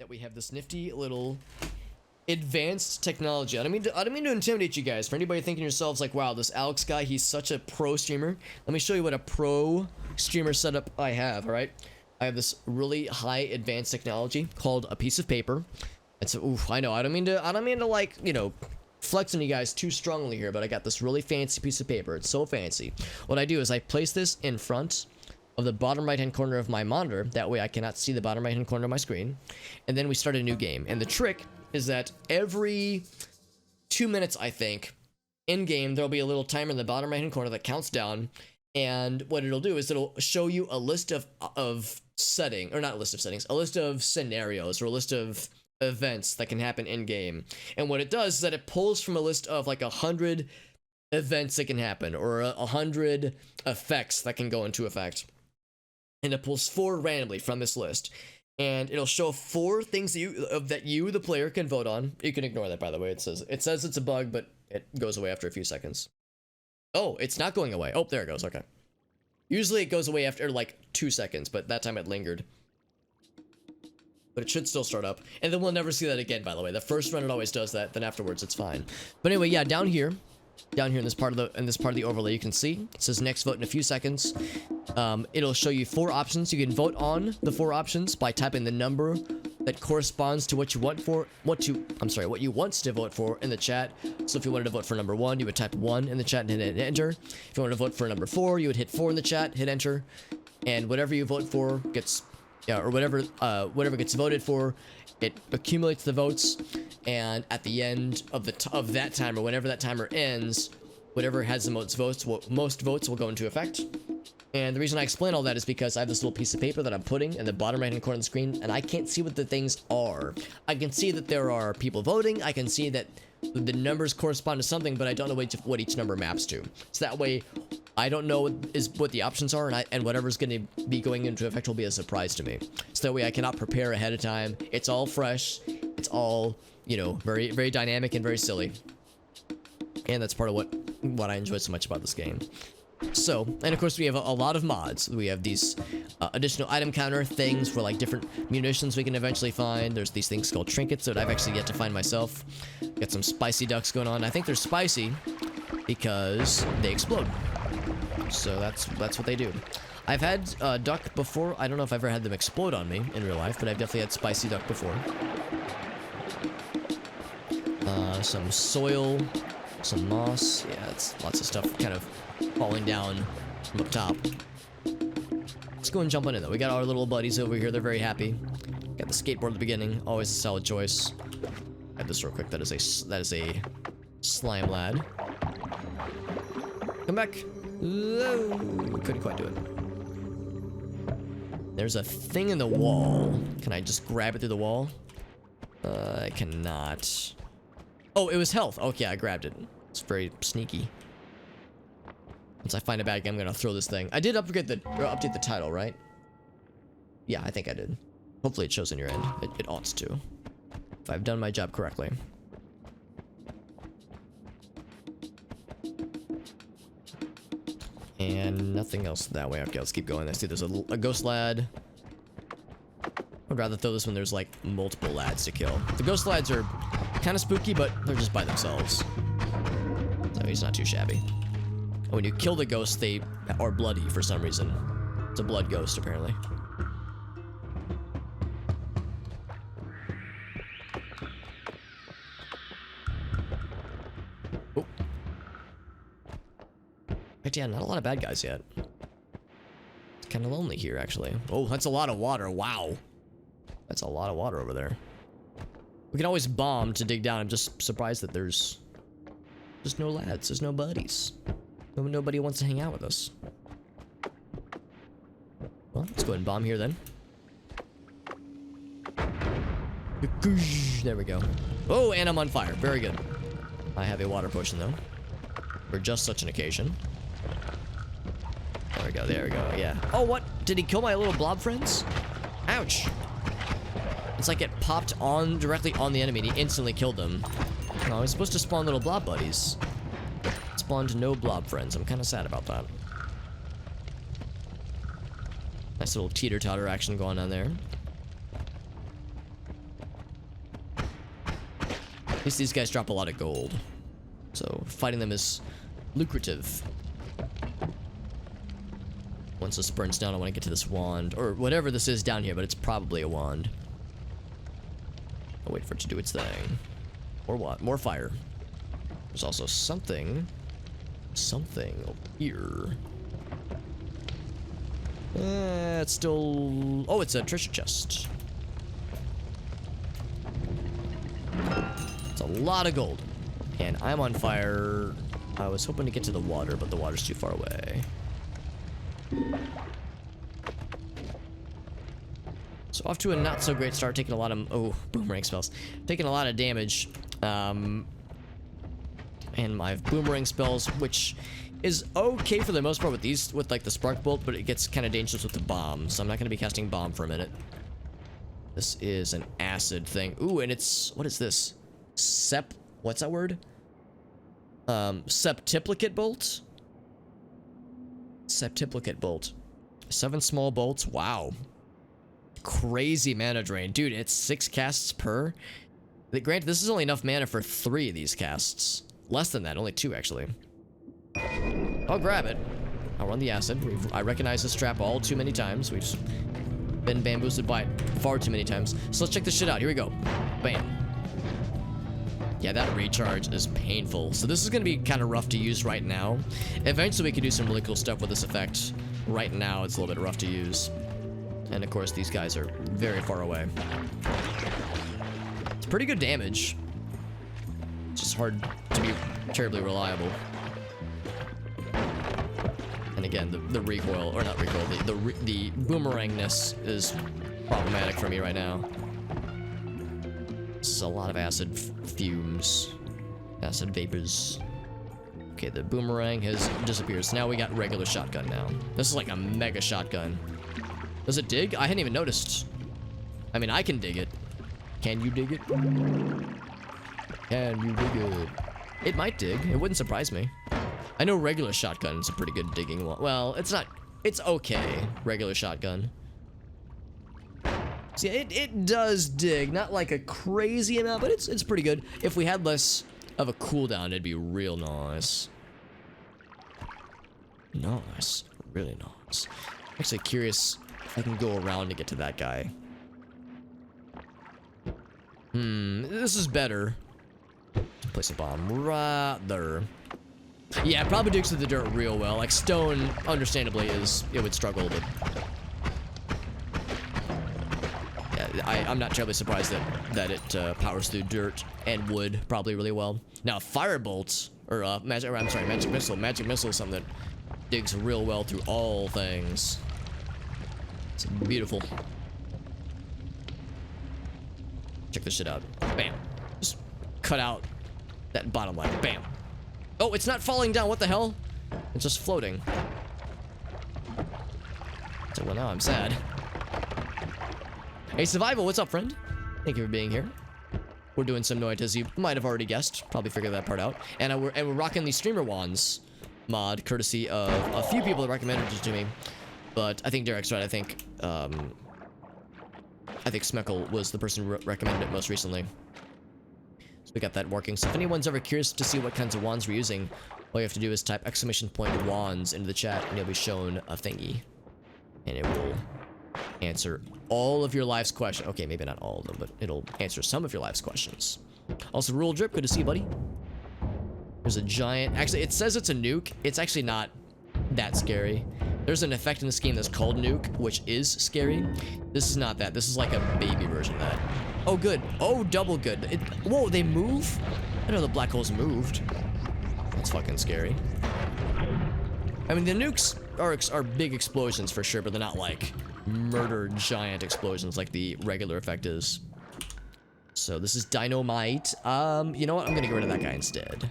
that we have this nifty little advanced technology. I don't mean to intimidate you guys. For anybody thinking to yourselves like, wow, this Alex guy, he's such a pro streamer. Let me show you what a pro streamer setup I have. All right, I have this really high advanced technology called a piece of paper. It's oof, I know. I don't mean to like, you know, flex on you guys too strongly here, but I got this really fancy piece of paper. It's so fancy. What I do is I place this in front of the bottom right hand corner of my monitor. That way I cannot see the bottom right hand corner of my screen. And then we start a new game. And the trick is that every 2 minutes, I think, in game, there'll be a little timer in the bottom right hand corner that counts down. And what it'll do is it'll show you a list of a list of scenarios, or a list of events that can happen in game. And what it does is that it pulls from a list of like 100 events that can happen, or 100 effects that can go into effect. And it pulls 4 randomly from this list. And it'll show 4 things that you, the player, can vote on. You can ignore that, by the way. It says it's a bug, but it goes away after a few seconds. Oh, it's not going away. Oh, there it goes. Okay. Usually it goes away after like 2 seconds, but that time it lingered. But it should still start up. And then we'll never see that again, by the way. The first run it always does that, then afterwards it's fine. But anyway, yeah, down here in this part of the overlay, you can see it says next vote in a few seconds. It'll show you 4 options. You can vote on the 4 options by typing the number that corresponds to what you want to vote for in the chat. So if you wanted to vote for number 1, you would type 1 in the chat and hit enter. If you wanted to vote for number 4, you would hit 4 in the chat, hit enter, and whatever you vote for gets, or whatever gets voted for, it accumulates the votes, and at the end of that timer, whenever that timer ends, whatever has the most votes will go into effect. And the reason I explain all that is because I have this little piece of paper that I'm putting in the bottom right hand corner of the screen, and I can't see what the things are. I can see that there are people voting, I can see that the numbers correspond to something, but I don't know what each number maps to. So that way, I don't know what the options are, and whatever's going to be going into effect will be a surprise to me. So that way I cannot prepare ahead of time. It's all fresh. It's all, you know, very, very dynamic and very silly. And that's part of what I enjoy so much about this game. So, and of course we have a lot of mods. We have these additional item counter things for like different munitions we can eventually find. There's these things called trinkets that I've actually yet to find myself. Got some spicy ducks going on. I think they're spicy because they explode. So that's what they do. I've had duck before. I don't know if I've ever had them explode on me in real life, but I've definitely had spicy duck before. Some soil, some moss. Yeah, it's lots of stuff kind of falling down from up top. Let's go and jump on in though. We got our little buddies over here. They're very happy. Got the skateboard at the beginning. Always a solid choice. Add this real quick. That is a slime lad. Come back. Whoa. Couldn't quite do it. There's a thing in the wall. Can I just grab it through the wall? I cannot. Oh, it was health. Okay, I grabbed it. It's very sneaky. Once I find a bad guy, I'm gonna throw this thing. I did update the title, right? Yeah, I think I did. Hopefully it shows in your end. It ought to. If I've done my job correctly. And nothing else that way. Okay, let's keep going. I see there's a ghost lad. I'd rather throw this when there's like multiple lads to kill. The ghost lads are kind of spooky, but they're just by themselves. So he's not too shabby. And when you kill the ghost, they are bloody for some reason. It's a blood ghost, apparently. Oh. But yeah, not a lot of bad guys yet. It's kind of lonely here, actually. Oh, that's a lot of water. Wow. That's a lot of water over there. We can always bomb to dig down. I'm just surprised that there's no lads. There's no buddies. Nobody wants to hang out with us. Well, let's go ahead and bomb here then. There we go. Oh, and I'm on fire. Very good. I have a water potion though. For just such an occasion. There we go, there we go, yeah. Oh, what? Did he kill my little blob friends? Ouch. It's like it popped on directly on the enemy and he instantly killed them. No, I was supposed to spawn little blob buddies. Spawned no blob friends. I'm kind of sad about that. Nice little teeter-totter action going on there. At least these guys drop a lot of gold. So fighting them is lucrative. Once this burns down, I want to get to this wand. Or whatever this is down here, but it's probably a wand. I'll wait for it to do its thing. Or what? More fire. There's also something over here. It's still... Oh, it's a treasure chest. It's a lot of gold. And I'm on fire. I was hoping to get to the water, but the water's too far away. So off to a not so great start, taking a lot of... Oh, boomerang spells. Taking a lot of damage. And my boomerang spells, which is okay for the most part with these, with like the spark bolt, but it gets kind of dangerous with the bomb. So I'm not going to be casting bomb for a minute. This is an acid thing. Ooh, and it's... What is this? What's that word? Septiplicate bolt? Septiplicate bolt. 7 small bolts. Wow. Crazy mana drain. Dude, it's 6 casts per. Granted, this is only enough mana for 3 of these casts. Less than that, only 2 actually. I'll grab it. I'll run the acid. I recognize this trap all too many times. We've been bamboozled by it far too many times. So let's check this shit out. Here we go. Bam. Yeah, that recharge is painful. So this is going to be kind of rough to use right now. Eventually we can do some really cool stuff with this effect. Right now it's a little bit rough to use. And of course these guys are very far away. It's pretty good damage. It's just hard to be terribly reliable. And again, the recoil, or not recoil, the boomerangness is problematic for me right now. This is a lot of acid fumes, acid vapors. Okay, the boomerang has disappeared. So now we got regular shotgun now. This is like a mega shotgun. Does it dig? I hadn't even noticed. I mean, I can dig it. Can you dig it? Can you dig it? It might dig. It wouldn't surprise me. I know regular shotgun is a pretty good digging one. Well, it's not. It's okay. Regular shotgun. See, it does dig. Not like a crazy amount, but it's pretty good. If we had less of a cooldown, it'd be real nice. Nice. Really nice. Actually curious if I can go around to get to that guy. This is better. Place a bomb right there. Yeah, it probably digs to the dirt real well. Like stone, understandably, it would struggle, but yeah, I'm not terribly surprised that it powers through dirt and wood probably really well. Now, firebolt or magic missile is something that digs real well through all things. It's beautiful. Check this shit out. Bam. Just cut out that bottom line. Bam. Oh, it's not falling down. What the hell? It's just floating. So, well, now I'm sad. Hey, Survival, what's up, friend? Thank you for being here. We're doing some Noita, as you might have already guessed. Probably figured that part out. And we're rocking the Streamer Wands mod, courtesy of a few people that recommended it to me. But I think Derek's right. I think Smeckle was the person who recommended it most recently. So we got that working. So if anyone's ever curious to see what kinds of wands we're using, all you have to do is type !wands into the chat, and you'll be shown a thingy. And it will answer all of your life's questions. Okay, maybe not all of them, but it'll answer some of your life's questions. Also, Rule Drip, good to see you, buddy. There's a giant... Actually, it says it's a nuke. It's actually not that scary. There's an effect in this game that's called nuke, which is scary. This is not that. This is like a baby version of that. Oh, good. Oh, double good. Whoa, they move? I know the black holes moved. That's fucking scary. I mean, the nukes are big explosions for sure, but they're not like murder giant explosions like the regular effect is. So this is dynamite. You know what? I'm gonna get rid of that guy instead.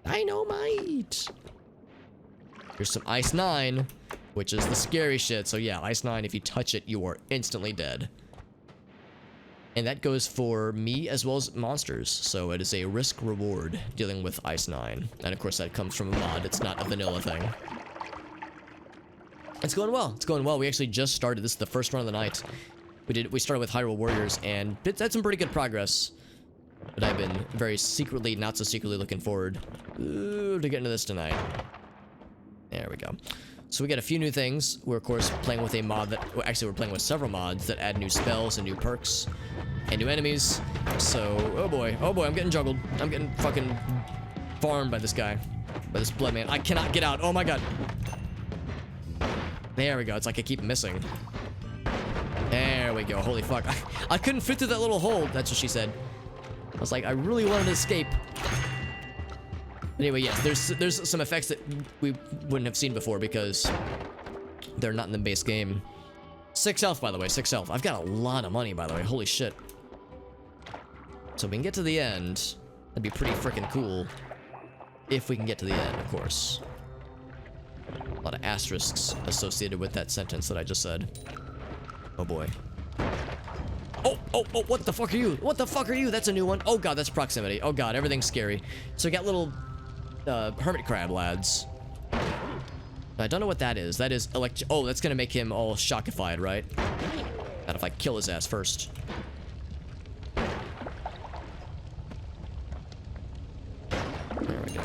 Dynamite. Here's some Ice 9, which is the scary shit. So yeah, Ice 9, if you touch it, you are instantly dead. And that goes for me as well as monsters. So it is a risk reward dealing with Ice 9. And of course that comes from a mod. It's not a vanilla thing. It's going well. It's going well. We actually just started. This is the first run of the night. We started with Hyrule Warriors and it's had some pretty good progress. but I've been very secretly, not so secretly looking forward to getting to this tonight. There we go. So we got a few new things. We're of course playing with a mod that, well, actually we're playing with several mods that add new spells and new perks and new enemies. So, oh boy, I'm getting juggled. I'm getting fucking farmed by this guy, by this blood man. I cannot get out. Oh my god. There we go. It's like I keep missing. There we go. Holy fuck. I couldn't fit through that little hole. That's what she said. I was like, I really wanted to escape. Anyway, yes, there's some effects that we wouldn't have seen before because they're not in the base game. 6 health, by the way, 6 health. I've got a lot of money, by the way. Holy shit. So if we can get to the end, that'd be pretty freaking cool. If we can get to the end, of course. A lot of asterisks associated with that sentence that I just said. Oh boy. Oh, what the fuck are you? What the fuck are you? That's a new one. Oh god, that's proximity. Oh god, everything's scary. So we got little hermit crab lads. I don't know what that is. That is oh, that's gonna make him all shockified, right? Not if I kill his ass first. There we go.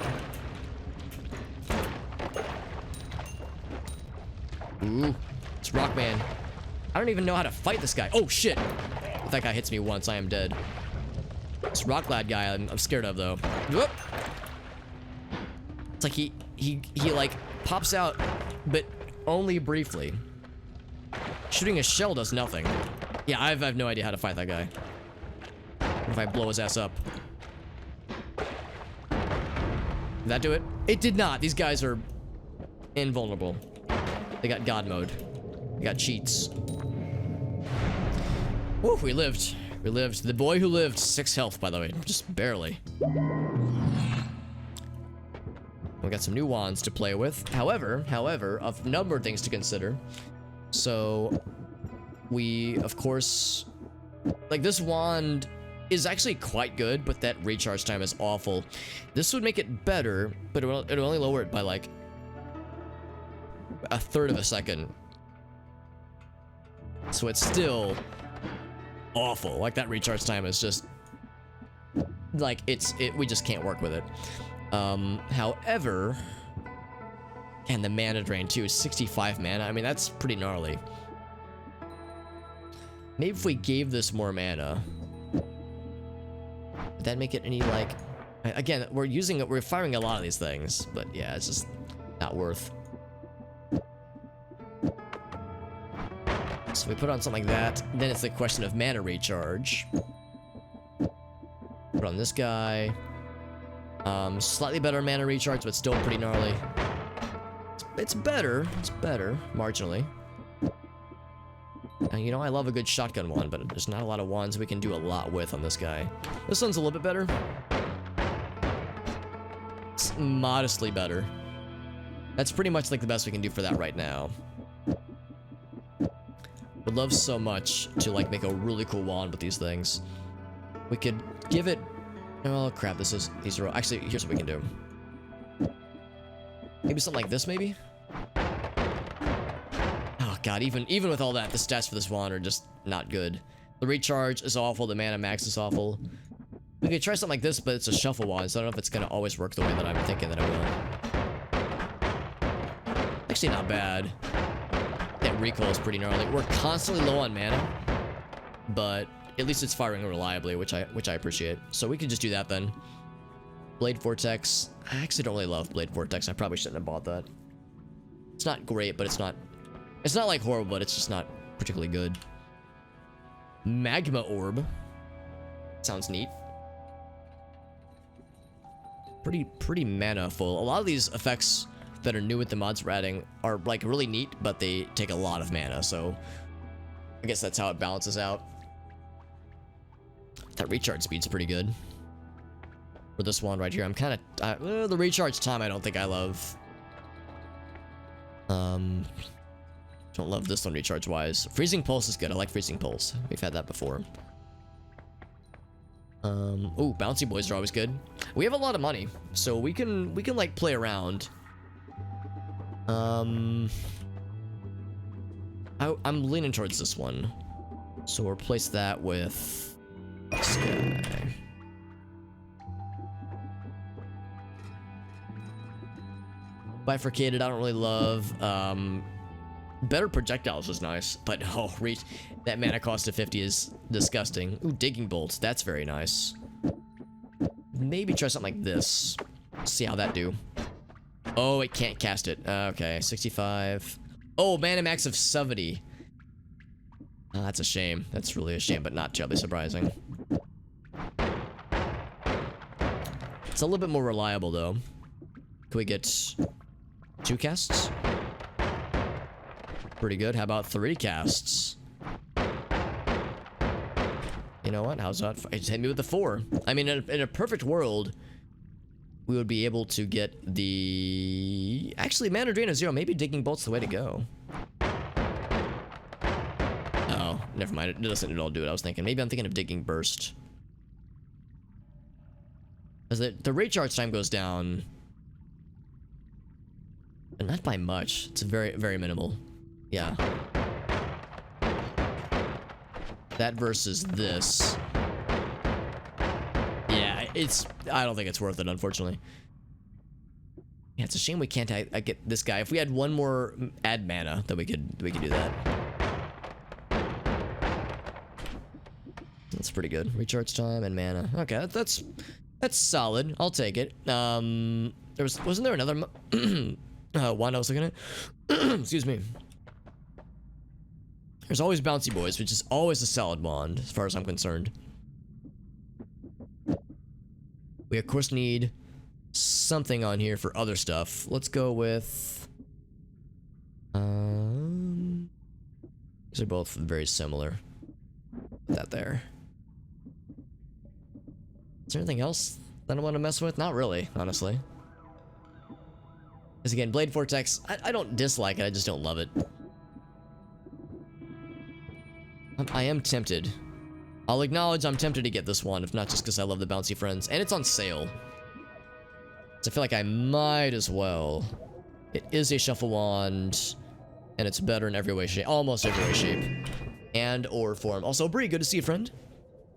Ooh, it's Rockman. I don't even know how to fight this guy. Oh shit! If that guy hits me once, I am dead. This rock lad guy, I'm scared of though. Whoop! It's like he like pops out, but only briefly. Shooting a shell does nothing. Yeah, I have no idea how to fight that guy. What if I blow his ass up? Did that do it? It did not. These guys are invulnerable. They got God mode. They got cheats. Woo, we lived. We lived. The boy who lived. 6 health, by the way. Just barely. We got some new wands to play with. However, a number of things to consider. So, we, of course, like this wand is actually quite good, but that recharge time is awful. This would make it better, but it would only lower it by like 1/3 of a second. So it's still awful. Like that recharge time is just like we just can't work with it. However, and the mana drain too is 65 mana. I mean, that's pretty gnarly. Maybe if we gave this more mana, would that make it any like, again, we're firing a lot of these things, but yeah, it's just not worth. So we put on something like that, then it's the question of mana recharge. Put on this guy. Slightly better mana recharge, but still pretty gnarly. It's better, marginally. And you know, I love a good shotgun one, but there's not a lot of wands we can do a lot with on this guy. This one's a little bit better. It's modestly better. That's pretty much like the best we can do for that right now. Would love so much to like make a really cool wand with these things. We could give it, oh crap, these are, actually, here's what we can do. Maybe something like this, maybe? Oh god, even with all that, the stats for this wand are just not good. The recharge is awful, the mana max is awful. We could try something like this, but it's a shuffle wand, so I don't know if it's gonna always work the way that I'm thinking that it will. Actually not bad. That recoil is pretty gnarly. We're constantly low on mana, but at least it's firing reliably, which I appreciate. So we could just do that then. Blade Vortex. I actually don't really love Blade Vortex. I probably shouldn't have bought that. It's not great, but it's not like horrible, but it's just not particularly good. Magma Orb. Sounds neat. Pretty mana full. A lot of these effects that are new with the mods we're adding are like really neat, but they take a lot of mana, so I guess that's how it balances out. That recharge speed's pretty good. For this one right here, I'm kind of... the recharge time I don't think I love. Don't love this one recharge-wise. Freezing Pulse is good. I like Freezing Pulse. We've had that before. Ooh, Bouncy Boys are always good. We have a lot of money, so we can like play around. I'm leaning towards this one. So we'll replace that with this guy. Bifurcated, I don't really love. Better projectiles is nice, but oh, reach that mana cost of 50 is disgusting. Ooh, digging bolts, that's very nice. Maybe try something like this. See how that do. Oh, it can't cast it. Okay, 65. Oh, mana max of 70. Oh, that's a shame. That's really a shame, but not terribly surprising. It's a little bit more reliable, though. Can we get 2 casts? Pretty good. How about 3 casts? You know what? How's that? Just hit me with the 4. I mean, in a perfect world, we would be able to get the... Actually, mana drain of 0. Maybe digging bolt's the way to go. Oh, never mind. It doesn't at all do it. I was thinking. Maybe I'm thinking of digging burst. As the recharge time goes down, but not by much. It's very, very minimal. Yeah. That versus this. Yeah, I don't think it's worth it, unfortunately. Yeah, it's a shame we can't get this guy. If we had one more add mana, then we could do that. That's pretty good. Recharge time and mana. Okay, that's solid. I'll take it. Wasn't there another wand I was looking at? Excuse me. There's always Bouncy Boys, which is always a solid wand, as far as I'm concerned. We, of course, need something on here for other stuff. Let's go with... these are both very similar. Put that there. Is there anything else that I want to mess with? Not really, honestly. Because again, Blade Vortex, I don't dislike it, I just don't love it. I am tempted. I'll acknowledge I'm tempted to get this one, if not just because I love the bouncy friends. And it's on sale. So I feel like I might as well. It is a shuffle wand, and it's better in every way, shape, almost every way, shape, and or form. Also, Bree, good to see you, friend.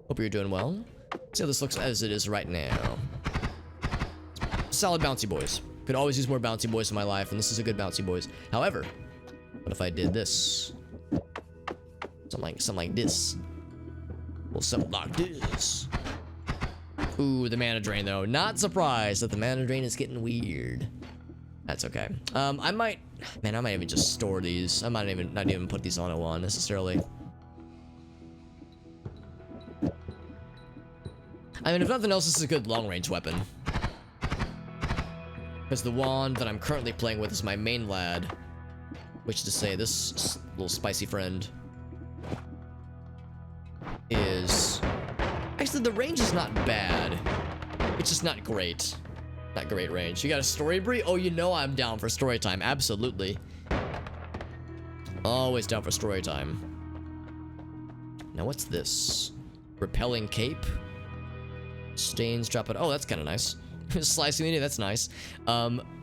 Hope you're doing well. See how this looks as it is right now. Solid bouncy boys. Could always use more bouncy boys in my life, and this is a good bouncy boys. However, what if I did this? Something like this. Well, something like this. Ooh, the mana drain, though. Not surprised that the mana drain is getting weird. That's okay. I might even just store these. I might not even put these on a wand necessarily. I mean, if nothing else, this is a good long-range weapon. Because the wand that I'm currently playing with is my main lad. Which is to say, this little spicy friend is... Actually, the range is not bad. It's just not great. Not great range. You got a story, Bree? Oh, you know I'm down for story time. Absolutely. Always down for story time. Now, what's this? Repelling cape? Stains drop it. Oh, that's kind of nice. Slicing media, that's nice.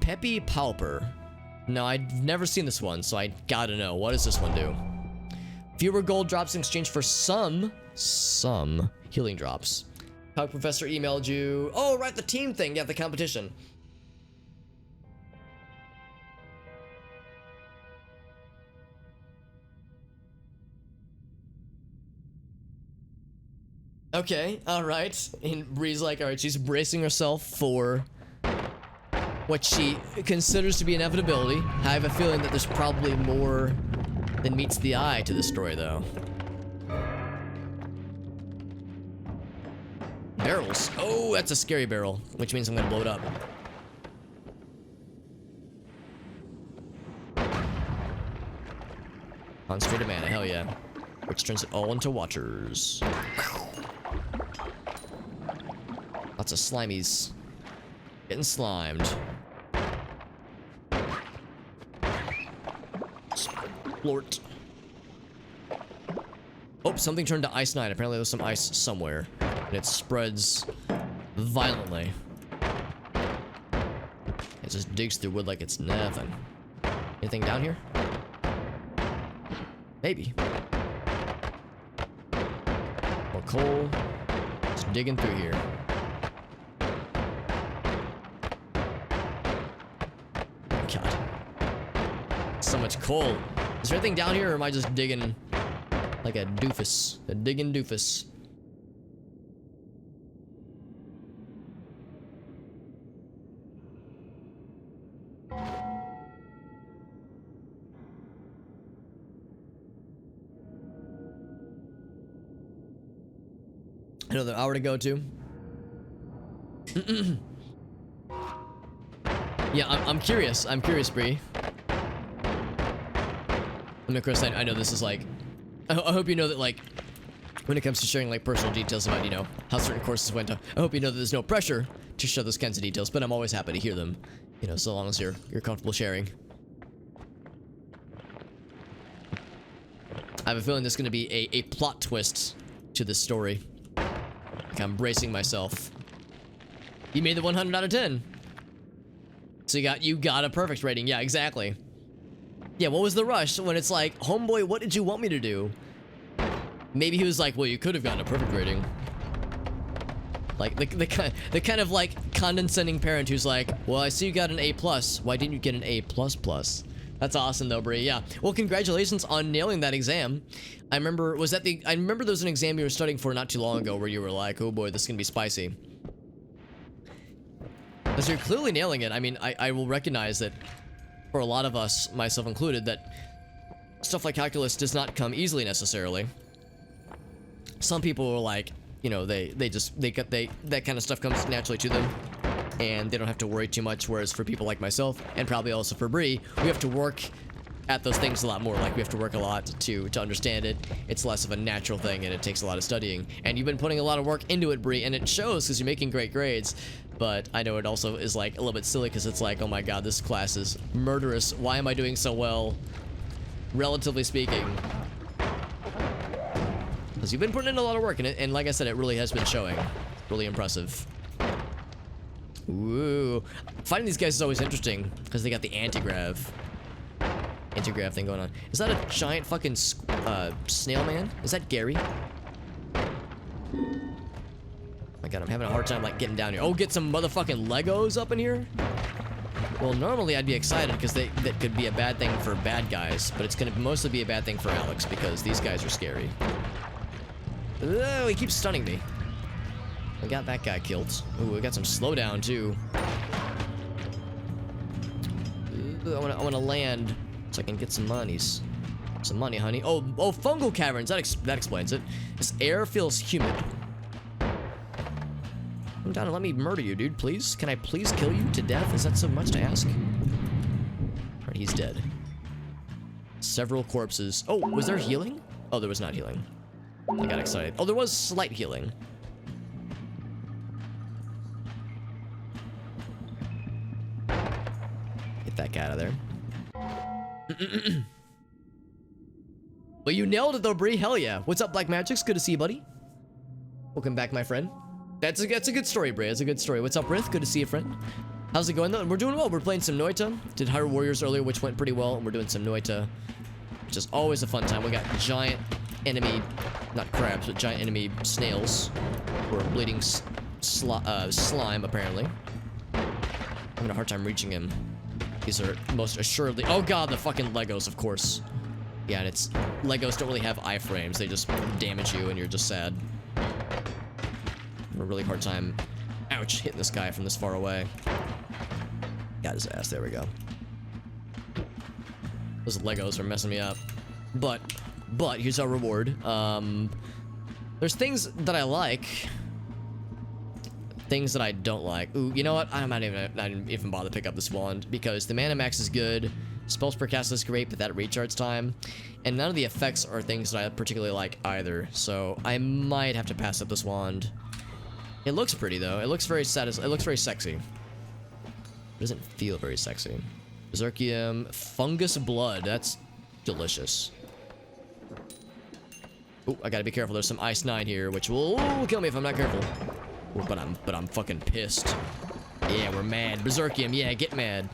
Peppy Pauper. No, I've never seen this one, so I gotta know. What does this one do? Fewer gold drops in exchange for some healing drops. How Professor emailed you. Oh, right, the team thing. Yeah, the competition. Okay, alright. And Bree's like, alright, she's bracing herself for what she considers to be inevitability. I have a feeling that there's probably more than meets the eye to this story, though. Barrels. Oh, that's a scary barrel, which means I'm gonna blow it up. Concentrated mana, hell yeah. Which turns it all into watchers. Lots of slimies. Getting slimed. Splort. Oh, something turned to Ice Knight. Apparently there's some ice somewhere. And it spreads violently. It just digs through wood like it's nothing. Anything down here? Maybe. More coal. Just digging through here. so much coal. Is there anything down here, or am I just digging like a doofus? A digging doofus. Another hour to go to. Yeah, I'm curious. I'm curious, Bree. And of course, I know this is like... I hope you know that, like, when it comes to sharing, like, personal details about, you know, how certain courses went, I hope you know that there's no pressure to share those kinds of details, but I'm always happy to hear them, you know, so long as you're comfortable sharing. I have a feeling there's going to be a plot twist to this story. Like, I'm bracing myself. You made the 100 out of 10. So you got a perfect rating. Yeah, exactly. Yeah, what was the rush when it's like, homeboy, what did you want me to do? Maybe he was like, well, you could have gotten a perfect rating. Like the kind of like condescending parent who's like, well, I see you got an A+. Why didn't you get an A++? That's awesome though, Brie. Yeah. Well, congratulations on nailing that exam. I remember there was an exam you were studying for not too long ago where you were like, oh boy, this is gonna be spicy. Because you're clearly nailing it. I mean, I will recognize that for a lot of us, myself included, that stuff like calculus does not come easily necessarily. Some people are like, you know, that kind of stuff comes naturally to them and they don't have to worry too much, whereas for people like myself and probably also for Bree, we have to work at those things a lot more. Like, we have to work a lot to understand it. It's less of a natural thing and it takes a lot of studying, and you've been putting a lot of work into it, Bree, and it shows because you're making great grades. But I know it also is like a little bit silly because it's like, oh my god, this class is murderous. Why am I doing so well, relatively speaking? Because you've been putting in a lot of work in it, and like I said, it really has been showing. Really impressive. Ooh. Finding these guys is always interesting because they got the anti-grav thing going on. Is that a giant fucking snail man? Is that Gary? My god, I'm having a hard time like getting down here. Oh, get some motherfucking Legos up in here? Well, normally I'd be excited because that could be a bad thing for bad guys, but it's gonna mostly be a bad thing for Alex because these guys are scary. Oh, he keeps stunning me. I got that guy killed. Ooh, we got some slowdown too. Ooh, I wanna land so I can get some monies. Some money, honey. Oh, fungal caverns. That explains it. This air feels humid. Come down and let me murder you, dude, please. Can I please kill you to death? Is that so much to ask? Alright, he's dead. Several corpses. Oh, was there healing? Oh, there was not healing. I got excited. Oh, there was slight healing. Get that guy out of there. Well, you nailed it though, Bree. Hell yeah. What's up, Black Magics? Good to see you, buddy. Welcome back, my friend. That's a good story, Bree. That's a good story. What's up, Rith? Good to see you, friend. How's it going though? We're doing well. We're playing some Noita. Did Hyrule Warriors earlier, which went pretty well. And we're doing some Noita, which is always a fun time. We got giant enemy, not crabs, but giant enemy snails. Or bleeding slime, apparently. I'm having a hard time reaching him. These are most assuredly... Oh god, the fucking Legos, of course. Yeah, and it's... Legos don't really have iframes. They just damage you and you're just sad. I have a really hard time... Ouch, hitting this guy from this far away. Got his ass, there we go. Those Legos are messing me up. But here's our reward. There's things that I like. Things that I don't like. Ooh, you know what? I didn't even bother to pick up this wand because the mana max is good. Spells per cast is great, but that recharge time. And none of the effects are things that I particularly like either. So I might have to pass up this wand. It looks pretty though. It looks very it looks very sexy. It doesn't feel very sexy. Berserkium, fungus blood. That's delicious. Oh, I gotta be careful. There's some Ice 9 here, which will kill me if I'm not careful. Ooh, but I'm fucking pissed. Yeah, we're mad. Berserkium, yeah, get mad.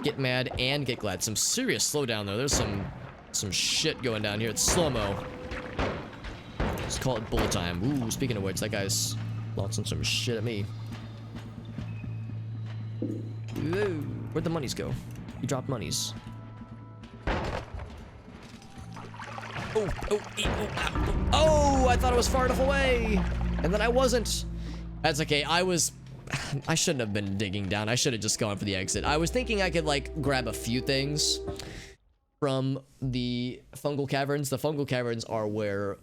Get mad and get glad. Some serious slowdown though. There's some shit going down here. It's slow-mo. Let's call it bullet time. Ooh, speaking of which, that guy's launching some shit at me. Ooh, where'd the monies go? You dropped monies. Oh, oh, oh, I thought I was far enough away. And then I wasn't. That's okay. I shouldn't have been digging down. I should have just gone for the exit. I was thinking I could like grab a few things from the fungal caverns. The fungal caverns are where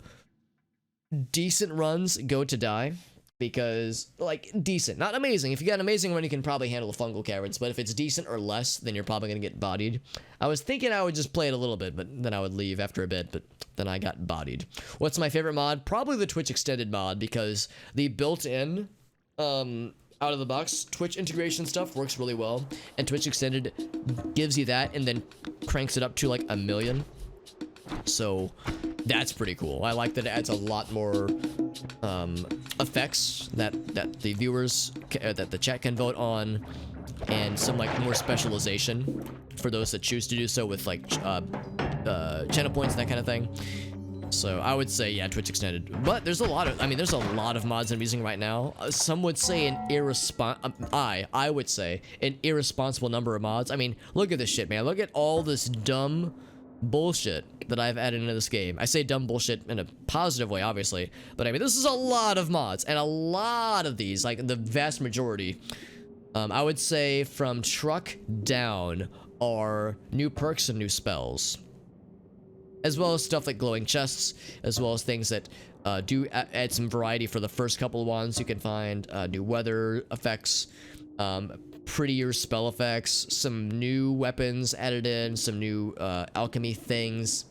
decent runs go to die. Because, like, decent. Not amazing. If you got an amazing run, you can probably handle the fungal caverns. But if it's decent or less, then you're probably going to get bodied. I was thinking I would just play it a little bit, but then I would leave after a bit. But then I got bodied. What's my favorite mod? Probably the Twitch Extended mod. Because the built-in, out of the box, Twitch integration stuff works really well. And Twitch Extended gives you that and then cranks it up to, like, 1 million. So that's pretty cool. I like that it adds a lot more effects that the viewers that the chat can vote on, and some like more specialization for those that choose to do so with like channel points and that kind of thing. So I would say, yeah, Twitch Extended. But there's a lot of mods I'm using right now. Some would say I would say an irresponsible number of mods. I mean, look at this shit, man. Look at all this dumb bullshit that I've added into this game. I say dumb bullshit in a positive way, obviously, but I mean, this is a lot of mods, and a lot of these, like the vast majority, I would say from truck down, are new perks and new spells, as well as stuff like glowing chests, as well as things that do add some variety for the first couple of ones. You can find new weather effects, prettier spell effects, some new weapons added in, some new alchemy things.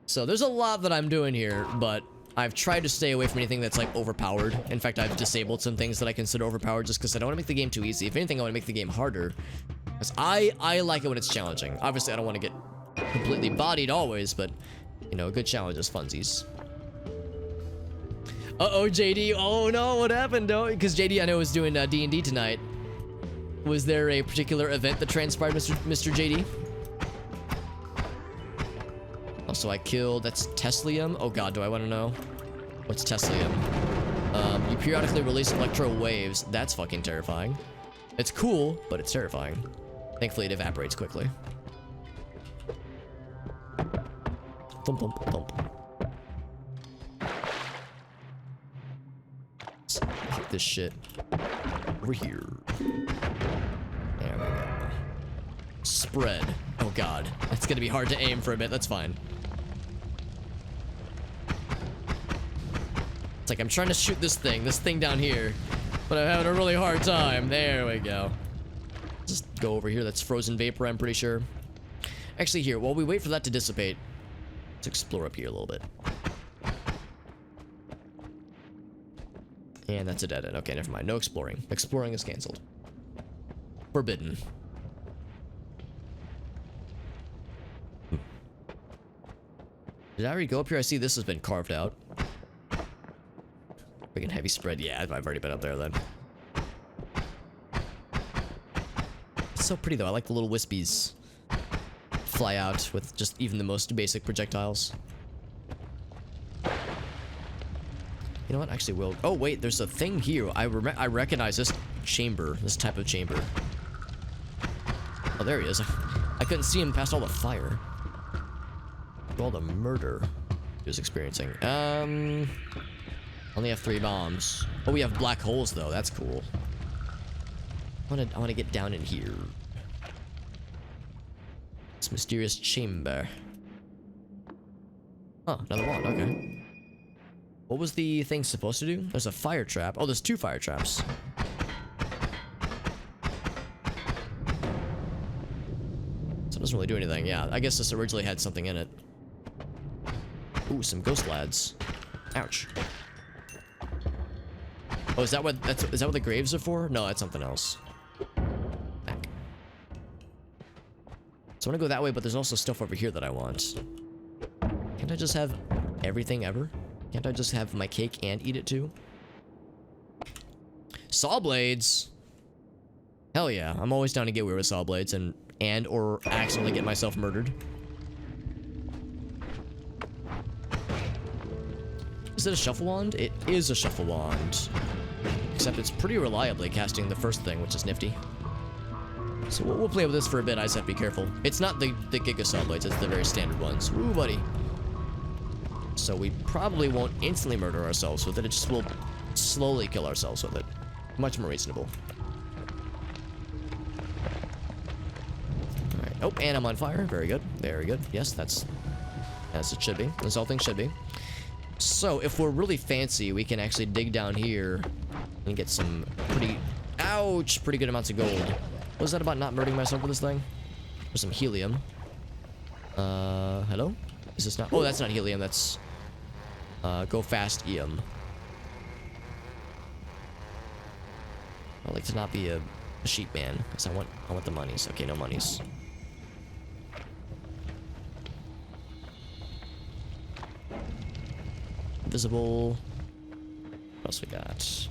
So there's a lot that I'm doing here, but I've tried to stay away from anything that's like overpowered. In fact, I've disabled some things that I consider overpowered just because I don't want to make the game too easy. If anything, I want to make the game harder, because I like it when it's challenging. Obviously, I don't want to get completely bodied always, but you know, a good challenge is funsies. Uh-oh, JD. Oh no, what happened? No, because JD I know is doing D&D tonight. Was there a particular event that transpired, Mr. JD? Also, I killed, that's Teslium. Oh god, do I want to know? What's Teslium? You periodically release electro waves. That's fucking terrifying. It's cool, but it's terrifying. Thankfully, it evaporates quickly. Thump, thump, thump. Let's hit this shit over here. There we go. Spread. Oh god, that's gonna be hard to aim for a bit. That's fine. It's like I'm trying to shoot this thing down here, but I'm having a really hard time. There we go. Just go over here. That's frozen vapor, I'm pretty sure. Actually, here, while we wait for that to dissipate, let's explore up here a little bit. And that's a dead end. Okay, never mind. No exploring. Exploring is canceled. Forbidden. Did I already go up here? I see this has been carved out. Freaking heavy spread. Yeah, I've already been up there then. It's so pretty though. I like the little wispies fly out with just even the most basic projectiles. You know what? Actually, we'll... Oh, wait. There's a thing here. I recognize this chamber. This type of chamber. Oh, there he is. I couldn't see him past all the fire. All the murder he was experiencing. Only have 3 bombs. Oh, we have black holes, though. That's cool. I want to get down in here. This mysterious chamber. Oh, another one. Okay. What was the thing supposed to do? There's a fire trap. Oh, there's 2 fire traps. So it doesn't really do anything. Yeah, I guess this originally had something in it. Ooh, some ghost lads. Ouch. Oh, is that what the graves are for? No, that's something else. Back. So I want to go that way, but there's also stuff over here that I want. Can't I just have everything ever? Can't I just have my cake and eat it too? Saw blades. Hell yeah, I'm always down to get weird with saw blades and or accidentally get myself murdered. Is it a shuffle wand? It is a shuffle wand. Except it's pretty reliably casting the first thing, which is nifty. So we'll play with this for a bit. I said be careful. It's not the Giga Saw Blades, it's the very standard ones. Ooh, buddy. So we probably won't instantly murder ourselves with it. It just will slowly kill ourselves with it. Much more reasonable. Alright. Oh, and I'm on fire. Very good. Very good. Yes, that's as it should be. As all things should be. So, if we're really fancy, we can actually dig down here and get some pretty good amounts of gold. What was that about not murdering myself with this thing? Or some helium. Hello? Is this not? Oh, that's not helium. That's go fast EM. I like to not be a sheep man, because I want the monies. Okay, no monies. Visible. What else we got?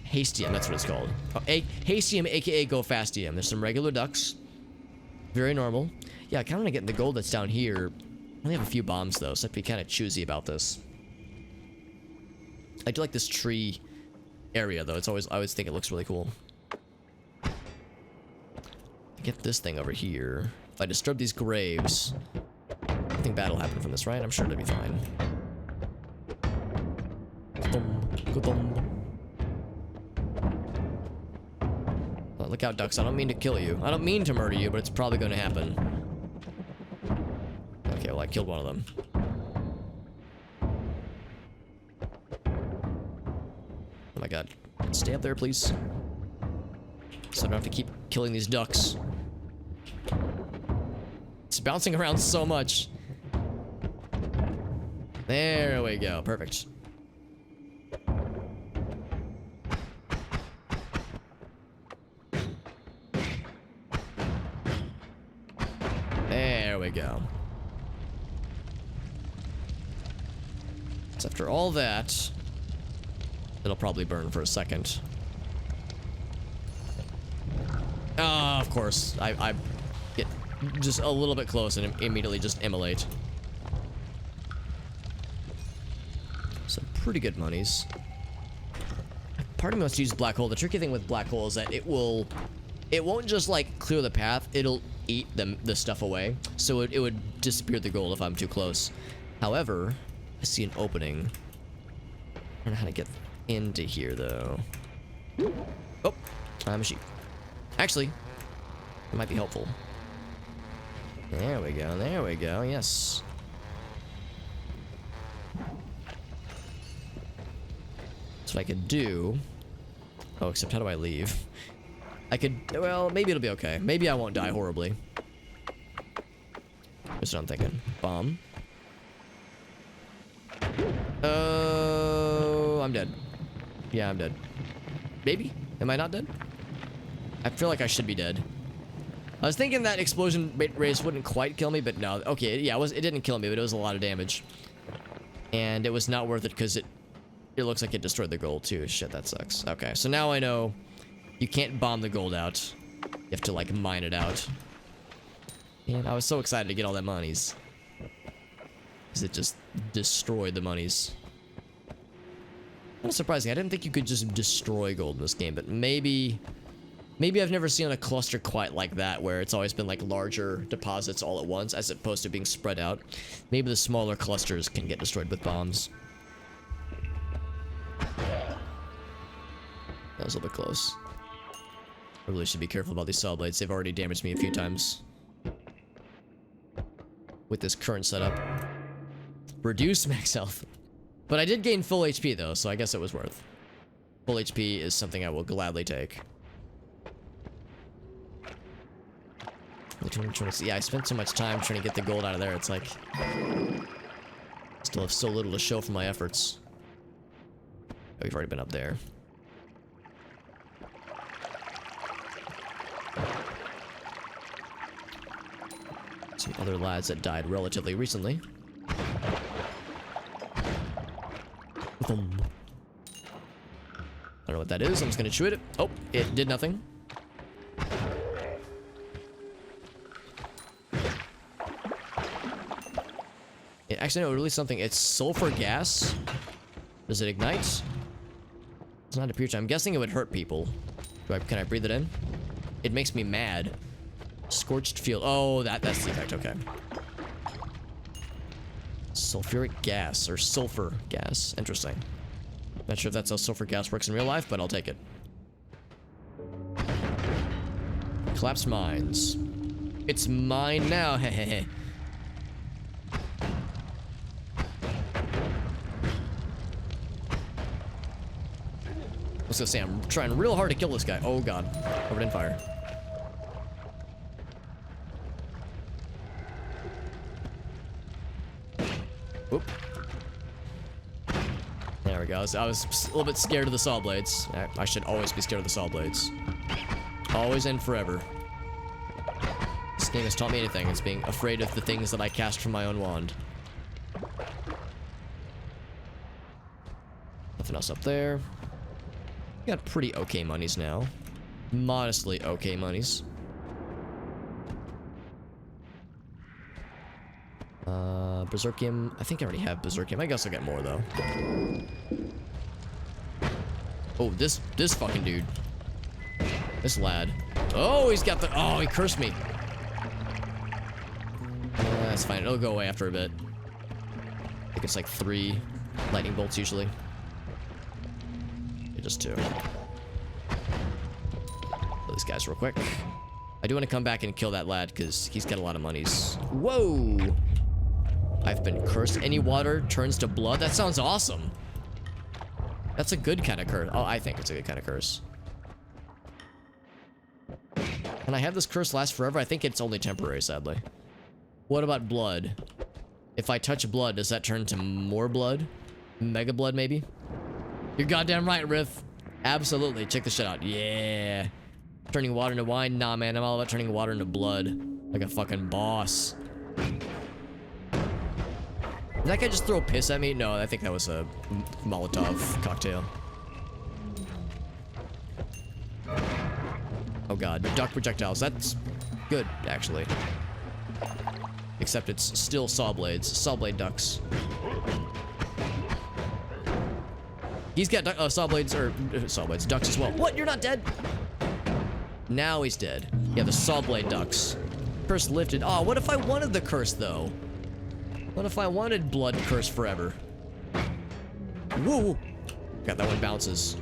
Hastium, that's what it's called. Oh, Hastium, aka Go Fast EM. There's some regular ducks. Very normal. Yeah, I kind of want to get in the gold that's down here. I only have a few bombs though, so I have to be kind of choosy about this. I do like this tree area though. I always think it looks really cool. Get this thing over here. If I disturb these graves, nothing bad will happen from this, right? I'm sure it'll be fine. Oh, look out, ducks. I don't mean to kill you. I don't mean to murder you, but it's probably going to happen. Okay, well, I killed one of them. Oh my god. Stay up there, please. So I don't have to keep killing these ducks. It's bouncing around so much. There we go. Perfect. There we go. So after all that, it'll probably burn for a second. Of course. I get just a little bit close and immediately just immolate. Some pretty good monies. Part of me wants to use black hole. The tricky thing with black hole is that it won't just like clear the path. It'll eat the stuff away. So it would disappear the gold if I'm too close. However, I see an opening. I don't know how to get into here though. Oh, I'm a sheep. Actually, it might be helpful. There we go. There we go. Yes. That's what I could do. Oh, except how do I leave? I could, well, maybe it'll be okay. Maybe I won't die horribly. That's what I'm thinking. Bomb. Oh, I'm dead. Yeah, I'm dead. Maybe? Am I not dead? I feel like I should be dead. I was thinking that explosion race wouldn't quite kill me, but no. Okay, yeah, it didn't kill me, but it was a lot of damage. And it was not worth it because it looks like it destroyed the gold too. Shit, that sucks. Okay, so now I know you can't bomb the gold out. You have to like mine it out. And I was so excited to get all that monies. Because it just destroyed the monies. Kind of surprising. I didn't think you could just destroy gold in this game, but maybe I've never seen a cluster quite like that, where it's always been like larger deposits all at once, as opposed to being spread out. Maybe the smaller clusters can get destroyed with bombs. That was a little bit close. I really should be careful about these saw blades. They've already damaged me a few times. With this current setup. Reduce max health. But I did gain full HP though, so I guess it was worth. Full HP is something I will gladly take. Yeah, I spent so much time trying to get the gold out of there. It's like, still have so little to show for my efforts. Oh, we've already been up there. Some other lads that died relatively recently. I don't know what that is. I'm just gonna chew it. Oh, it did nothing. Actually, no, it released something. It's sulfur gas. Does it ignite? It's not a pure. I'm guessing it would hurt people. Can I breathe it in? It makes me mad. Scorched field. Oh, that's the effect. Okay. Sulfuric gas or sulfur gas. Interesting. Not sure if that's how sulfur gas works in real life, but I'll take it. Collapsed mines. It's mine now. Hehehe. I was gonna say, I'm trying real hard to kill this guy. Oh god. Covered in fire. Oop. There we go. I was a little bit scared of the saw blades. I should always be scared of the saw blades. Always and forever. This game has taught me anything. It's being afraid of the things that I cast from my own wand. Nothing else up there. Got pretty okay monies now. Modestly okay monies. Berserkium. I think I already have Berserkium. I guess I'll get more though. Oh, this fucking dude. This lad. Oh, he's got the. Oh, he cursed me. That's fine. It'll go away after a bit. I think it's like 3 lightning bolts usually. Just 2. Kill these guys real quick. I do want to come back and kill that lad because he's got a lot of monies. Whoa! I've been cursed. Any water turns to blood. That sounds awesome. That's a good kind of curse. Oh, I think it's a good kind of curse. Can I have this curse last forever? I think it's only temporary, sadly. What about blood? If I touch blood, does that turn to more blood? Mega blood, maybe? You're goddamn right, Riff. Absolutely. Check this shit out. Yeah. Turning water into wine? Nah, man. I'm all about turning water into blood. Like a fucking boss. Did that guy just throw piss at me? No, I think that was a Molotov cocktail. Oh god. Duck projectiles. That's good, actually. Except it's still saw blades. Saw blade ducks. He's got saw blades, or saw blades, ducks as well. What? You're not dead? Now he's dead. Yeah, the saw blade ducks. Curse lifted. Oh, what if I wanted the curse, though? What if I wanted blood curse forever? Woo! God, that one bounces.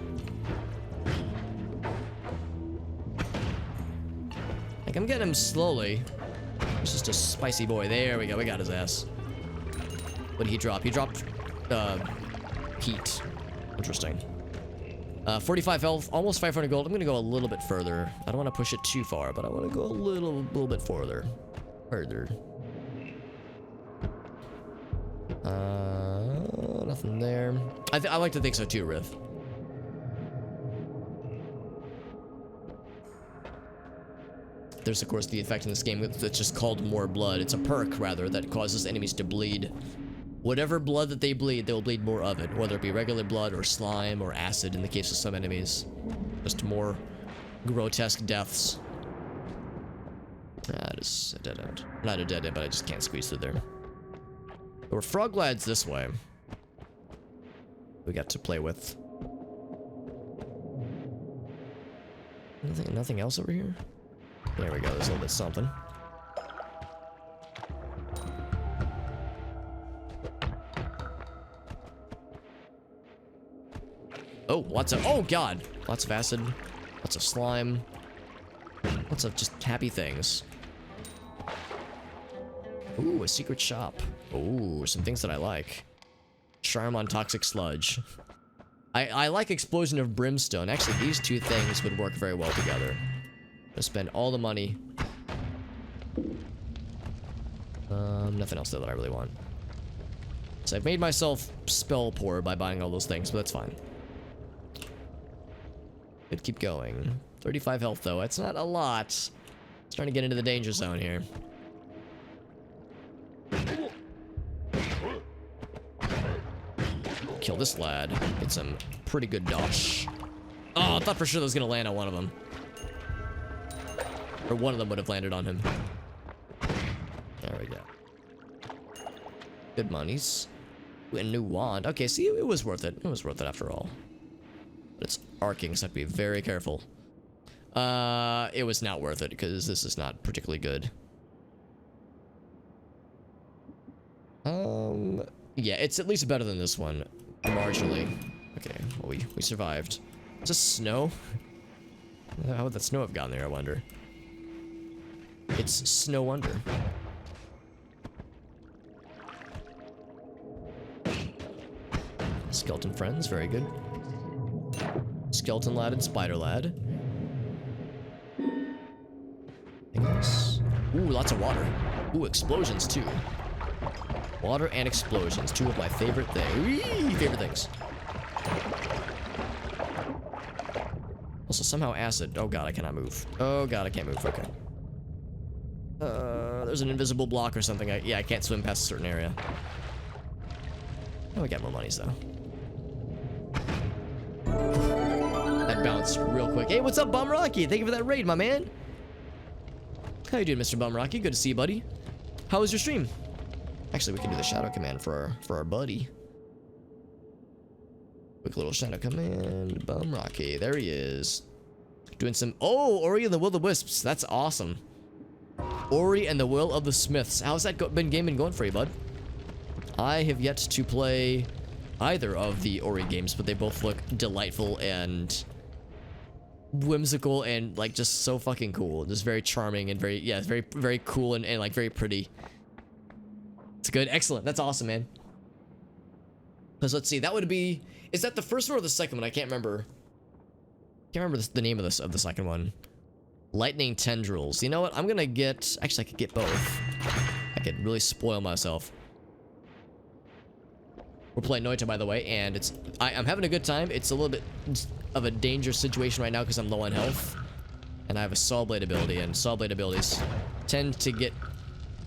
Like, I'm getting him slowly. He's just a spicy boy. There we go. We got his ass. What did he drop? He dropped, heat. Interesting. 45 health, almost 500 gold. I'm gonna go a little bit further. I don't want to push it too far, but I want to go a little bit further. Nothing there. I like to think so too, Riff. There's of course the effect in this game that's just called more blood. It's a perk rather that causes enemies to bleed. Whatever blood that they bleed, they'll bleed more of it, whether it be regular blood or slime or acid in the case of some enemies. Just more grotesque deaths. That is a dead end. Not a dead end, but I just can't squeeze through there. There were frog lads this way. We got to play with. Nothing else over here? There we go, there's a little bit something. Oh, lots of, oh god! Lots of acid, lots of slime, lots of just happy things. Ooh, a secret shop. Ooh, some things that I like. Charm on toxic sludge. I like explosion of brimstone. Actually, these two things would work very well together. Gonna spend all the money. Nothing else though that I really want. So I've made myself spell poor by buying all those things, but that's fine. Could keep going. 35 health though. It's not a lot. Starting to get into the danger zone here. Kill this lad. Get some pretty good dosh. Oh, I thought for sure that was gonna land on one of them. Or one of them would have landed on him. There we go. Good monies. Ooh, a new wand. Okay, see, it was worth it. It was worth it after all. But it's arcing, so I have to be very careful. It was not worth it because this is not particularly good. Yeah, it's at least better than this one, marginally. Okay, well, we survived. Is this snow? How would that snow have gotten there, I wonder? It's snow under. Skeleton friends, very good. Skeleton lad and spider lad. Anything else? Ooh, lots of water. Ooh, explosions too. Water and explosions, two of my favorite things. Also, somehow acid. Oh god, I cannot move. Oh god, I can't move. Okay. There's an invisible block or something. Yeah, I can't swim past a certain area. Oh, we got more monies though. That bounced real quick. Hey, what's up, Bum Rocky? Thank you for that raid, my man. How you doing, Mr. Bum Rocky? Good to see you, buddy. How was your stream? Actually, we can do the shadow command for our buddy. Quick little shadow command. Bum Rocky. There he is. Doing some... Oh, Ori and the Will of the Wisps. That's awesome. Ori and the Will of the Smiths. How's that game going for you, bud? I have yet to play either of the Ori games, but they both look delightful and whimsical and like just so fucking cool. Just very charming and very, yeah, very, very cool and like very pretty. It's good. Excellent. That's awesome, man. Because let's see, that would be... Is that the first one or the second one? I can't remember. Can't remember the name of the second one. Lightning Tendrils. You know what? I'm gonna get... Actually, I could get both. I could really spoil myself. We're playing Noita, by the way, and it's... I'm having a good time. It's a little bit of a dangerous situation right now because I'm low on health. And I have a Saw Blade ability, and Saw Blade abilities tend to get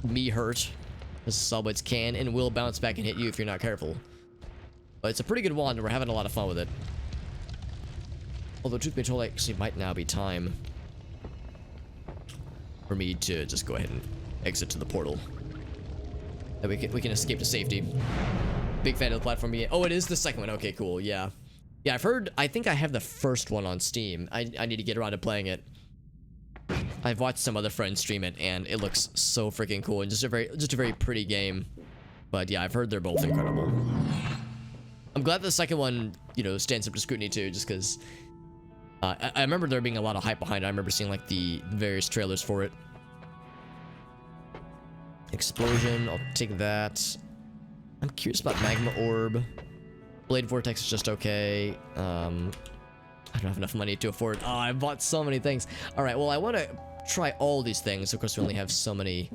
me hurt. Because Saw Blades can and will bounce back and hit you if you're not careful. But it's a pretty good wand, and we're having a lot of fun with it. Although, truth be told, actually might now be time for me to just go ahead and exit to the portal. That we can escape to safety. Big fan of the platform. Oh, it is the second one. Okay, cool. Yeah. Yeah, I've heard... I think I have the first one on Steam. I need to get around to playing it. I've watched some other friends stream it, and it looks so freaking cool. And just a very pretty game. But yeah, I've heard they're both incredible. I'm glad the second one, you know, stands up to scrutiny too, just because... I remember there being a lot of hype behind it. I remember seeing, like, the various trailers for it. Explosion. I'll take that. I'm curious about Magma Orb. Blade Vortex is just okay. I don't have enough money to afford... Oh, I bought so many things. Alright, well, I want to try all these things. Of course, we only have so many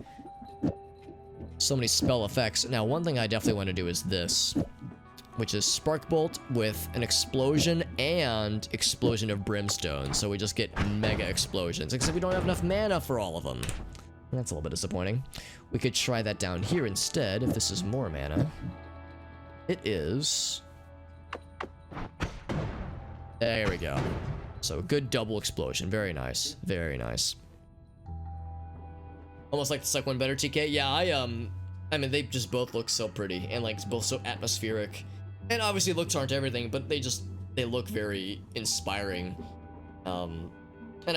spell effects. Now, one thing I definitely want to do is this, which is Spark Bolt with an explosion and Explosion of Brimstone. So we just get mega explosions, except we don't have enough mana for all of them. That's a little bit disappointing. We could try that down here instead, if this is more mana. It is... There we go. So, good double explosion. Very nice. Very nice. Almost like the second one better, TK. Yeah, I mean, they just both look so pretty, and, like, both so atmospheric. And obviously looks aren't everything, but they look very inspiring. And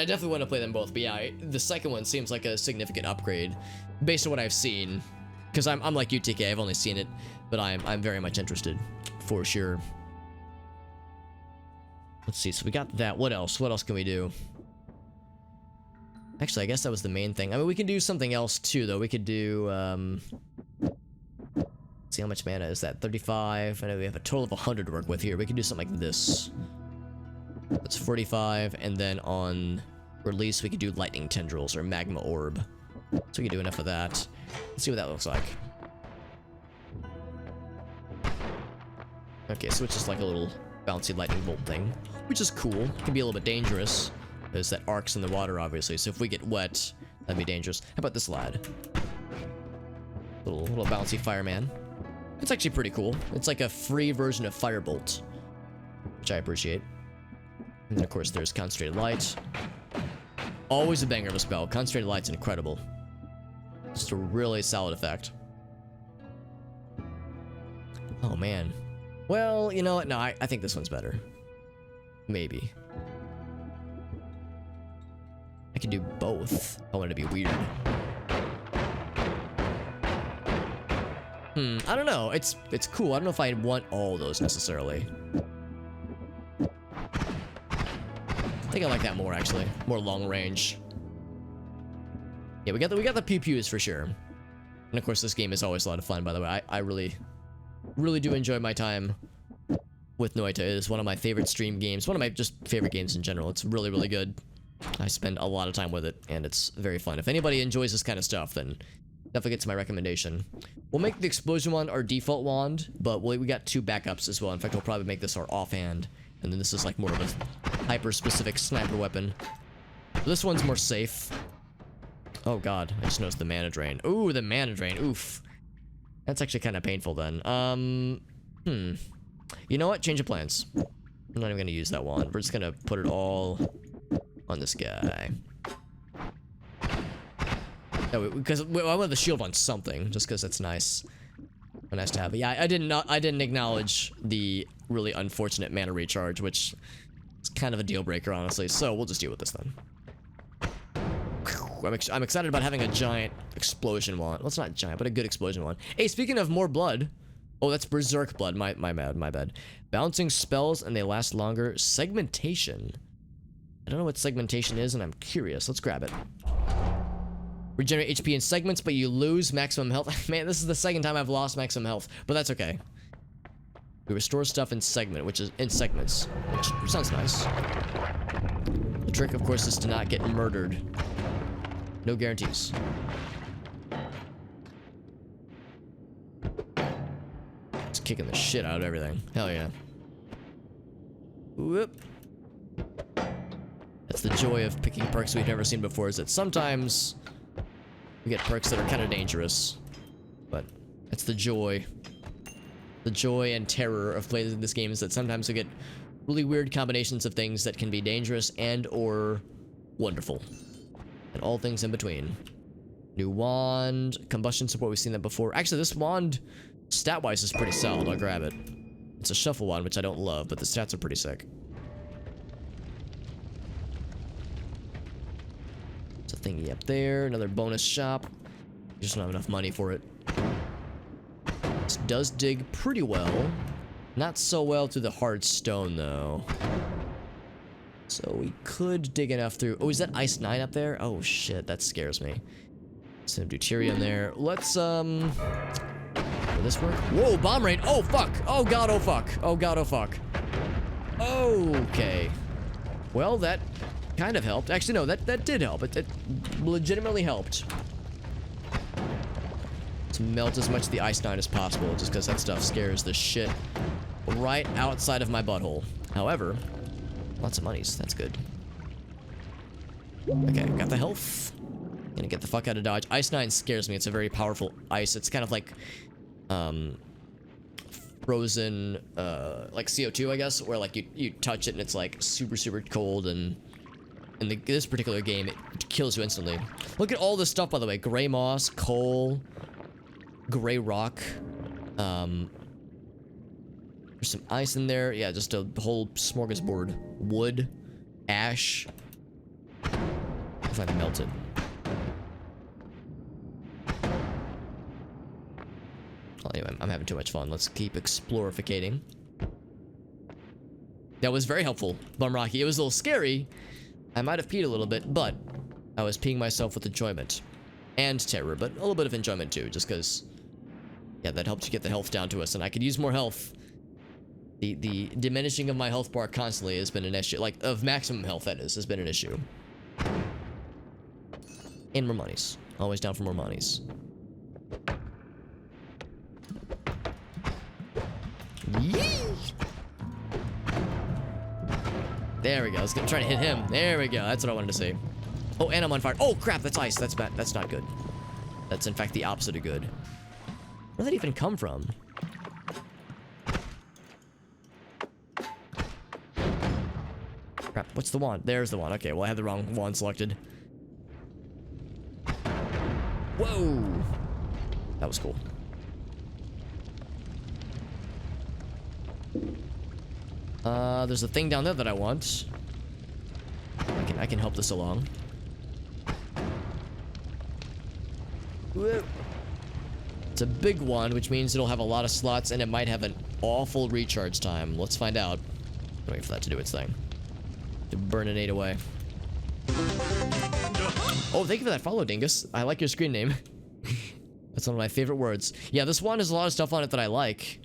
I definitely want to play them both, but yeah, the second one seems like a significant upgrade based on what I've seen. Because I'm like you, TK, I've only seen it, but I'm very much interested, for sure. Let's see, so we got that. What else? What else can we do? Actually, I guess that was the main thing. I mean, we can do something else too, though. We could do, let's see, how much mana is that? 35. I know we have a total of 100 to work with here. We can do something like this. That's 45, and then on release, we could do Lightning Tendrils or Magma Orb. So we can do enough of that. Let's see what that looks like. Okay, so it's just like a little bouncy lightning bolt thing, which is cool. It can be a little bit dangerous. There's that arcs in the water, obviously, so if we get wet, that'd be dangerous. How about this lad? Little bouncy fireman. It's actually pretty cool. It's like a free version of Firebolt, which I appreciate. And then, of course, there's Concentrated Light. Always a banger of a spell. Concentrated Light's incredible. Just a really solid effect. Oh, man. Well, you know what? No, I think this one's better. Maybe. can do both. I want it to be weird. I don't know. It's cool. I don't know if I want all those necessarily. I think I like that more actually. More long range. Yeah, we got the pew pews for sure. And of course, this game is always a lot of fun. By the way, I really do enjoy my time with Noita. It is one of my favorite stream games. One of my just favorite games in general. It's really good. I spend a lot of time with it, and it's very fun. If anybody enjoys this kind of stuff, then definitely get to my recommendation. We'll make the explosion wand our default wand, but we got 2 backups as well. In fact, we'll probably make this our offhand, and then this is like more of a hyper-specific sniper weapon. This one's more safe. Oh god, I just noticed the mana drain. Ooh, the mana drain. Oof. That's actually kind of painful then. You know what? Change of plans. I'm not even gonna use that wand. We're just gonna put it all on this guy. No, because I want the shield on something, just because it's nice. Nice to have. Yeah, I didn't acknowledge the really unfortunate mana recharge, which is kind of a deal breaker, honestly. So we'll just deal with this then. I'm excited about having a giant explosion wand. Well, it's not giant, but a good explosion wand. Hey, speaking of more blood. Oh, that's berserk blood. My bad. Bouncing spells and they last longer. Segmentation. I don't know what segmentation is, and I'm curious. Let's grab it. Regenerate HP in segments, but you lose maximum health. Man, this is the second time I've lost maximum health, but that's okay. We restore stuff in segments, which sounds nice. The trick, of course, is to not get murdered. No guarantees. Just kicking the shit out of everything. Hell yeah. Whoop. That's the joy of picking perks we've never seen before, is that sometimes we get perks that are kind of dangerous. But that's the joy. The joy and terror of playing this game is that sometimes we get really weird combinations of things that can be dangerous and or wonderful. And all things in between. New wand. Combustion support, we've seen that before. Actually, this wand, stat-wise, is pretty solid. I'll grab it. It's a shuffle wand, which I don't love, but the stats are pretty sick. There's a thingy up there. Another bonus shop. Just don't have enough money for it. This does dig pretty well. Not so well through the hard stone, though. So we could dig enough through. Oh, is that Ice 9 up there? Oh shit, that scares me. Some deuterium there. Let's will this work? Whoa, bomb rain. Oh fuck. Oh god, oh fuck. Oh god, oh fuck. Okay. Well, that kind of helped. Actually, no, that did help. It legitimately helped. Let's melt as much of the Ice 9 as possible, just because that stuff scares the shit right outside of my butthole. However, lots of monies. That's good. Okay, got the health. Gonna get the fuck out of Dodge. Ice 9 scares me. It's a very powerful ice. It's kind of like, frozen, like CO2, I guess, where like you touch it and it's like super cold, and in this particular game, it kills you instantly. Look at all this stuff, by the way. Gray moss, coal, gray rock. There's some ice in there. Yeah, just a whole smorgasbord. Wood, ash. If I melted. Well, anyway, I'm having too much fun. Let's keep explorificating. That was very helpful, Bum Rocky. It was a little scary. I might have peed a little bit, but I was peeing myself with enjoyment. And terror, but a little bit of enjoyment too, just because, yeah, that helped you get the health down to us, and I could use more health. The diminishing of my health bar constantly has been an issue. Like, of maximum health, that is, has been an issue. And more monies. Always down for more monies. Yee! There we go. I was gonna try to hit him. There we go. That's what I wanted to see. Oh, and I'm on fire. Oh, crap. That's ice. That's bad. That's not good. That's, in fact, the opposite of good. Where did that even come from? Crap. What's the wand? There's the wand. Okay, well, I had the wrong wand selected. Whoa! That was cool. There's a thing down there that I want. I can help this along. Whoa. It's a big one, which means it'll have a lot of slots, and it might have an awful recharge time. Let's find out. Wait for that to do its thing. To burn an 8 away. Oh, thank you for that follow, Dingus. I like your screen name. That's one of my favorite words. Yeah, this one has a lot of stuff on it that I like.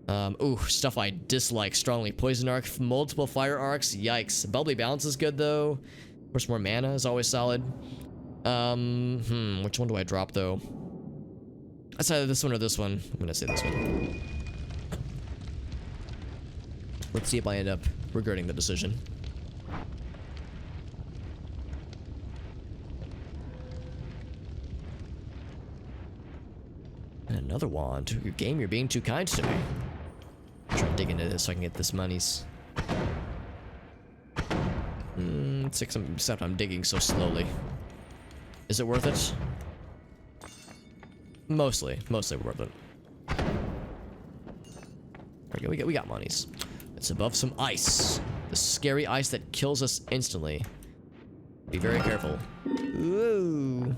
Ooh, stuff I dislike strongly. Poison arc, multiple fire arcs. Yikes. Bubbly balance is good though. Of course, more mana is always solid. Which one do I drop though? That's either this one or this one. I'm gonna say this one. Let's see if I end up regretting the decision. And another wand. Your game, you're being too kind to me. I'm trying to dig into this so I can get this monies. Except I'm digging so slowly. Is it worth it? Mostly worth it. There we go. We got monies. It's above some ice. The scary ice that kills us instantly. Be very careful. Whoa!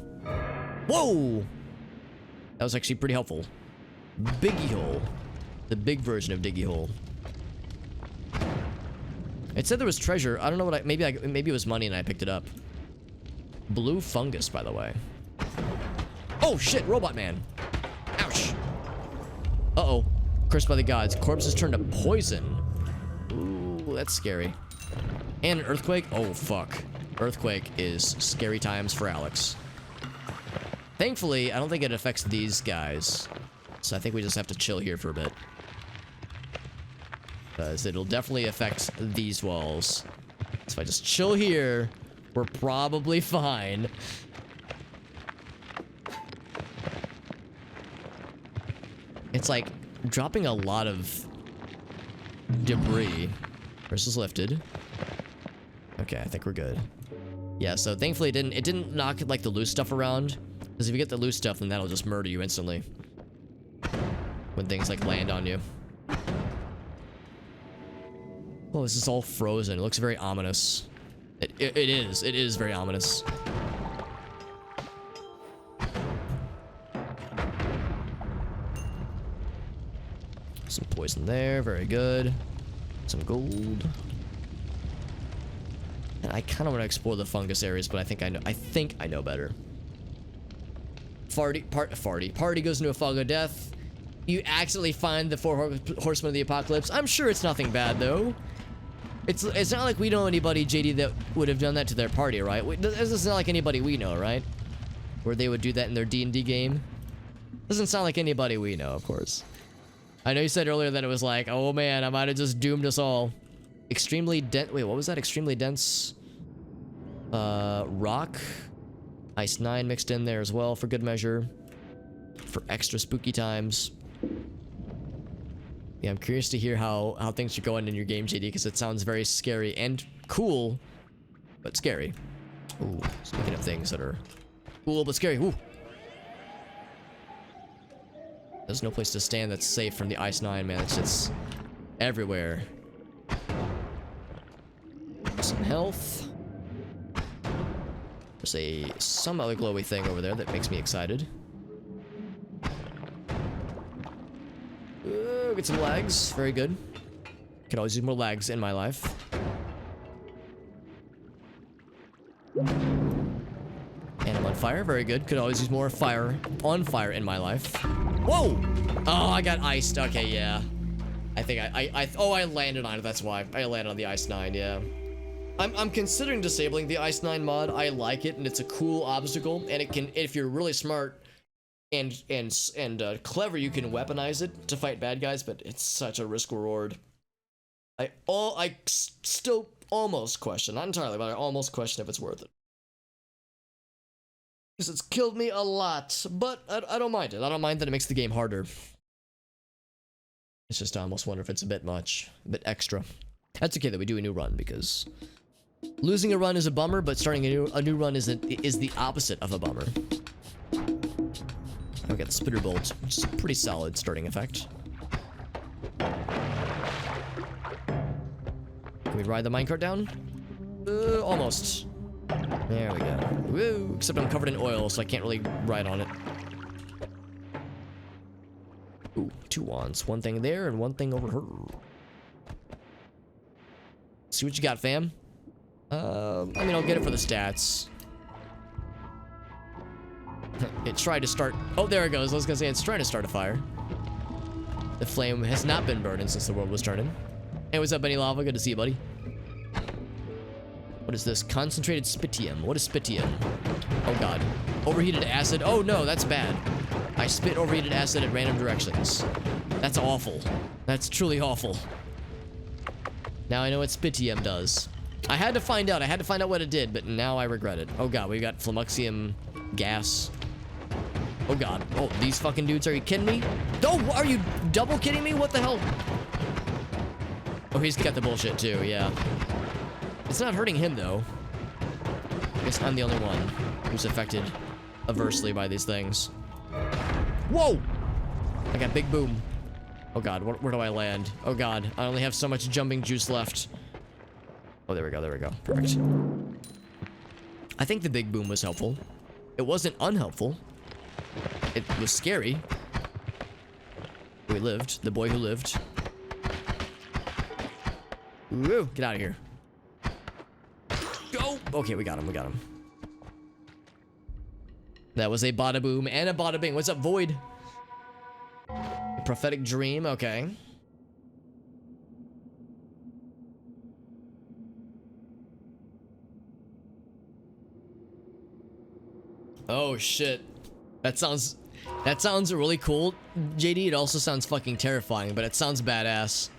Whoa! That was actually pretty helpful. Biggie hole. The big version of Diggy hole. It said there was treasure. I don't know what maybe it was money and I picked it up. Blue fungus, by the way. Oh shit, Robot Man. Ouch. Uh-oh. Cursed by the gods. Corpses turn to poison. Ooh, that's scary. And an earthquake? Oh, fuck. Earthquake is scary times for Alex. Thankfully, I don't think it affects these guys. So I think we just have to chill here for a bit. Because it'll definitely affect these walls. So if I just chill here, we're probably fine. It's like dropping a lot of debris. Versus lifted. Okay, I think we're good. Yeah, so thankfully it didn't knock like the loose stuff around. Because if you get the loose stuff, then that'll just murder you instantly. When things like land on you. Oh, this is all frozen. It looks very ominous. It is very ominous. Some poison there, very good. Some gold. And I kind of want to explore the fungus areas, but I think I know better. Party goes into a fog of death. You accidentally find the 4 horsemen of the apocalypse. I'm sure it's nothing bad though. It's not like we know anybody, JD, that would have done that to their party, right? This is not like anybody we know, right? Where they would do that in their D&D game. Doesn't sound like anybody we know, of course. I know you said earlier that it was like, oh man, I might have just doomed us all. Extremely dense. Wait, what was that? Extremely dense. Rock. Ice 9 mixed in there as well for good measure. For extra spooky times. Yeah, I'm curious to hear how things are going in your game, JD, because it sounds very scary and cool, but scary. Ooh, speaking of things that are cool but scary. Ooh. There's no place to stand that's safe from the Ice 9, man. It's just everywhere. Some health. There's some other glowy thing over there that makes me excited. Get some lags. Very good. Could always use more lags in my life. And I'm on fire. Very good. Could always use more fire on fire in my life. Whoa! Oh, I got iced. Okay, yeah. I think I landed on it. That's why. I landed on the Ice 9, yeah. I'm considering disabling the Ice 9 mod. I like it, and it's a cool obstacle. And it can, if you're really smart and clever, you can weaponize it to fight bad guys. But it's such a risk reward. I still almost question, not entirely, but I almost question if it's worth it. Because it's killed me a lot, but I don't mind it. I don't mind that it makes the game harder. It's just I almost wonder if it's a bit much, a bit extra. That's okay that we do a new run, because losing a run is a bummer, but starting a new run is the opposite of a bummer. I got the Spitter Bolt, which is a pretty solid starting effect. Can we ride the minecart down? Almost. There we go. Woo! Except I'm covered in oil, so I can't really ride on it. Ooh, 2 wands. One thing there and one thing over here. See what you got, fam. I mean, I'll get it for the stats. It tried to start. Oh, there it goes. I was gonna say it's trying to start a fire. The flame has not been burning since the world was turning. Hey, what's up, Benny Lava? Good to see you, buddy. What is this? Concentrated spitium. What is spitium? Oh god. Overheated acid. Oh no, that's bad. I spit overheated acid at random directions. That's awful. That's truly awful. Now I know what spitium does. I had to find out. I had to find out what it did, but now I regret it. Oh god, we got flamuxium gas. Oh god. Oh, these fucking dudes. Are you kidding me? Oh, are you double kidding me? What the hell? Oh, he's got the bullshit too, yeah. It's not hurting him though. I guess I'm the only one who's affected adversely by these things. Whoa! I got big boom. Oh god, where do I land? Oh god, I only have so much jumping juice left. Oh, there we go, there we go. Perfect. I think the big boom was helpful. It wasn't unhelpful. It was scary. We lived. The boy who lived. Woo! Get out of here. Go! Okay, we got him. We got him. That was a bada boom and a bada bing. What's up, Void? A prophetic dream. Okay. Oh shit. That sounds really cool, JD. It also sounds fucking terrifying, but it sounds badass.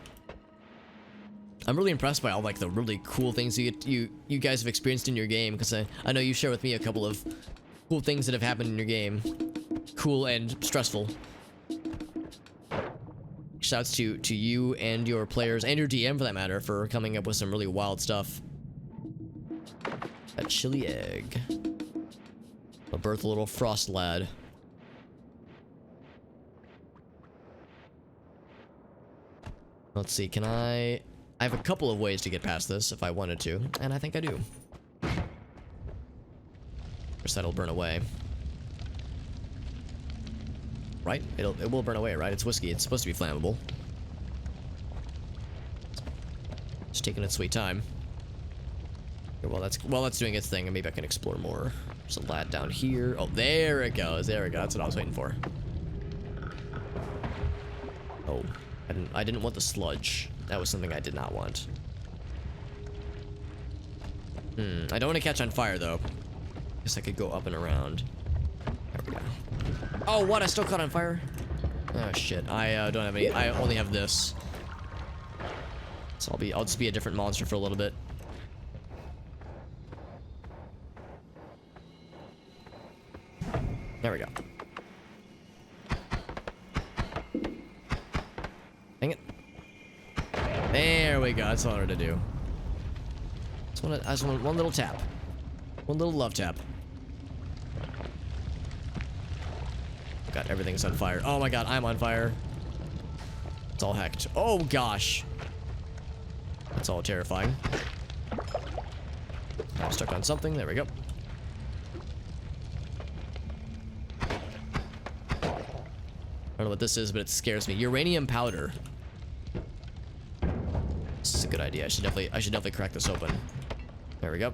I'm really impressed by all like the really cool things you guys have experienced in your game, because I know you share with me a couple of cool things that have happened in your game. Cool and stressful. Shouts to you and your players and your DM for that matter for coming up with some really wild stuff. A chili egg. I'll birth a little frost lad. Let's see, can I have a couple of ways to get past this if I wanted to, and I think I do. First, that'll burn away. Right? It will burn away, right? It's whiskey. It's supposed to be flammable. Just taking its sweet time. Okay, while that's doing its thing, and maybe I can explore more. There's a lad down here. Oh, there it goes. There we go. That's what I was waiting for. Oh, I didn't want the sludge. That was something I did not want. I don't want to catch on fire though. Guess I could go up and around. There we go. Oh, what? I still caught on fire? Oh shit. I don't have any. I only have this. So I'll just be a different monster for a little bit. There we go. Dang it. There we go. That's all I wanted to do. I just want one little tap. One little love tap. Oh god, everything's on fire. Oh my god, I'm on fire. It's all hacked. Oh gosh. That's all terrifying. I'm stuck on something. There we go. I don't know what this is, but it scares me. Uranium powder. This is a good idea. I should definitely crack this open. There we go.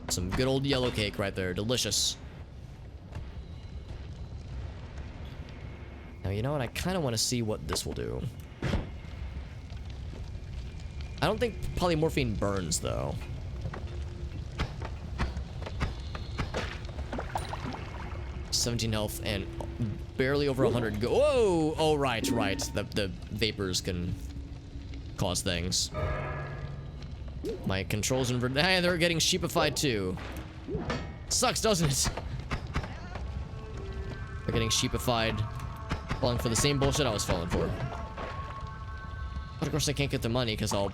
Some good old yellow cake right there. Delicious. Now, you know what? I kind of want to see what this will do. I don't think polymorphine burns, though. $17 health and barely over 100 go. Whoa! Oh, right. The vapors can cause things. My controls inverted. Hey, they're getting sheepified too. Sucks, doesn't it? They're getting sheepified. Falling for the same bullshit I was falling for. But of course I can't get the money because I'll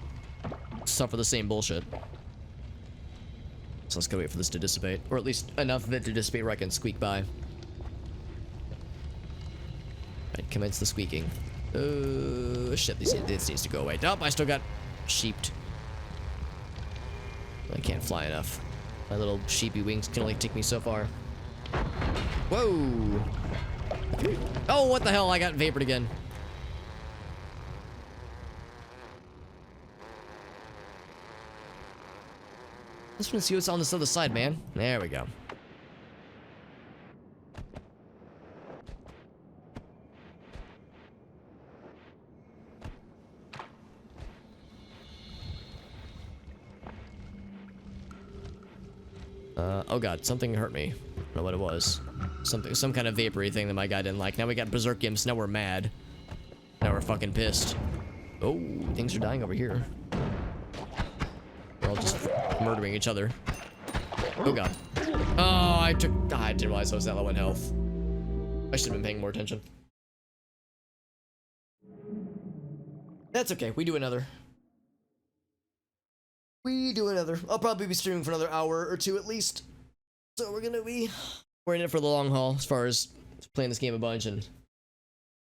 suffer the same bullshit. So let's go wait for this to dissipate. Or at least enough of it to dissipate where I can squeak by. Right, commence the squeaking. Oh, shit, this needs to go away. Nope, I still got sheeped. I can't fly enough. My little sheepy wings can only take me so far. Whoa! Oh, what the hell? I got vapored again. Just want to see what's on this other side, man. There we go. Oh god, something hurt me. I don't know what it was. Some kind of vapory thing that my guy didn't like. Now we got berserk imps. Now we're mad. Now we're fucking pissed. Oh, things are dying over here. We're all just murdering each other. Oh god. Oh, I didn't realize I was that low in health. I should have been paying more attention. That's okay. We do another. I'll probably be streaming for another hour or two at least. So we're in it for the long haul as far as playing this game a bunch and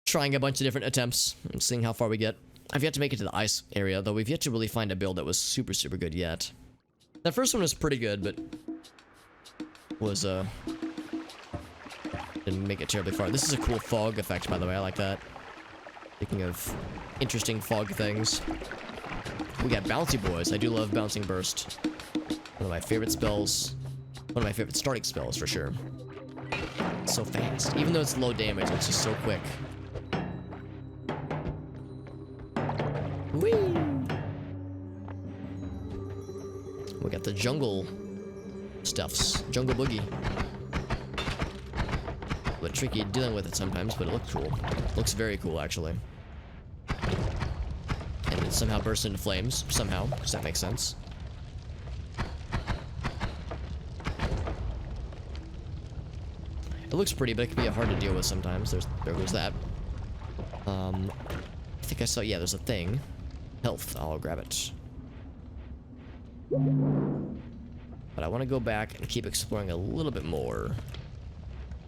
trying a bunch of different attempts and seeing how far we get. I've yet to make it to the ice area, though we've yet to really find a build that was super good yet. That first one was pretty good, but didn't make it terribly far. This is a cool fog effect, by the way. I like that. Speaking of interesting fog things, we got Bouncy Boys. I do love Bouncing Burst. One of my favorite spells. One of my favorite starting spells, for sure. It's so fast. Even though it's low damage, it's just so quick. Whee! We got the jungle stuffs. Jungle Boogie. But tricky dealing with it sometimes, but it looks cool. Looks very cool, actually. And it somehow bursts into flames. Somehow. Does that make sense? It looks pretty, but it can be hard to deal with sometimes. There goes that. I think I saw, yeah, there's a thing. Health, I'll grab it. But I want to go back and keep exploring a little bit more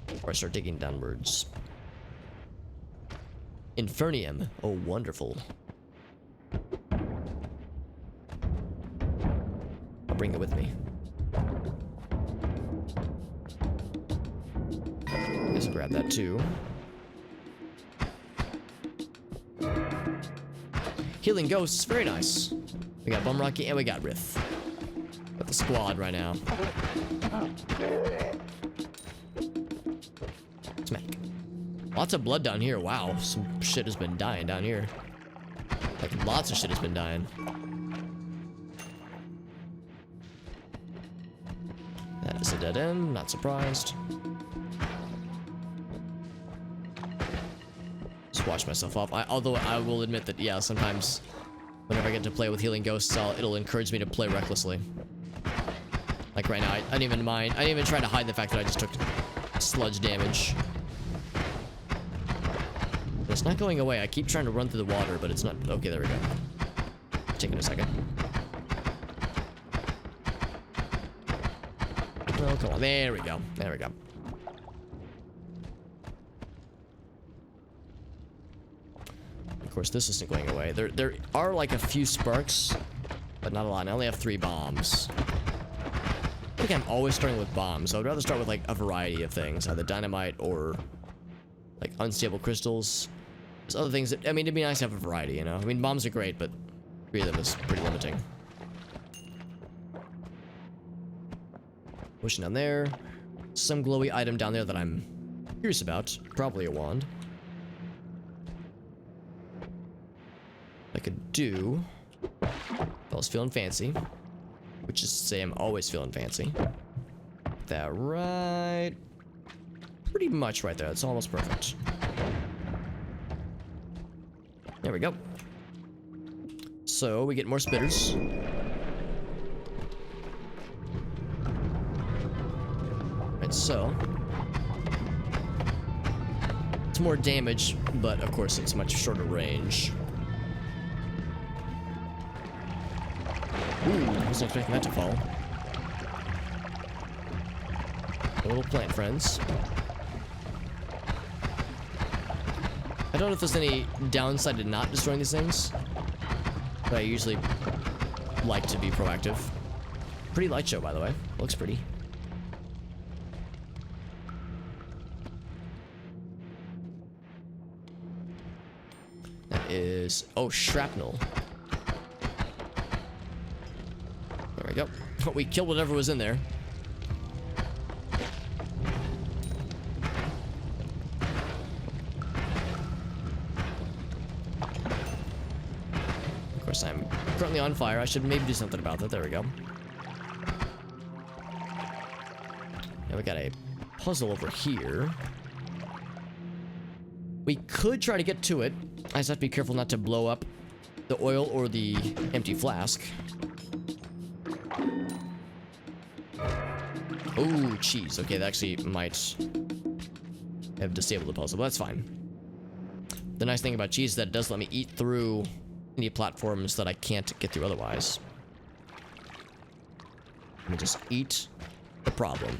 before I start digging downwards. Infernium, oh wonderful. I'll bring it with me. Let's grab that too. Healing Ghosts, very nice. We got Bum Rocky and we got Rith. Got the squad right now. Smack. Lots of blood down here. Wow, some shit has been dying down here. Like, lots of shit has been dying. That is a dead end, not surprised. Just wash myself off. Although I will admit that, yeah, sometimes whenever I get to play with Healing Ghosts, it'll encourage me to play recklessly. Like right now, I didn't even mind. I didn't even try to hide the fact that I just took sludge damage. But it's not going away. I keep trying to run through the water, but it's not. Okay, there we go. Taking a second. Oh, come on. There we go. There we go. Of course, this isn't going away. There are like a few sparks, but not a lot. I only have 3 bombs. I think I'm always starting with bombs. I would rather start with like a variety of things, either dynamite or like unstable crystals. There's other things that, I mean, it'd be nice to have a variety, you know? I mean, bombs are great, but 3 of them is pretty limiting. Pushing down there. Some glowy item down there that I'm curious about. Probably a wand. I could do, if I was feeling fancy, which is to say I'm always feeling fancy. That right, pretty much right there. It's almost perfect. There we go. So we get more spitters. Right, so it's more damage, but of course it's much shorter range. Ooh, I wasn't expecting that to fall. Little plant friends. I don't know if there's any downside to not destroying these things, but I usually like to be proactive. Pretty light show, by the way. Looks pretty. That is... oh, shrapnel. There we go. We killed whatever was in there. Of course, I'm currently on fire. I should maybe do something about that. There we go. Now we got a puzzle over here. We could try to get to it. I just have to be careful not to blow up the oil or the empty flask. Oh, cheese. Okay, that actually might have disabled the puzzle, but that's fine. The nice thing about cheese is that it does let me eat through any platforms that I can't get through otherwise. Let me just eat the problem.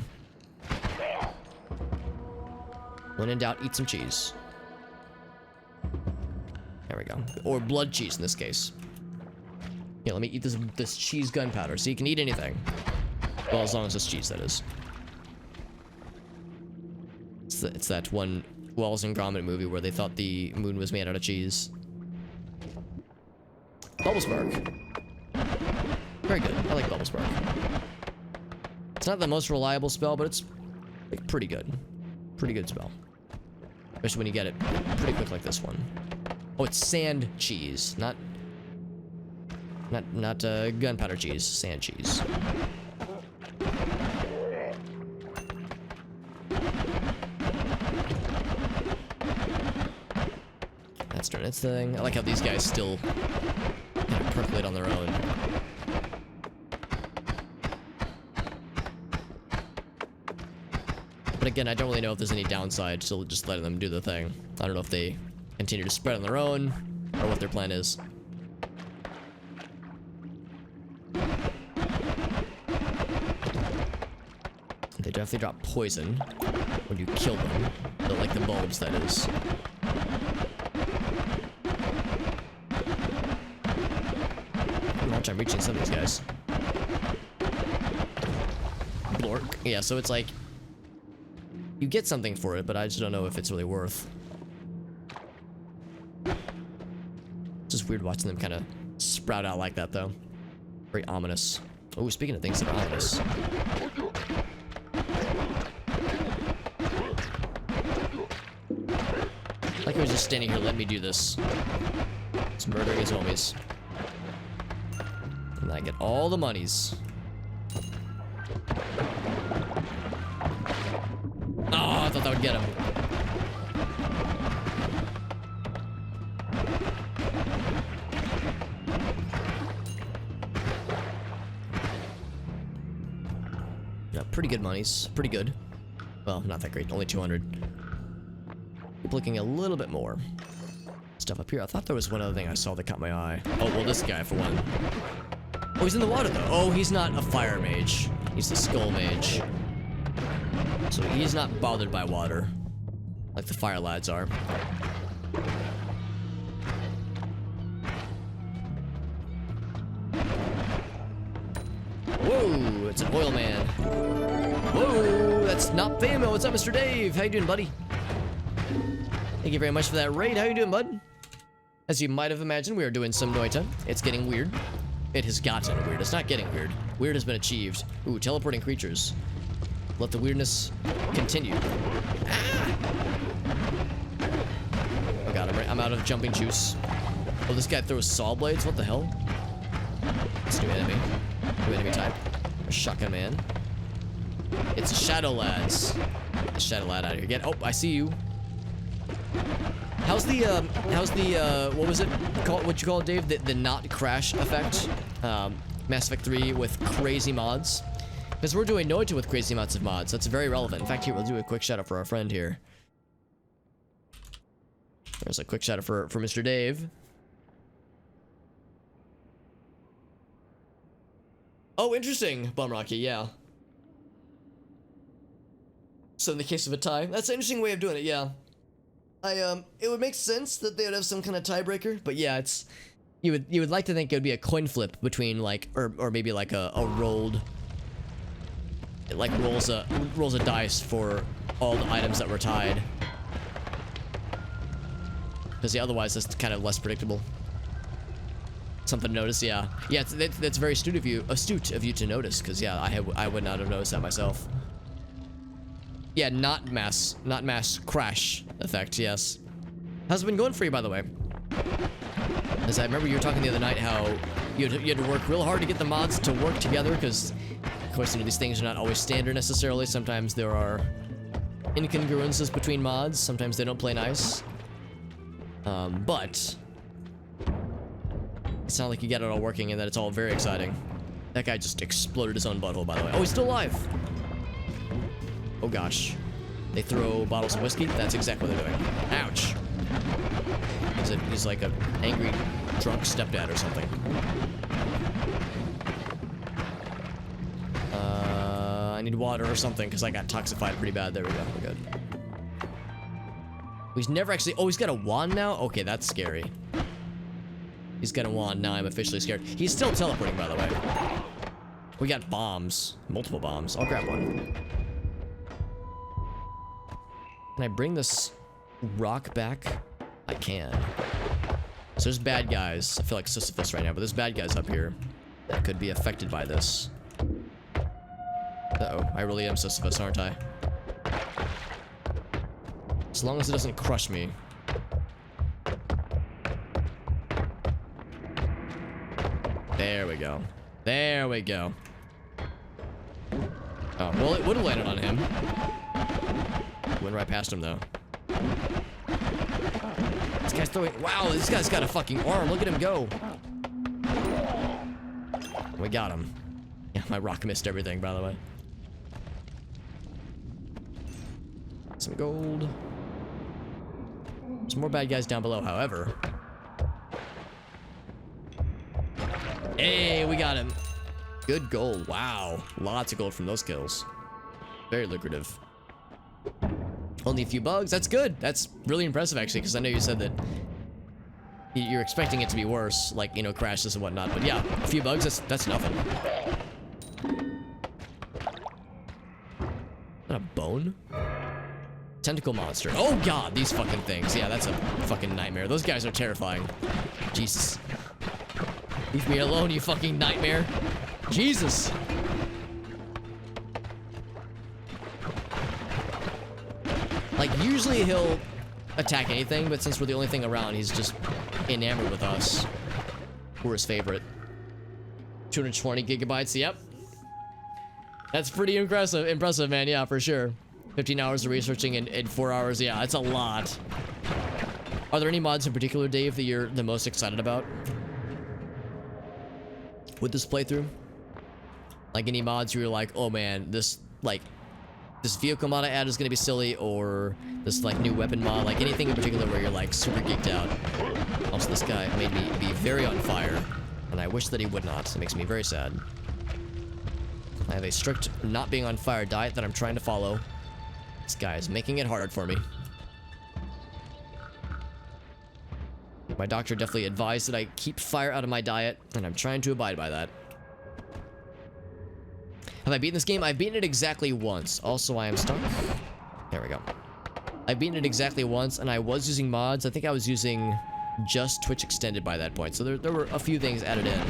When in doubt, eat some cheese. There we go. Or blood cheese in this case. Yeah, let me eat this cheese gunpowder. So you can eat anything. Well, as long as it's cheese, that is. It's that one Wallace and Gromit movie where they thought the moon was made out of cheese. Bubble Spark. Very good. I like Bubble Spark. It's not the most reliable spell, but it's like pretty good. Pretty good spell. Especially when you get it pretty quick like this one. Oh, it's sand cheese, not gunpowder cheese. Sand cheese. That's doing its thing. I like how these guys still kind of percolate on their own. But again, I don't really know if there's any downside to just letting them do the thing. I don't know if they continue to spread on their own or what their plan is. They definitely drop poison when you kill them. But like the bulbs, that is. I'm not trying reaching some of these guys. Blork. Yeah, so it's like you get something for it, but I just don't know if it's really worth. It's just weird watching them kind of sprout out like that, though. Very ominous. Oh, speaking of things that are ominous. Like he was just standing here letting me do this. Just murdering his homies. And I get all the monies. Oh, I thought that would get him. Yeah, pretty good monies. Pretty good. Well, not that great. Only 200. Keep looking a little bit more. Stuff up here. I thought there was one other thing I saw that caught my eye. Oh, well, this guy, for one. Oh, he's in the water, though. Oh, he's not a fire mage. He's the skull mage. So he's not bothered by water, like the fire lads are. Whoa, it's an oil man. Whoa, that's not Famo. What's up, Mr. Dave? How you doing, buddy? Thank you very much for that raid. How you doing, bud? As you might have imagined, we are doing some Noita. It's getting weird. It has gotten weird. It's not getting weird. Weird has been achieved. Ooh, teleporting creatures. Let the weirdness continue. Ah! Oh god, I'm out of jumping juice. Oh, this guy throws saw blades? What the hell? It's a new enemy. New enemy type. A shotgun man. It's Shadow Lads. Get the Shadow Lad out of here. Get. Oh, I see you. How's the what was it called? What you call it, Dave? The not crash effect. Mass Effect 3 with crazy mods. Because we're doing Noita with crazy amounts of mods. That's very relevant. In fact, here, we'll do a quick shout out for our friend here. There's a quick shout out for Mr. Dave. Oh, interesting, Bumrocky, yeah. So in the case of a tie, that's an interesting way of doing it, yeah. It would make sense that they would have some kind of tiebreaker, but yeah, it's... You would like to think it would be a coin flip between, like, or maybe like a rolled it like rolls a dice for all the items that were tied. Because yeah, otherwise that's kind of less predictable. Something to notice, yeah. Yeah, that's very astute of you to notice, because yeah, I would not have noticed that myself. Yeah, not mass crash effect, yes. How's it been going for you, by the way? As I remember you were talking the other night how you had to work real hard to get the mods to work together, because of course, you know, these things are not always standard necessarily. Sometimes there are incongruences between mods. Sometimes they don't play nice. But it's not like you got it all working and that it's all very exciting. That guy just exploded his own butthole, by the way. Oh, he's still alive. Oh gosh. They throw bottles of whiskey? That's exactly what they're doing. Ouch. He's like an angry drunk stepdad or something. I need water or something because I got toxified pretty bad. There we go. We're good. He's never actually... Oh, he's got a wand now? Okay, that's scary. He's got a wand. Now I'm officially scared. He's still teleporting, by the way. We got bombs. Multiple bombs. I'll grab one. Can I bring this rock back? I can. So there's bad guys. I feel like Sisyphus right now, but there's bad guys up here that could be affected by this. Uh-oh. I really am Sisyphus, aren't I? As long as it doesn't crush me. There we go. There we go. Oh, well, it would have landed on him. Went right past him, though. This guy's throwing... Wow, this guy's got a fucking arm. Look at him go. We got him. Yeah, my rock missed everything, by the way. Some gold. Some more bad guys down below, however. Hey, we got him. Good gold. Wow. Lots of gold from those kills. Very lucrative. Only a few bugs. That's good. That's really impressive, actually, because I know you said that you're expecting it to be worse, like, you know, crashes and whatnot. But yeah, a few bugs, that's nothing. Not a bone? Tentacle monster. Oh god, these fucking things. Yeah, that's a fucking nightmare. Those guys are terrifying. Jesus. Leave me alone, you fucking nightmare. Jesus. Like, usually he'll attack anything, but since we're the only thing around, he's just enamored with us. We're his favorite. 220 gigabytes, yep. That's pretty impressive, man, yeah, for sure. 15 hours of researching in 4 hours, yeah, that's a lot. Are there any mods in particular, Dave, that you're the most excited about with this playthrough? Like any mods where you're like, oh man, this vehicle mod I add is gonna be silly, or this like new weapon mod, like anything in particular where you're like super geeked out. Also, this guy made me be very on fire, and I wish that he would not. It makes me very sad. I have a strict not being on fire diet that I'm trying to follow. This guy is making it hard for me. My doctor definitely advised that I keep fire out of my diet, and I'm trying to abide by that. Have I beaten this game? I've beaten it exactly once. Also, I am stuck. There we go. I've beaten it exactly once, and I was using mods. I think I was using just Twitch Extended by that point. So there were a few things added in.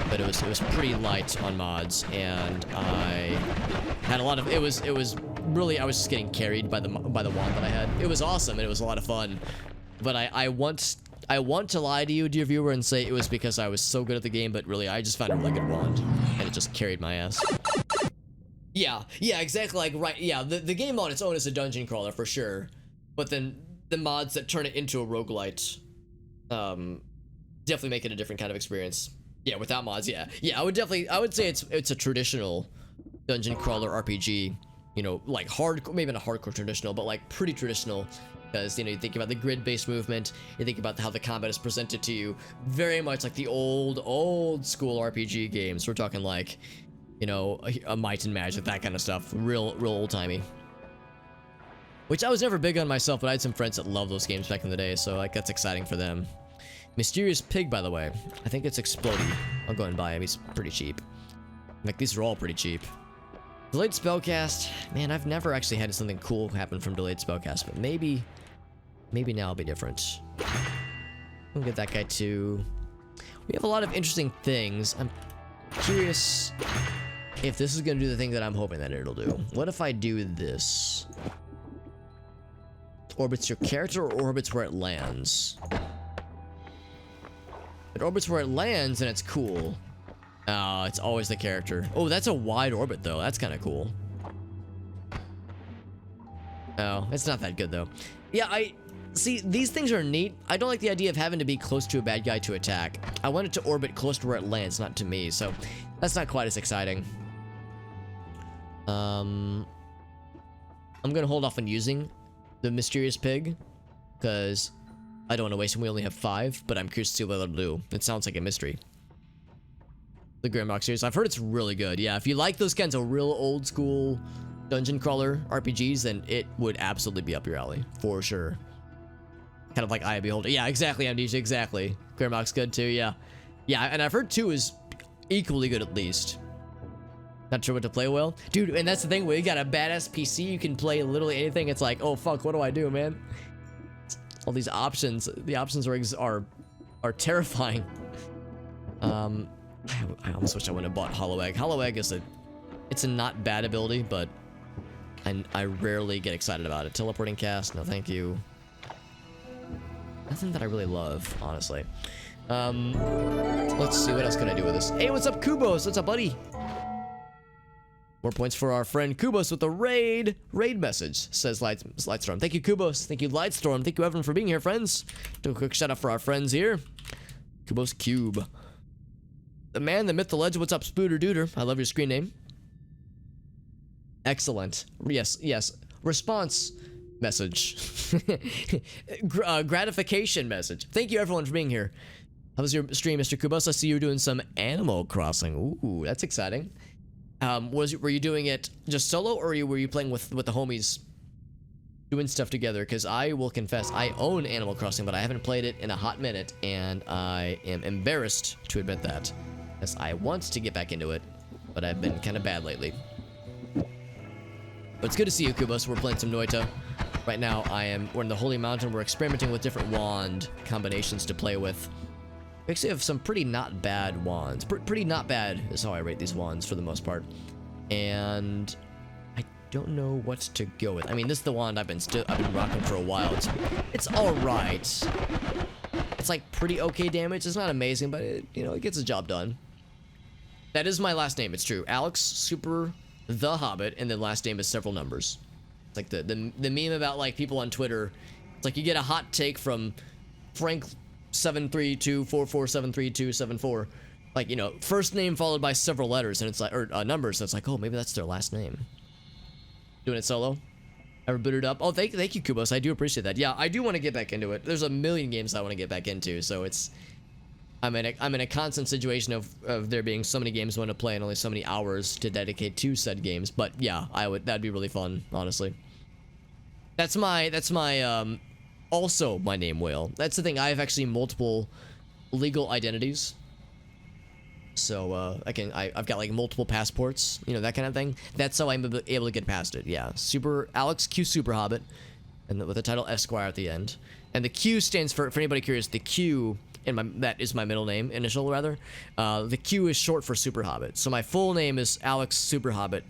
But it was pretty light on mods, and I had a lot of... It was really... I was just getting carried by the wand that I had. It was awesome, and it was a lot of fun. But I want to lie to you, dear viewer, and say it was because I was so good at the game, but really, I just found a really good wand, and it just carried my ass. Yeah, exactly, like, right, yeah, the game on its own is a dungeon crawler, for sure, but then the mods that turn it into a roguelite, definitely make it a different kind of experience. Yeah, without mods, yeah, I would say it's a traditional dungeon crawler RPG, you know, like maybe not hardcore traditional, but like pretty traditional. Because, you know, you think about the grid-based movement, you think about how the combat is presented to you, very much like the old school RPG games. We're talking like, you know, a Might and Magic, that kind of stuff. Real old-timey. Which I was never big on myself, but I had some friends that loved those games back in the day, so, like, that's exciting for them. Mysterious Pig, by the way. I think it's exploding. I'll go and buy him. He's pretty cheap. Like, these are all pretty cheap. Delayed spellcast. Man, I've never actually had something cool happen from delayed spellcast, but maybe now it'll be different. We'll get that guy too. We have a lot of interesting things. I'm curious if this is gonna do the thing that I'm hoping that it'll do. What if I do this? Orbits your character or orbits where it lands? It orbits where it lands and it's cool. Oh, it's always the character. Oh, that's a wide orbit though. That's kind of cool. Oh, it's not that good though. Yeah, see, these things are neat. I don't like the idea of having to be close to a bad guy to attack. I want it to orbit close to where it lands, not to me, so that's not quite as exciting. I'm gonna hold off on using the mysterious pig because I don't want to waste them. We only have 5, but I'm curious to see what it'll do. It sounds like a mystery. The Grimrock series, I've heard it's really good. Yeah, if you like those kinds of real old school dungeon crawler RPGs, then it would absolutely be up your alley for sure. Kind of like Eye of Beholder. Yeah, exactly, Amnesia, exactly. Grimrock's good too, yeah. Yeah, and I've heard 2 is equally good at least. Not sure what to play well. Dude, and that's the thing, when you got a badass PC, you can play literally anything. It's like, oh fuck, what do I do, man? All these options. The options are terrifying. I almost wish I wouldn't have bought Hollow Egg. Hollow Egg is it's a not bad ability, but I rarely get excited about it. Teleporting cast, no thank you. Nothing that I really love, honestly. Let's see, what else can I do with this? Hey, what's up, Kubos? What's up, buddy? More points for our friend Kubos with the raid message, says Lightstorm. Thank you, Kubos. Thank you, Lightstorm. Thank you, everyone, for being here, friends. Do a quick shout out for our friends here. Kubos Cube. The man, the myth, the legend. What's up, Spooter Dooter? I love your screen name. Excellent. Yes. Response message. Gratification message. Thank you, everyone, for being here. How was your stream, Mr. Kubos? I see you were doing some Animal Crossing. Ooh, that's exciting. Were you doing it just solo, or were you playing with the homies, doing stuff together? Because I will confess, I own Animal Crossing, but I haven't played it in a hot minute, and I am embarrassed to admit that, as I want to get back into it, but I've been kind of bad lately. But it's good to see you, Kubos. We're playing some Noita. Right now, we're in the Holy Mountain. We're experimenting with different wand combinations to play with. We actually have some pretty not bad wands. Pretty not bad is how I rate these wands for the most part. And I don't know what to go with. I mean, this is the wand I've been rocking for a while. It's all right. It's like pretty okay damage. It's not amazing, but it gets the job done. That is my last name. It's true. Alex Super the Hobbit, and then last name is several numbers. It's like the meme about like people on Twitter. It's like you get a hot take from Frank 73244732274, like, first name followed by several letters, and it's like, or numbers, so it's like, oh, maybe that's their last name. Doing it solo? Ever booted up? Oh, thank you, Kubos. I do appreciate that. Yeah, I do want to get back into it. There's a million games I want to get back into, so I'm in a constant situation of there being so many games I want to play and only so many hours to dedicate to said games. But yeah, that'd be really fun, honestly. That's my also my name, Whale. That's the thing. I have actually multiple legal identities. So I've got like multiple passports, that kind of thing. That's how I'm able to get past it. Yeah, Alex Q Super Hobbit, and with the title Esquire at the end. And the Q stands for anybody curious, the Q that is my middle name, initial rather. The Q is short for Super Hobbit. So my full name is Alex Super Hobbit,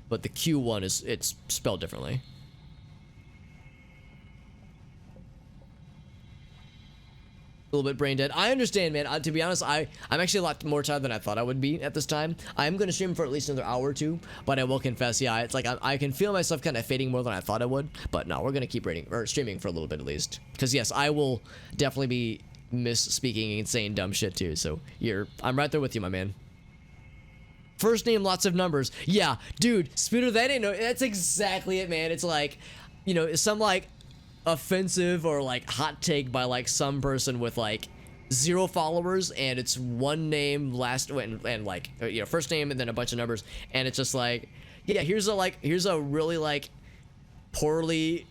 but the Q1 it's spelled differently. A little bit brain dead. I understand, man. To be honest, I'm actually a lot more tired than I thought I would be at this time. I'm going to stream for at least another hour or two, but I will confess, yeah, it's like I can feel myself kind of fading more than I thought I would. But no, we're going to keep streaming for a little bit at least. Because yes, I will definitely be misspeaking and saying dumb shit too. So I'm right there with you, my man. First name, lots of numbers. Yeah, dude, Spooter, that's exactly it, man. It's like, some like offensive or like hot take by like some person with like 0 followers, and it's one name and like first name and then a bunch of numbers, and it's just like, yeah, here's a really like poorly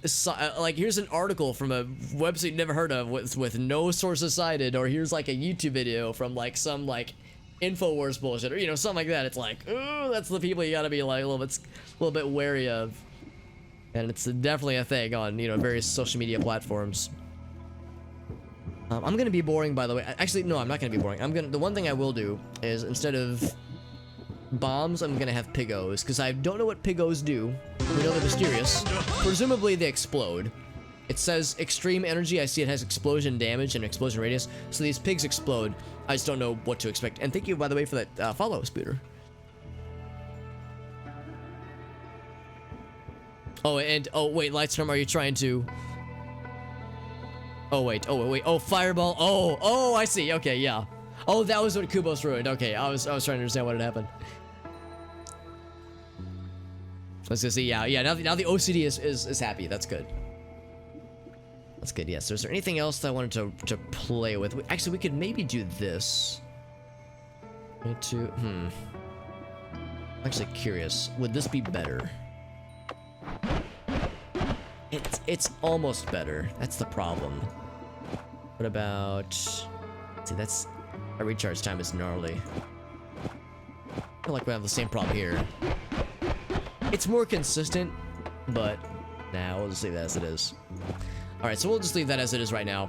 like here's an article from a website you never heard of with no sources cited, or here's like a YouTube video from like some like InfoWars bullshit, or you know, something like that. It's like, ooh, that's the people you gotta be like a little bit wary of. And it's definitely a thing on, you know, various social media platforms. I'm gonna be boring, by the way. Actually, no, I'm not gonna be boring. The one thing I will do is, instead of bombs, I'm gonna have pigos, because I don't know what pigos do. We know they're mysterious. Presumably they explode. It says extreme energy. I see it has explosion damage and explosion radius. So these pigs explode. I just don't know what to expect. And thank you, by the way, for that follow, Spooter. Oh, and oh wait, Lightstorm, are you trying to? Oh wait, oh fireball. Oh, I see. Okay, yeah. Oh, that was what Kubos ruined. Okay, I was trying to understand what had happened. Let's go see. Yeah. Now the OCD is happy. That's good. That's good. Yes. So is there anything else that I wanted to play with? Actually, we could maybe do this. I'm actually curious. Would this be better? It's almost better. That's the problem. What about? See, that's our recharge time is gnarly. I feel like we have the same problem here. It's more consistent, but nah, we'll just leave that as it is. Alright, so we'll just leave that as it is right now.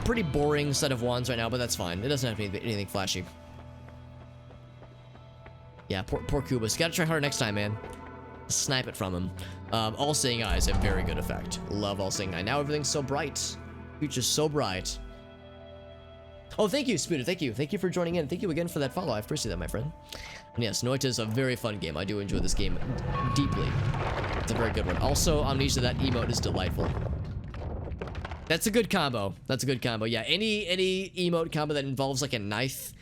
Pretty boring set of wands right now, but that's fine. It doesn't have to be anything flashy. Yeah, poor Kubus. Gotta try harder next time, man. Snipe it from him. All-Seeing Eye is a very good effect. Love All-Seeing Eye. Now everything's so bright. Future's so bright. Oh, thank you, Spooter. Thank you. Thank you for joining in. Thank you again for that follow. I appreciate that, my friend. And yes, Noita is a very fun game. I do enjoy this game deeply. It's a very good one. Also, Amnesia, that emote is delightful. That's a good combo. That's a good combo. Yeah, any emote combo that involves like a knife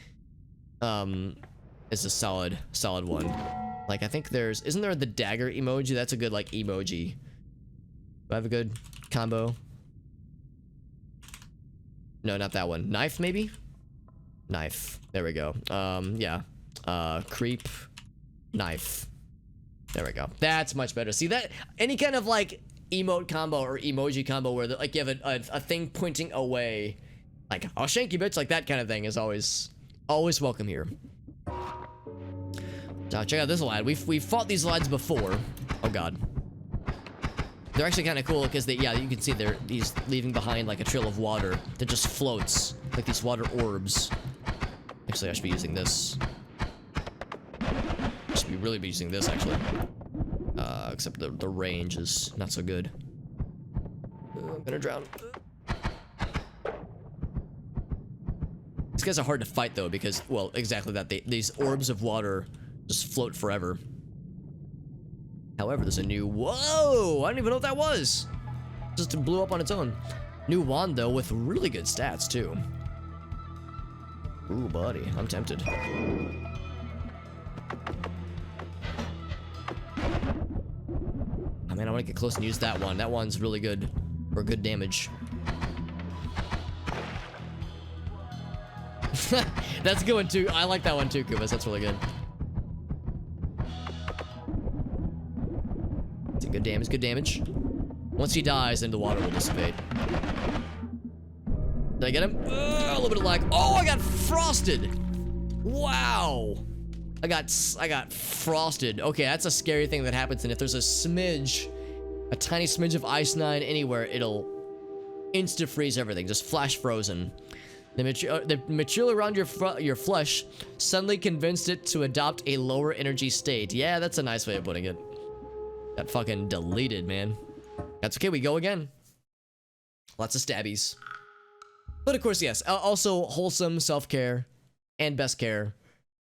is a solid one. Like, I think isn't there the dagger emoji? That's a good like emoji. Do I have a good combo? No, not that one. Knife, maybe? Knife. There we go. Yeah. Creep. Knife. There we go. That's much better. See that? Any kind of like emote combo or emoji combo where like you have a thing pointing away. Like, I'll shank you, bitch. Like that kind of thing is always welcome here. So check out this lad. We've fought these lads before. Oh god. They're actually kind of cool because you can see he's leaving behind like a trail of water that just floats like these water orbs. Actually, I should be using this. I should really be using this actually. Except the range is not so good. I'm gonna drown. These guys are hard to fight though because, well, exactly that. These orbs of water just float forever. However, there's a new... Whoa! I don't even know what that was. Just blew up on its own. New wand, though, with really good stats, too. Ooh, buddy. I'm tempted. I mean, I want to get close and use that one. That one's really good for good damage. That's a good one, too. I like that one, too, Kubas. That's really good. Good damage, good damage. Once he dies, then the water will dissipate. Did I get him? A little bit of lag. Oh, I got frosted. Wow. I got frosted. Okay, that's a scary thing that happens. And if there's a tiny smidge of Ice 9 anywhere, it'll insta-freeze everything. Just flash frozen. The material around your flesh suddenly convinced it to adopt a lower energy state. Yeah, that's a nice way of putting it. Got fucking deleted, man. That's okay, we go again. Lots of stabbies. But of course, yes, also wholesome self-care and best care.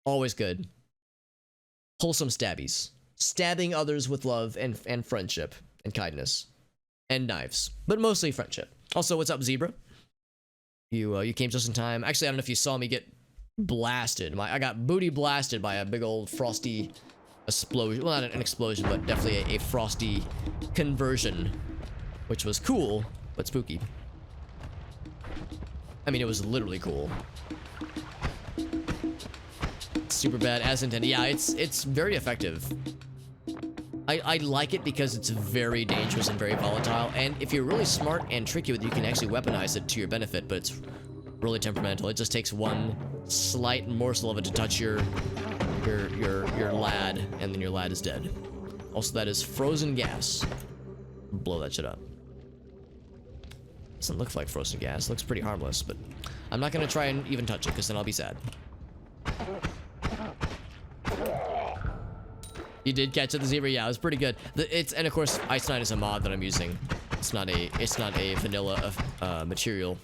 Always good. Wholesome stabbies. Stabbing others with love and friendship and kindness. And knives. But mostly friendship. Also, what's up, Zebra? You came just in time. Actually, I don't know if you saw me get blasted. I got booty blasted by a big old frosty... explosion. Well, not an explosion, but definitely a frosty conversion, which was cool but spooky. I mean, it was literally cool. Super bad as intended. Yeah, it's very effective. I like it because it's very dangerous and very volatile, and if you're really smart and tricky with it, you can actually weaponize it to your benefit, but it's Really temperamental. It just takes one slight morsel of it to touch your lad, and then your lad is dead. Also, that is frozen gas. Blow that shit up. Doesn't look like frozen gas. Looks pretty harmless, but I'm not gonna try and even touch it because then I'll be sad. You did catch it, the zebra. Yeah, it was pretty good. And of course, Ice Knight is a mod that I'm using. It's not a vanilla material.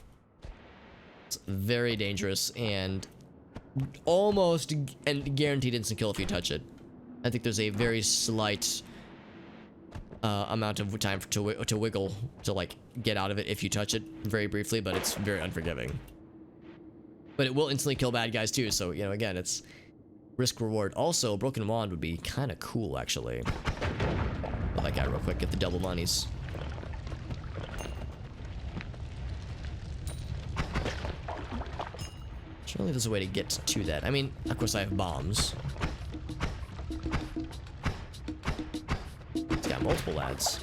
It's very dangerous and almost and guaranteed instant kill if you touch it. I think there's a very slight amount of time to wiggle to like get out of it if you touch it very briefly, but it's very unforgiving. But it will instantly kill bad guys too, so you know, again, it's risk reward. Also, broken wand would be kind of cool actually. Kill that guy real quick, get the double monies. Surely there's a way to get to that. I mean, of course I have bombs. It's got multiple lads.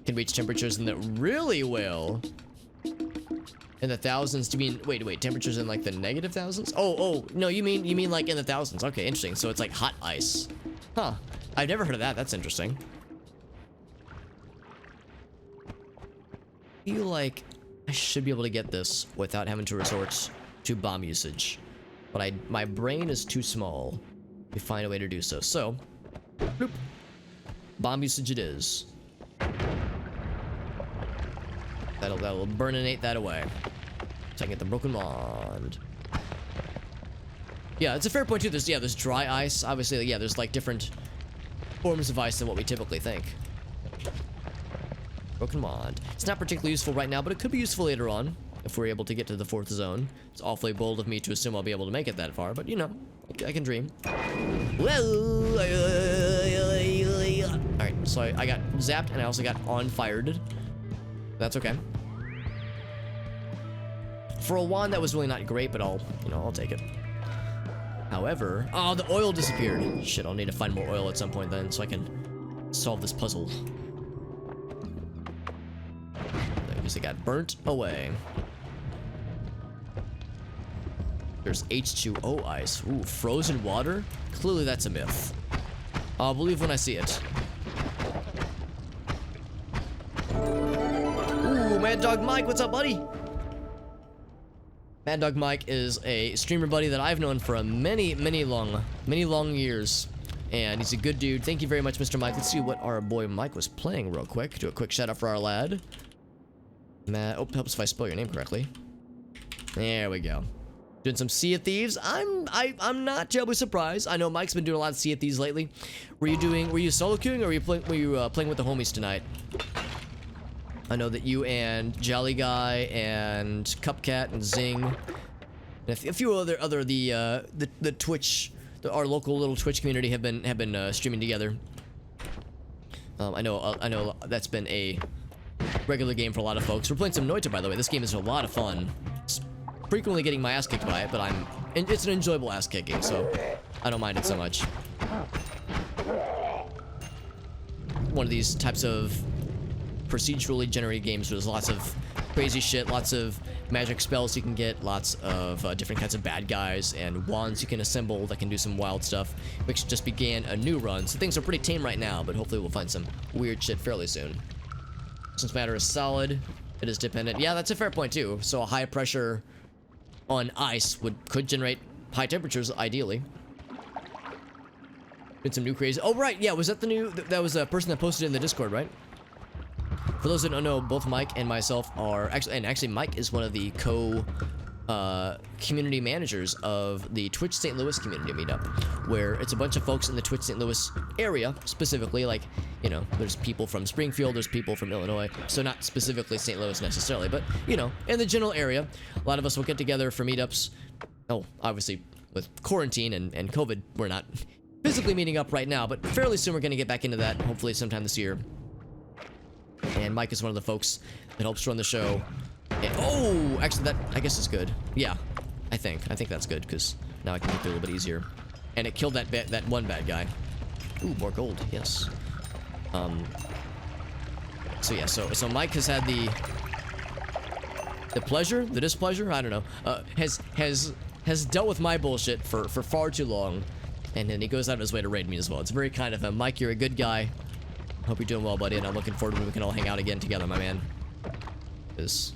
Can reach temperatures in the really will. In the thousands. Do you mean wait, temperatures in like the negative thousands? Oh, no, you mean like in the thousands. Okay, interesting. So it's like hot ice. Huh. I've never heard of that. That's interesting. I feel like I should be able to get this without having to resort to bomb usage, but my brain is too small to find a way to do so. So, bloop. Bomb usage it is. That'll burninate that away. So I can get the broken wand. Yeah, it's a fair point too. There's dry ice. Obviously, yeah, there's like different forms of ice than what we typically think. Broken wand. It's not particularly useful right now, but it could be useful later on if we're able to get to the 4th zone. It's awfully bold of me to assume I'll be able to make it that far, but you know, I can dream. Alright, so I got zapped and I also got on-fired. That's okay. For a wand, that was really not great, but I'll take it. However, oh, the oil disappeared. Shit, I'll need to find more oil at some point then so I can solve this puzzle. It got burnt away. There's H2O ice. Ooh, frozen water? Clearly that's a myth. I'll believe when I see it. Ooh, Mad Dog Mike, what's up, buddy? Mad Dog Mike is a streamer buddy that I've known for many long years. And he's a good dude. Thank you very much, Mr. Mike. Let's see what our boy Mike was playing real quick. Do a quick shout out for our lad. Oh, helps if I spell your name correctly. There we go. Doing some Sea of Thieves. I'm not terribly surprised. I know Mike's been doing a lot of Sea of Thieves lately. Were you solo queuing or were you playing with the homies tonight? I know that you and Jolly Guy and Cupcat and Zing and a few other the Twitch, our local little Twitch community have been streaming together. I know that's been a regular game for a lot of folks. We're playing some Noita, by the way. This game is a lot of fun. It's frequently getting my ass kicked by it, but it's an enjoyable ass kicking, so I don't mind it so much. One of these types of procedurally generated games where there's lots of crazy shit, lots of magic spells you can get, lots of different kinds of bad guys, and wands you can assemble that can do some wild stuff, which just began a new run. So things are pretty tame right now, but hopefully we'll find some weird shit fairly soon. Since matter is solid, it is dependent. Yeah, that's a fair point too. So a high pressure on ice could generate high temperatures, ideally. Did some new crazy. Oh right, yeah. Was that the new? That was a person that posted in the Discord, right? For those that don't know, both Mike and myself are actually Mike is one of the community managers of the Twitch St. Louis community meetup, where it's a bunch of folks in the Twitch St. Louis area, specifically, like, you know, there's people from Springfield, there's people from Illinois, so not specifically St. Louis necessarily, but, you know, in the general area, a lot of us will get together for meetups. Oh, obviously, with quarantine and COVID, we're not physically meeting up right now, but fairly soon we're going to get back into that, hopefully sometime this year. And Mike is one of the folks that helps run the show. And, oh, actually, that, I guess, is good. Yeah, I think that's good, because now I can get through a little bit easier. And it killed that one bad guy. Ooh, more gold, yes. So yeah, so Mike has had the pleasure, the displeasure, I don't know, has dealt with my bullshit for far too long, and then he goes out of his way to raid me as well. It's very kind of him. Mike, you're a good guy. Hope you're doing well, buddy, and I'm looking forward to when we can all hang out again together, my man. Because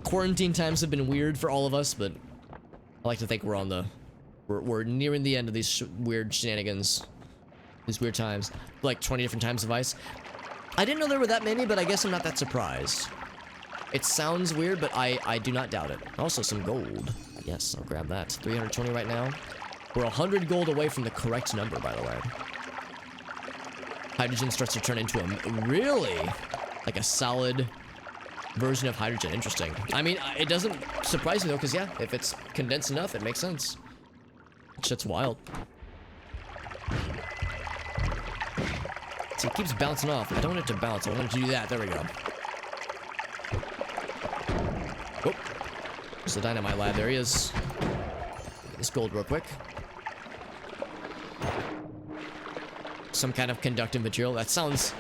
quarantine times have been weird for all of us, but I like to think we're nearing the end of these weird shenanigans, these weird times. Like 20 different times of ice. I didn't know there were that many, but I guess I'm not that surprised. It sounds weird, but I do not doubt it. Also, some gold. Yes, I'll grab that. 320 right now. We're 100 gold away from the correct number, by the way. Hydrogen starts to turn into a really, like a solid version of hydrogen. Interesting. I mean, it doesn't surprise me though, because yeah, if it's condensed enough, it makes sense. Shit's wild. See, it keeps bouncing off. I don't want it to bounce. I want it to do that. There we go. Oh, there's the dynamite lad. There he is. Get this gold real quick. Some kind of conductive material. That sounds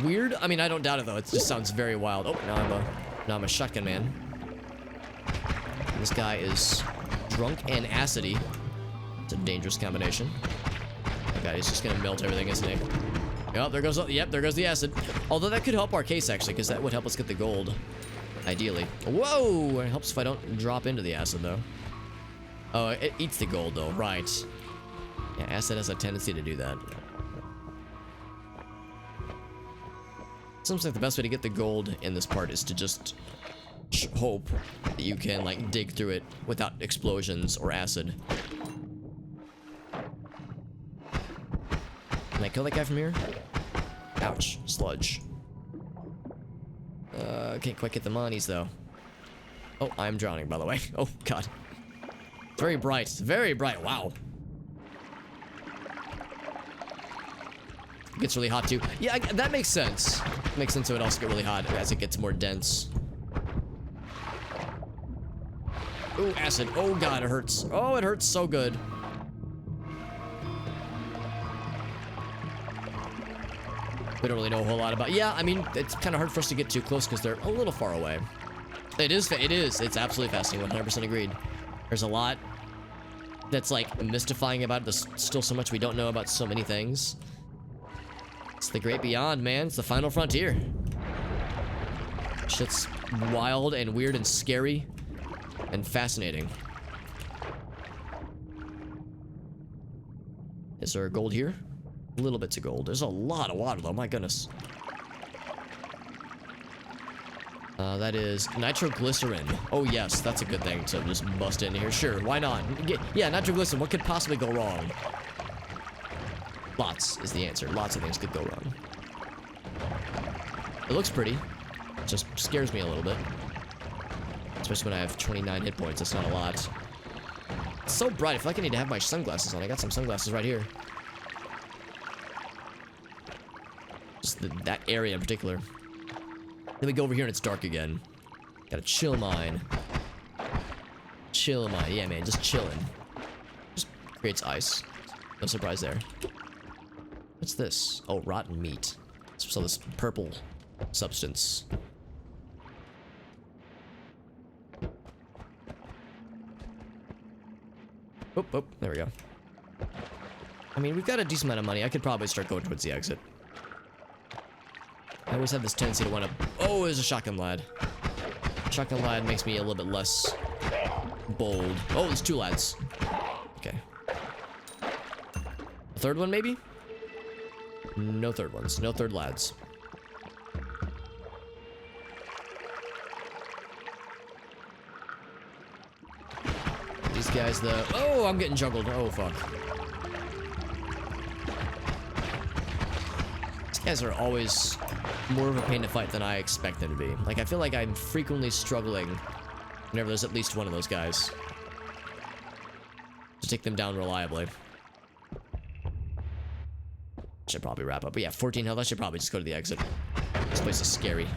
weird. I mean, I don't doubt it though. It just sounds very wild. Oh, now I'm a shotgun man. This guy is drunk and acidy. It's a dangerous combination. That guy is just gonna melt everything, isn't he? Oh, there goes. Yep, there goes the acid. Although that could help our case actually, because that would help us get the gold. Ideally. Whoa! It helps if I don't drop into the acid though. Oh, it eats the gold though. Right. Yeah, acid has a tendency to do that. Seems like the best way to get the gold in this part is to just hope that you can like dig through it without explosions or acid. Can I kill that guy from here? Ouch, sludge. Can't quite get the monies though. Oh, I'm drowning by the way. Oh god. It's very bright, very bright, wow. Gets really hot too. Yeah, that makes sense. Makes sense. So it also get really hot as it gets more dense. Ooh, acid. Oh god, it hurts. Oh, it hurts so good. We don't really know a whole lot about. Yeah, I mean, it's kind of hard for us to get too close because they're a little far away. It is. It's absolutely fascinating. 100% agreed. There's a lot that's like mystifying about it. There's still so much we don't know about so many things. It's the great beyond, man. It's the final frontier. Shit's wild and weird and scary and fascinating. Is there gold here? Little bits of gold. There's a lot of water though, my goodness. That is nitroglycerin. Oh yes, that's a good thing to just bust in here. Sure, why not? Yeah, nitroglycerin, what could possibly go wrong? Lots is the answer. Lots of things could go wrong. It looks pretty. It just scares me a little bit. Especially when I have 29 hit points. That's not a lot. It's so bright. I feel like I need to have my sunglasses on. I got some sunglasses right here. Just that area in particular. Then we go over here and it's dark again. Gotta chill mine. Chill mine. Yeah, man. Just chilling. Just creates ice. No surprise there. What's this? Oh, rotten meat. So this purple substance. Oh, there we go. I mean, we've got a decent amount of money. I could probably start going towards the exit. I always have this tendency to want to... Oh, there's a shotgun lad. Shotgun lad makes me a little bit less bold. Oh, there's two lads. Okay. A third one, maybe? No third ones. No third lads. These guys, the... Oh, I'm getting juggled. Oh, fuck. These guys are always more of a pain to fight than I expect them to be. Like, I feel like I'm frequently struggling whenever there's at least one of those guys to take them down reliably. Should probably wrap up. But yeah, 14 health. I should probably just go to the exit. This place is scary.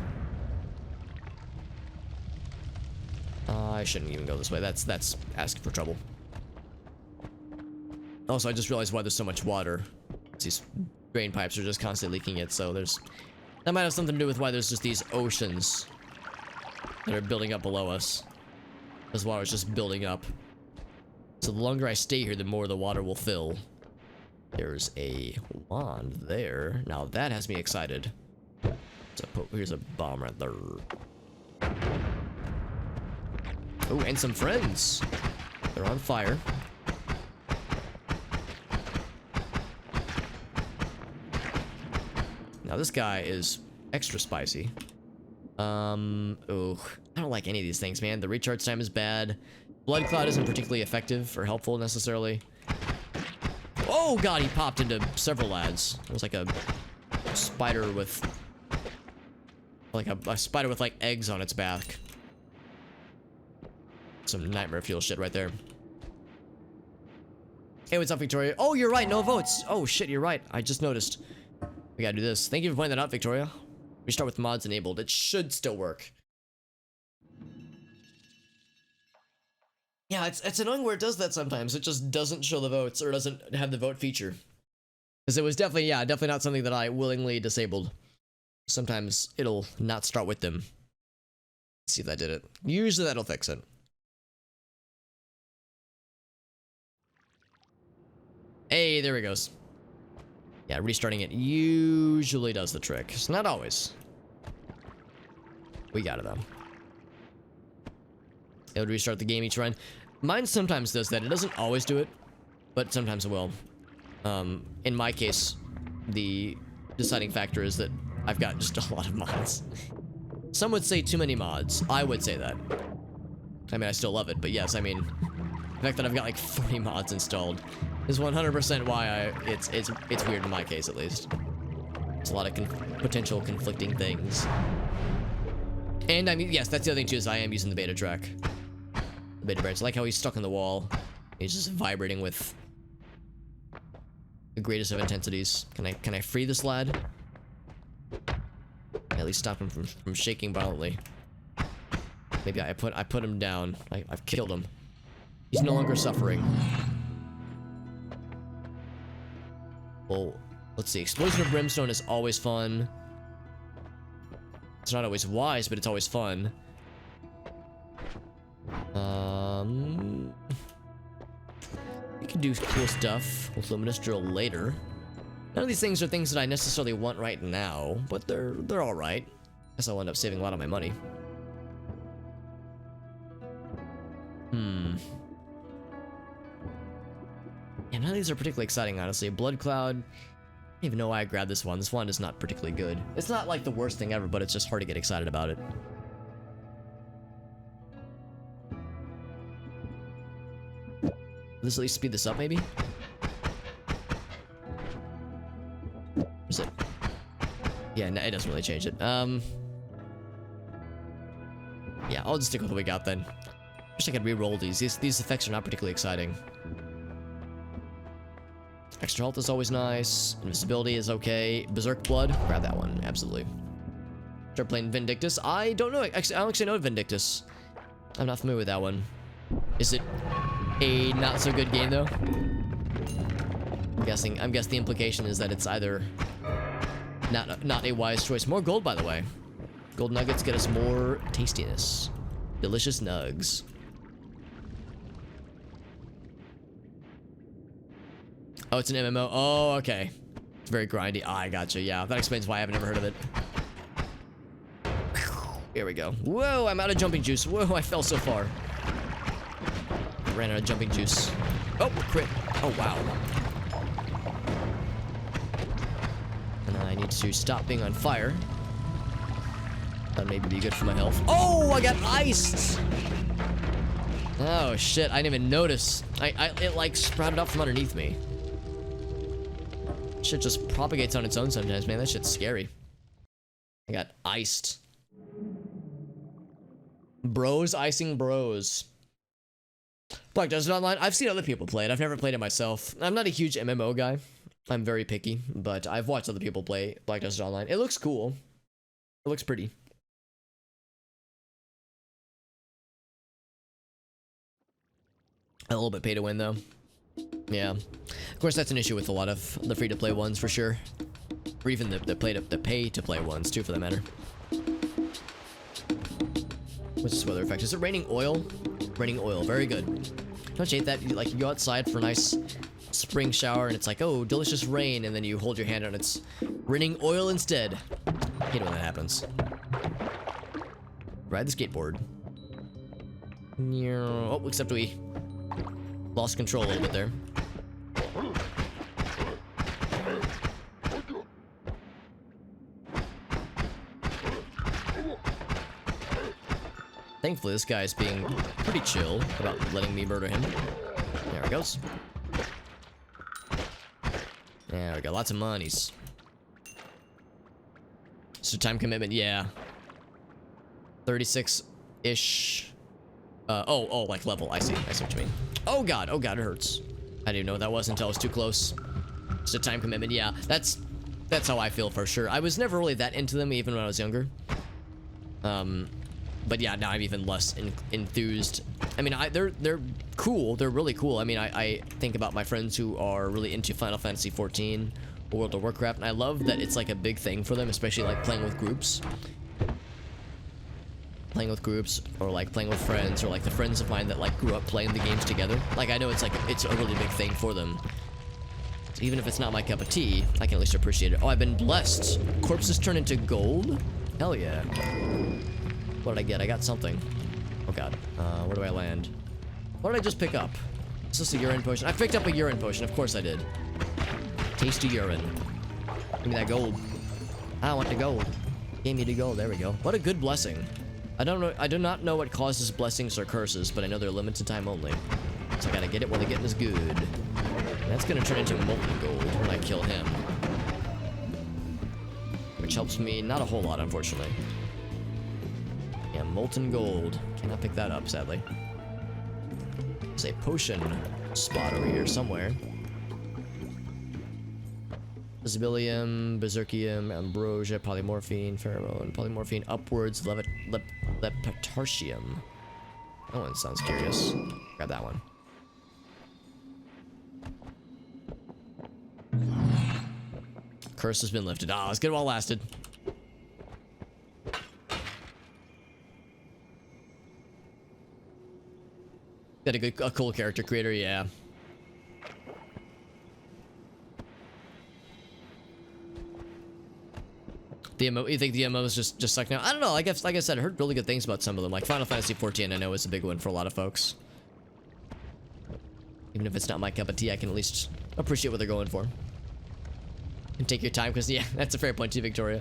I shouldn't even go this way. That's asking for trouble. Also, I just realized why there's so much water. It's these drain pipes are just constantly leaking it, so that might have something to do with why there's just these oceans that are building up below us. This water is just building up. So the longer I stay here, the more the water will fill. There's a wand there. Now that has me excited. So here's a bomb right there. Oh, and some friends. They're on fire. Now this guy is extra spicy. Oh, I don't like any of these things, man. The recharge time is bad. Blood Cloud isn't particularly effective or helpful necessarily. Oh god, he popped into several lads. It was like a spider with like a spider with like eggs on its back. Some nightmare fuel shit right there. Hey, what's up, Victoria? Oh, you're right, no votes. Oh shit, you're right. I just noticed. We gotta do this. Thank you for pointing that out, Victoria. We start with mods enabled. It should still work. Yeah, it's annoying where it does that sometimes. It just doesn't show the votes or doesn't have the vote feature. Because it was definitely, yeah, definitely not something that I willingly disabled. Sometimes it'll not start with them. Let's see if that did it. Usually that'll fix it. Hey, there he goes. Yeah, restarting it usually does the trick. It's not always. We got it though. It would restart the game each run. Mine sometimes does that. It doesn't always do it, but sometimes it will. In my case, the deciding factor is that I've got just a lot of mods. Some would say too many mods. I would say that. I mean, I still love it, but yes, I mean, the fact that I've got like 40 mods installed is 100% why it's weird in my case, at least. There's a lot of potential conflicting things. And I mean, yes, that's the other thing too, is I am using the beta track. The beta branch. I like how he's stuck in the wall. He's just vibrating with the greatest of intensities. Can I free this lad? At least stop him from shaking violently. Maybe I put him down. I've killed him. He's no longer suffering. Well, let's see. Explosion of Brimstone is always fun. It's not always wise, but it's always fun. You can do cool stuff with Luminous Drill later. None of these things are things that I necessarily want right now, but they're all right. Guess I'll end up saving a lot of my money. Yeah, none of these are particularly exciting, honestly. Blood Cloud. I don't even know why I grabbed this one. This one is not particularly good. It's not like the worst thing ever, but it's just hard to get excited about it. Let's at least speed this up, maybe? Is it? Yeah, no, it doesn't really change it. Yeah, I'll just stick with what we got then. Wish I could re-roll these. These effects are not particularly exciting. Extra health is always nice. Invisibility is okay. Berserk Blood, grab that one, absolutely. Start playing Vindictus. I don't know. Actually, I don't actually know Vindictus. I'm not familiar with that one. Is it a not so good game though? I'm guessing the implication is that it's either not a wise choice. More gold, by the way. Gold nuggets get us more tastiness. Delicious nugs. Oh, it's an MMO. Oh, okay. It's very grindy. Oh, I gotcha. Yeah, that explains why I haven't ever heard of it. Here we go. Whoa, I'm out of jumping juice. Whoa, I fell so far. I ran out of jumping juice. Oh, crit. Oh, wow. And I need to stop being on fire. That may be good for my health. Oh, I got iced! Oh, shit. I didn't even notice. It, like, sprouted up from underneath me. Shit just propagates on its own sometimes, man. That shit's scary. I got iced. Bros icing bros. Black Desert Online. I've seen other people play it. I've never played it myself. I'm not a huge MMO guy. I'm very picky, but I've watched other people play Black Desert Online. It looks cool. It looks pretty. A little bit pay to win though. Yeah. Of course, that's an issue with a lot of the free-to-play ones, for sure. Or even the pay-to-play ones, too, for that matter. What's this weather effect? Is it raining oil? Raining oil. Very good. Don't you hate that? You, like, you go outside for a nice spring shower, and it's like, oh, delicious rain, and then you hold your hand out, and it's raining oil instead. I hate it when that happens. Ride the skateboard. Oh, except we lost control a little bit there. Thankfully, this guy is being pretty chill about letting me murder him. There he goes. There we go. Lots of monies. So time commitment, yeah. 36-ish. Oh, like level. I see what you mean. Oh god, it hurts. I didn't know what that was until I was too close. So time commitment, yeah. That's how I feel for sure. I was never really that into them even when I was younger. But yeah, now I'm even less enthused. I mean, they're cool. They're really cool. I mean, I think about my friends who are really into Final Fantasy 14 or World of Warcraft, and I love that it's like a big thing for them, especially like playing with groups. Playing with groups, or like playing with friends, or like the friends of mine that like grew up playing the games together. Like, I know it's like, it's a really big thing for them. So even if it's not my cup of tea, I can at least appreciate it. Oh, I've been blessed. Corpses turn into gold? Hell yeah. What did I get? I got something. Oh god. Where do I land? What did I just pick up? Is this a urine potion? I picked up a urine potion. Of course I did. Tasty urine. Give me that gold. I want the gold. Gave me the gold. There we go. What a good blessing. I don't know. I do not know what causes blessings or curses, but I know they're limited time only. So I gotta get it while the getting is good. And that's gonna turn into molten gold when I kill him. Which helps me not a whole lot, unfortunately. Yeah, molten gold. Cannot pick that up, sadly. There's a potion spot over here somewhere. Visibilium, Berserkium, Ambrosia, Polymorphine, Pheromone, Polymorphine, Upwards, Lepitartium. That one sounds curious. Grab that one. Curse has been lifted. Ah, let's get it while it lasted. Got a cool character creator, yeah. The MMO, you think the MMO is just sucked now? I don't know. I guess, like I said, I heard really good things about some of them. Like Final Fantasy 14, I know is a big one for a lot of folks. Even if it's not my cup of tea, I can at least appreciate what they're going for. And take your time, because yeah, that's a fair point too, Victoria.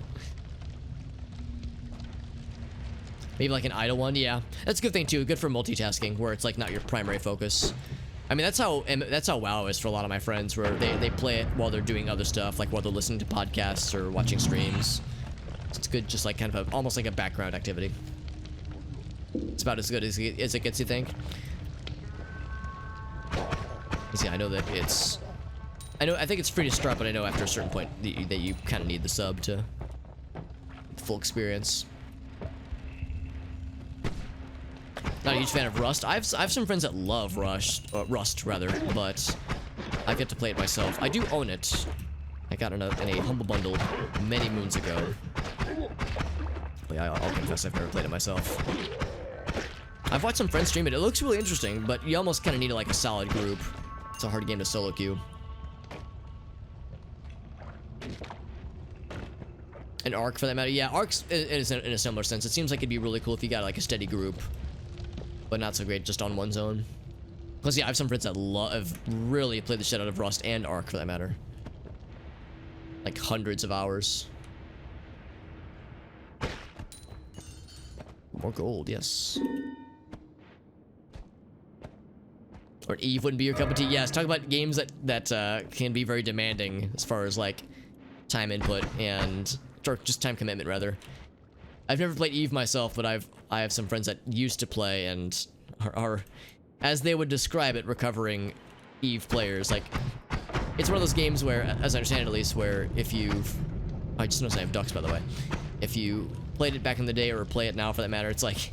Maybe like an idle one, yeah. That's a good thing too. Good for multitasking, where it's like not your primary focus. I mean, that's how WoW is for a lot of my friends, where they play it while they're doing other stuff, like while they're listening to podcasts or watching streams. It's good, just like kind of almost like a background activity. It's about as good as it gets, you think? Yeah, I know that it's... I think it's free to start, but I know after a certain point that you kind of need the sub to full experience. Not a huge fan of Rust. I have some friends that love Rust rather, but I get to play it myself. I do own it. I got in a humble bundle many moons ago. But yeah, I'll confess I've never played it myself. I've watched some friends stream it. It looks really interesting, but you almost kind of need like a solid group. It's a hard game to solo queue. And Arc, for that matter. Yeah, Arc's in a similar sense. It seems like it'd be really cool if you got like a steady group, but not so great just on one zone. Plus, yeah, I have some friends that have really played the shit out of Rust and Arc, for that matter. Like hundreds of hours. More gold, yes. Or Eve wouldn't be your cup of tea. Yes, talk about games that can be very demanding as far as like time input and or just time commitment rather. I've never played Eve myself, but I have some friends that used to play and are as they would describe it, recovering Eve players. Like, it's one of those games where, as I understand it at least, where if you've... I just noticed I have ducks, by the way. If you played it back in the day, or play it now for that matter, it's like,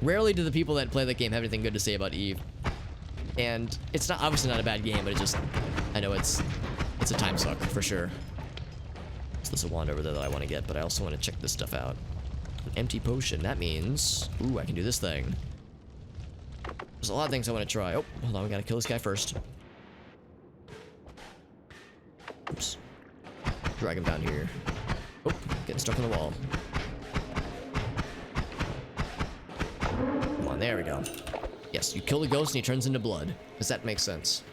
rarely do the people that play that game have anything good to say about Eve. And it's not obviously not a bad game, but it just, I know it's a time suck for sure. So there's a wand over there that I want to get, but I also want to check this stuff out. An empty potion. That means, ooh, I can do this thing. There's a lot of things I want to try. Oh, hold on, we gotta kill this guy first. Oops. Drag him down here. Oh, getting stuck on the wall. Come on, there we go. Yes, you kill the ghost and he turns into blood. Does that make sense?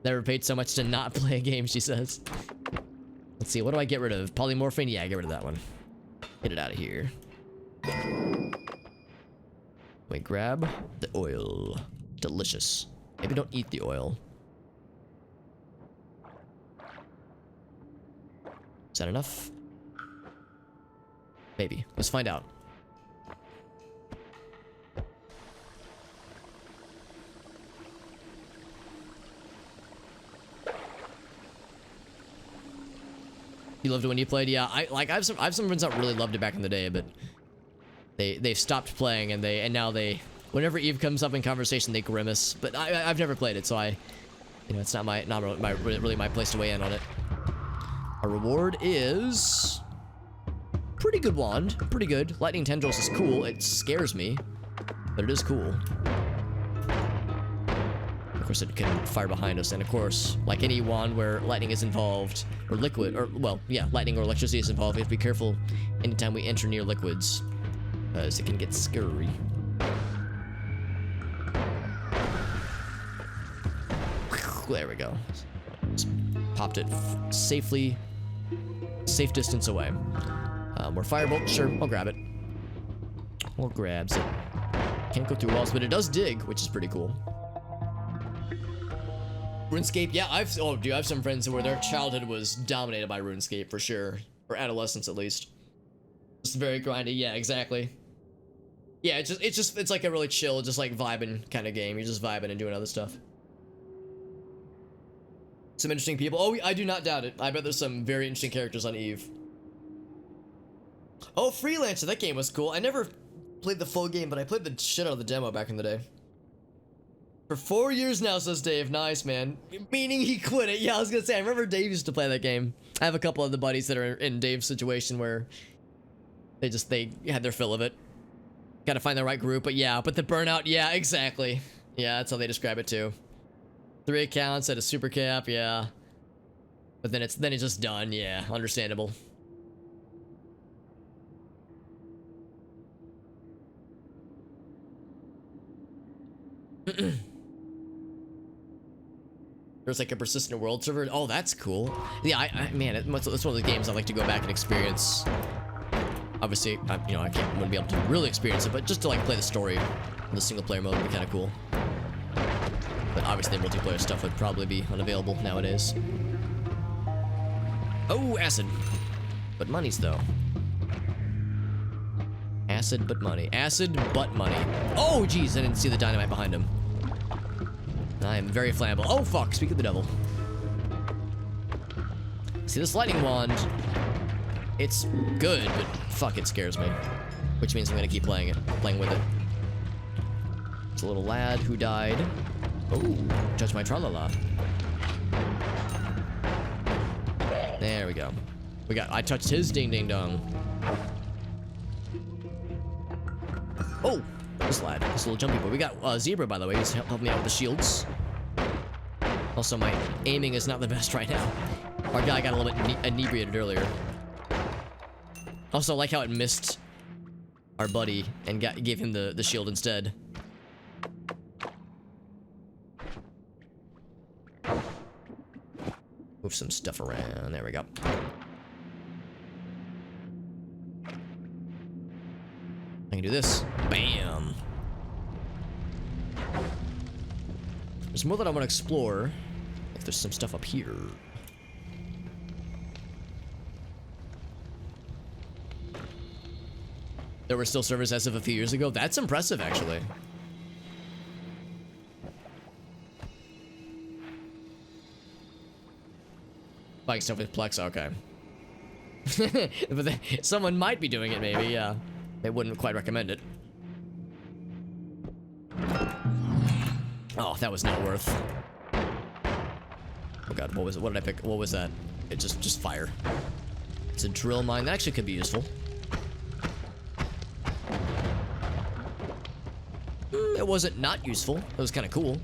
Never paid so much to not play a game, she says. Let's see, what do I get rid of? Polymorphine? Yeah, get rid of that one. Get it out of here. Wait, grab the oil. Delicious. Maybe don't eat the oil. Is that enough? Maybe. Let's find out. You loved it when you played? Yeah, I have some friends that really loved it back in the day, but they've stopped playing and now they, whenever Eve comes up in conversation, they grimace. But I've never played it, so it's not really my place to weigh in on it. Our reward is pretty good wand, pretty good. Lightning tendrils is cool. It scares me, but it is cool. Of course, it can fire behind us, and of course, like any wand where lightning is involved, or liquid, or, well, yeah, lightning or electricity is involved, we have to be careful anytime we enter near liquids, because it can get scary. There we go. Just popped it safely, safe distance away. More firebolt, sure, I'll grab it. We'll grabs it. Can't go through walls, but it does dig, which is pretty cool. RuneScape, yeah, I have some friends where their childhood was dominated by RuneScape for sure, or adolescence at least. It's very grindy, yeah, exactly. Yeah, it's like a really chill, just like vibing kind of game. You're just vibing and doing other stuff. Some interesting people. Oh, I do not doubt it. I bet there's some very interesting characters on Eve. Oh, Freelancer, that game was cool. I never played the full game, but I played the shit out of the demo back in the day. For 4 years now, says Dave. Nice, man. Meaning he quit it. Yeah, I was gonna say, I remember Dave used to play that game. I have a couple of the buddies that are in Dave's situation where they had their fill of it. Gotta find the right group, but yeah, but the burnout, yeah, exactly. Yeah, that's how they describe it too. 3 accounts at a super cap, yeah. But then it's just done, yeah, understandable. There's like a persistent world server. Oh, that's cool. Yeah, man, it's one of the games I like to go back and experience. Obviously, I wouldn't be able to really experience it, but just to like play the story in the single player mode would be kind of cool. But obviously, multiplayer stuff would probably be unavailable nowadays. Oh, acid. But money's though. Acid but money. Acid but money. Oh, geez, I didn't see the dynamite behind him. I am very flammable. Oh, fuck, speak of the devil. See, this lightning wand, it's good, but fuck, it scares me. Which means I'm gonna keep playing with it. It's a little lad who died. Oh, judge my tralala. There we go. I touched his ding ding dong. Oh, this lad, this little jumpy boy. We got Zebra, by the way. He's helping me out with the shields. Also, my aiming is not the best right now. Our guy got a little bit inebriated earlier. Also, I like how it missed our buddy and gave him the shield instead. Move some stuff around. There we go. I can do this. Bam. There's more that I want to explore. If there's some stuff up here. There were still servers as of a few years ago. That's impressive, actually. Buying stuff with Plex, okay. But someone might be doing it, maybe, yeah. They wouldn't quite recommend it. Oh, that was not worth. Oh god, what was it? What did I pick? What was that? It just fire. It's a drill mine. That actually could be useful. It wasn't not useful. It was kind of cool.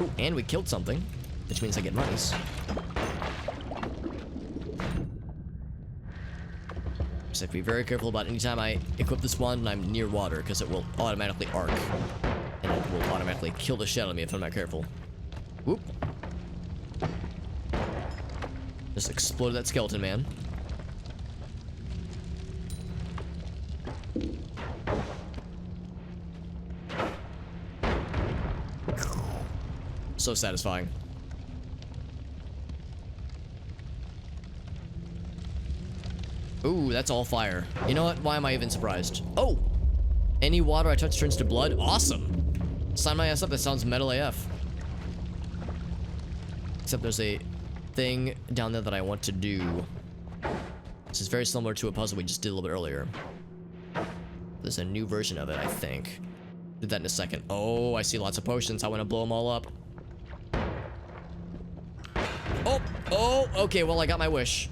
Ooh, and we killed something, which means I get monies. Just have to be very careful about anytime I equip this wand and I'm near water, because it will automatically arc. And it will automatically kill the shit out of me if I'm not careful. Whoop. Just exploded that skeleton, man. So satisfying. Ooh, that's all fire. You know what? Why am I even surprised? Oh! Any water I touch turns to blood? Awesome! Sign my ass up. That sounds metal AF. Except there's a thing down there that I want to do. This is very similar to a puzzle we just did a little bit earlier. There's a new version of it, I think. Did that in a second. Oh, I see lots of potions. I want to blow them all up. Oh, okay, well, I got my wish.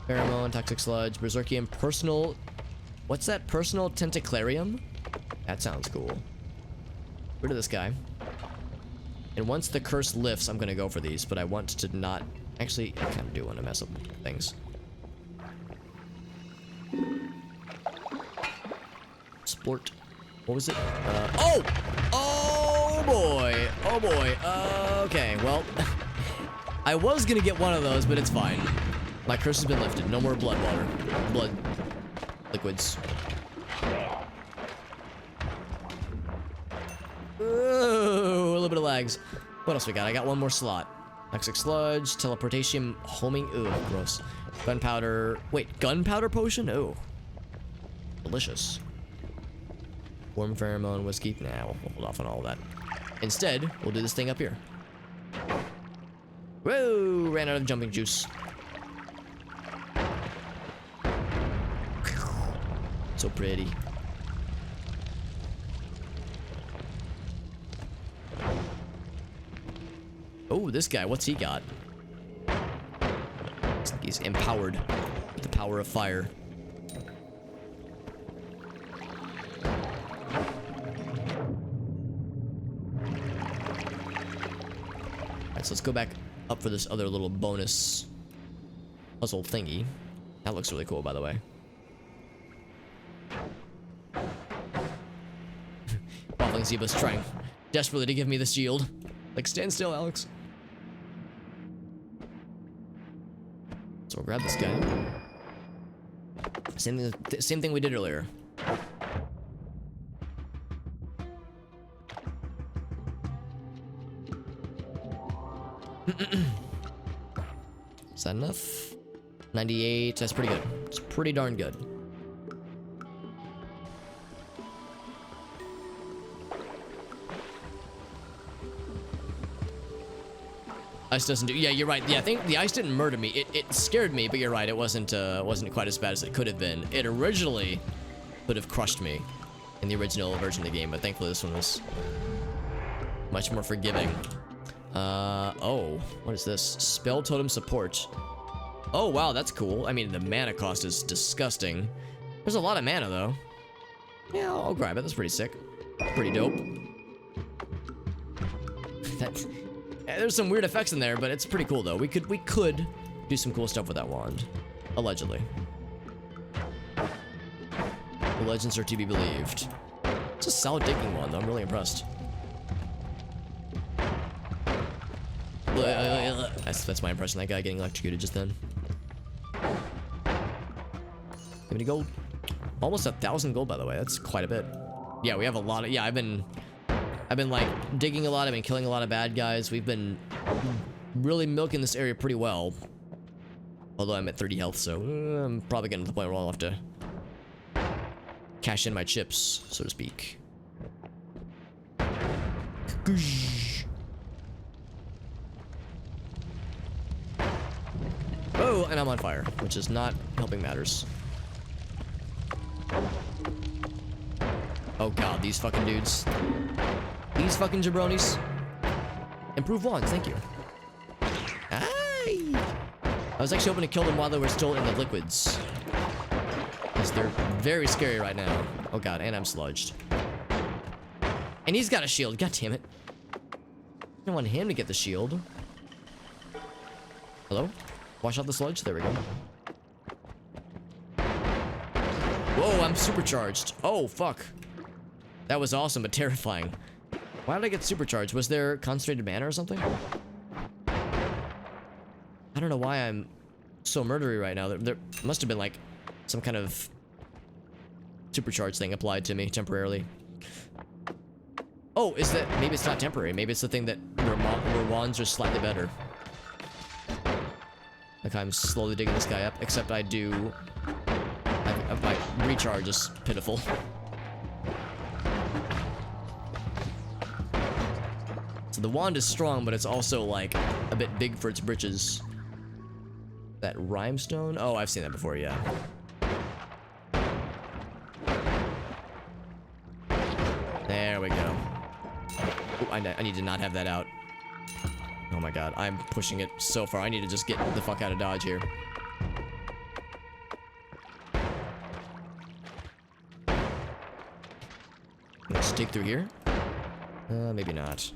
Pheromone, toxic sludge, berserkium, personal... What's that? Personal tentaclarium? That sounds cool. Rid of this guy. And once the curse lifts, I'm gonna go for these, but I want to not... Actually, I kind of do want to mess up things. Sport. What was it? Oh! Oh boy! Oh boy. Okay, well... I was gonna get one of those, but it's fine. My curse has been lifted. No more blood water. Blood liquids. Ooh, a little bit of lags. What else we got? I got one more slot. Toxic sludge, teleportation, homing. Ooh, gross. Gunpowder. Wait, gunpowder potion? Ooh. Delicious. Warm pheromone, whiskey. Nah, we'll hold off on all of that. Instead, we'll do this thing up here. Whoa! Ran out of jumping juice. So pretty. Oh, this guy, what's he got? Looks like he's empowered with the power of fire. Alright, so let's go back up for this other little bonus puzzle thingy. That looks really cool, by the way. Waffling Zeba's trying desperately to give me this shield. Like, stand still, Alex. So we'll grab this guy. Same thing we did earlier. Is that enough? 98. That's pretty good. It's pretty darn good. Ice doesn't do. Yeah, you're right. Yeah, I think the ice didn't murder me. It scared me, but you're right. It wasn't quite as bad as it could have been. It originally could have crushed me in the original version of the game, but thankfully this one was much more forgiving. Oh, what is this? Spell totem support. Oh, wow, that's cool. I mean, the mana cost is disgusting. There's a lot of mana, though. Yeah, I'll grab it. That's pretty sick. Pretty dope. There's some weird effects in there, but it's pretty cool, though. We could do some cool stuff with that wand. Allegedly. The legends are to be believed. It's a solid digging wand, though. I'm really impressed. That's my impression. That guy getting electrocuted just then. How many gold? Almost 1,000 gold, by the way. That's quite a bit. Yeah, we have a lot of... Yeah, I've been like digging a lot. I've been killing a lot of bad guys. We've been really milking this area pretty well. Although I'm at 30 health, so I'm probably getting to the point where I'll have to cash in my chips, so to speak. Oh, and I'm on fire, which is not helping matters. Oh god, these fucking dudes. These fucking jabronis. Improve wands, thank you. Aye. I was actually hoping to kill them while they were still in the liquids. Because they're very scary right now. Oh god, and I'm sludged. And he's got a shield, god damn it. I don't want him to get the shield. Hello? Wash out the sludge, there we go. Whoa, I'm supercharged. Oh, fuck. That was awesome, but terrifying. Why did I get supercharged? Was there concentrated mana or something? I don't know why I'm so murdery right now. There must have been like some kind of supercharge thing applied to me temporarily. Oh, is that... Maybe it's not temporary. Maybe it's the thing that where wands are slightly better. Like I'm slowly digging this guy up, except I do... my recharge is pitiful. So the wand is strong, but it's also like a bit big for its britches. That rhinestone? Oh, I've seen that before, yeah. There we go. Ooh, I need to not have that out. Oh my god, I'm pushing it so far. I need to just get the fuck out of dodge here. Let's dig through here. Maybe not.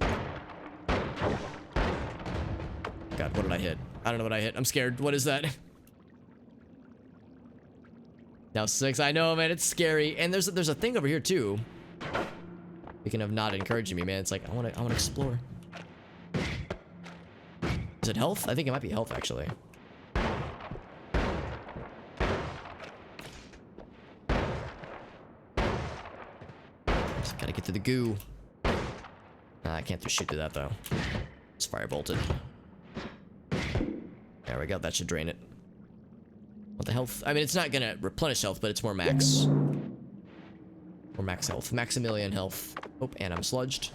God, what did I hit? I don't know what I hit. I'm scared. What is that? Now 6. I know, man. It's scary. And there's a thing over here too. Speaking of not encouraging me, man. It's like I want to explore. Is it health? I think it might be health actually. Just gotta get to the goo. Nah, I can't just shoot through that though. It's fire bolted. There we go, that should drain it. What the health? I mean, it's not gonna replenish health, but it's more max. Or max health. Maximilian health. Oh, and I'm sludged.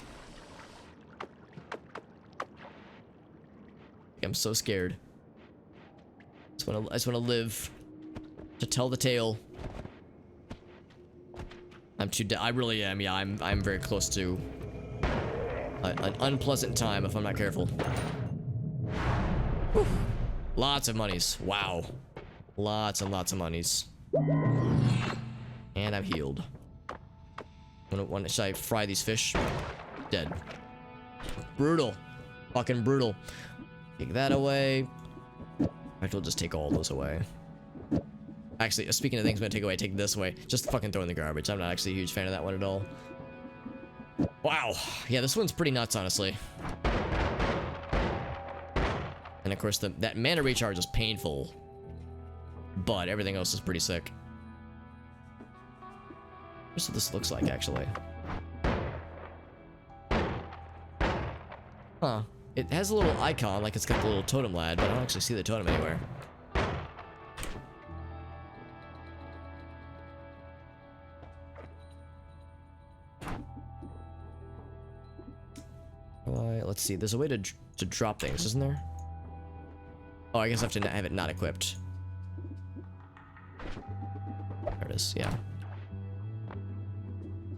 I'm so scared. I just wanna live to tell the tale. I'm too I really am, yeah, I'm very close to an unpleasant time if I'm not careful. Whew. Lots of monies. Wow. Lots and lots of monies. And I'm healed. Should I fry these fish? Dead. Brutal. Fucking brutal. Take that away. Actually, we'll just take all those away. Actually, speaking of things I'm gonna take away, take this away. Just fucking throw in the garbage. I'm not actually a huge fan of that one at all. Wow. Yeah, this one's pretty nuts, honestly. And of course, that mana recharge is painful. But everything else is pretty sick. Here's what this looks like, actually. Huh. It has a little icon, like it's got the little totem lad, but I don't actually see the totem anywhere. Let's see. There's a way to drop things, isn't there? Oh, I guess I have to have it not equipped. There it is. Yeah.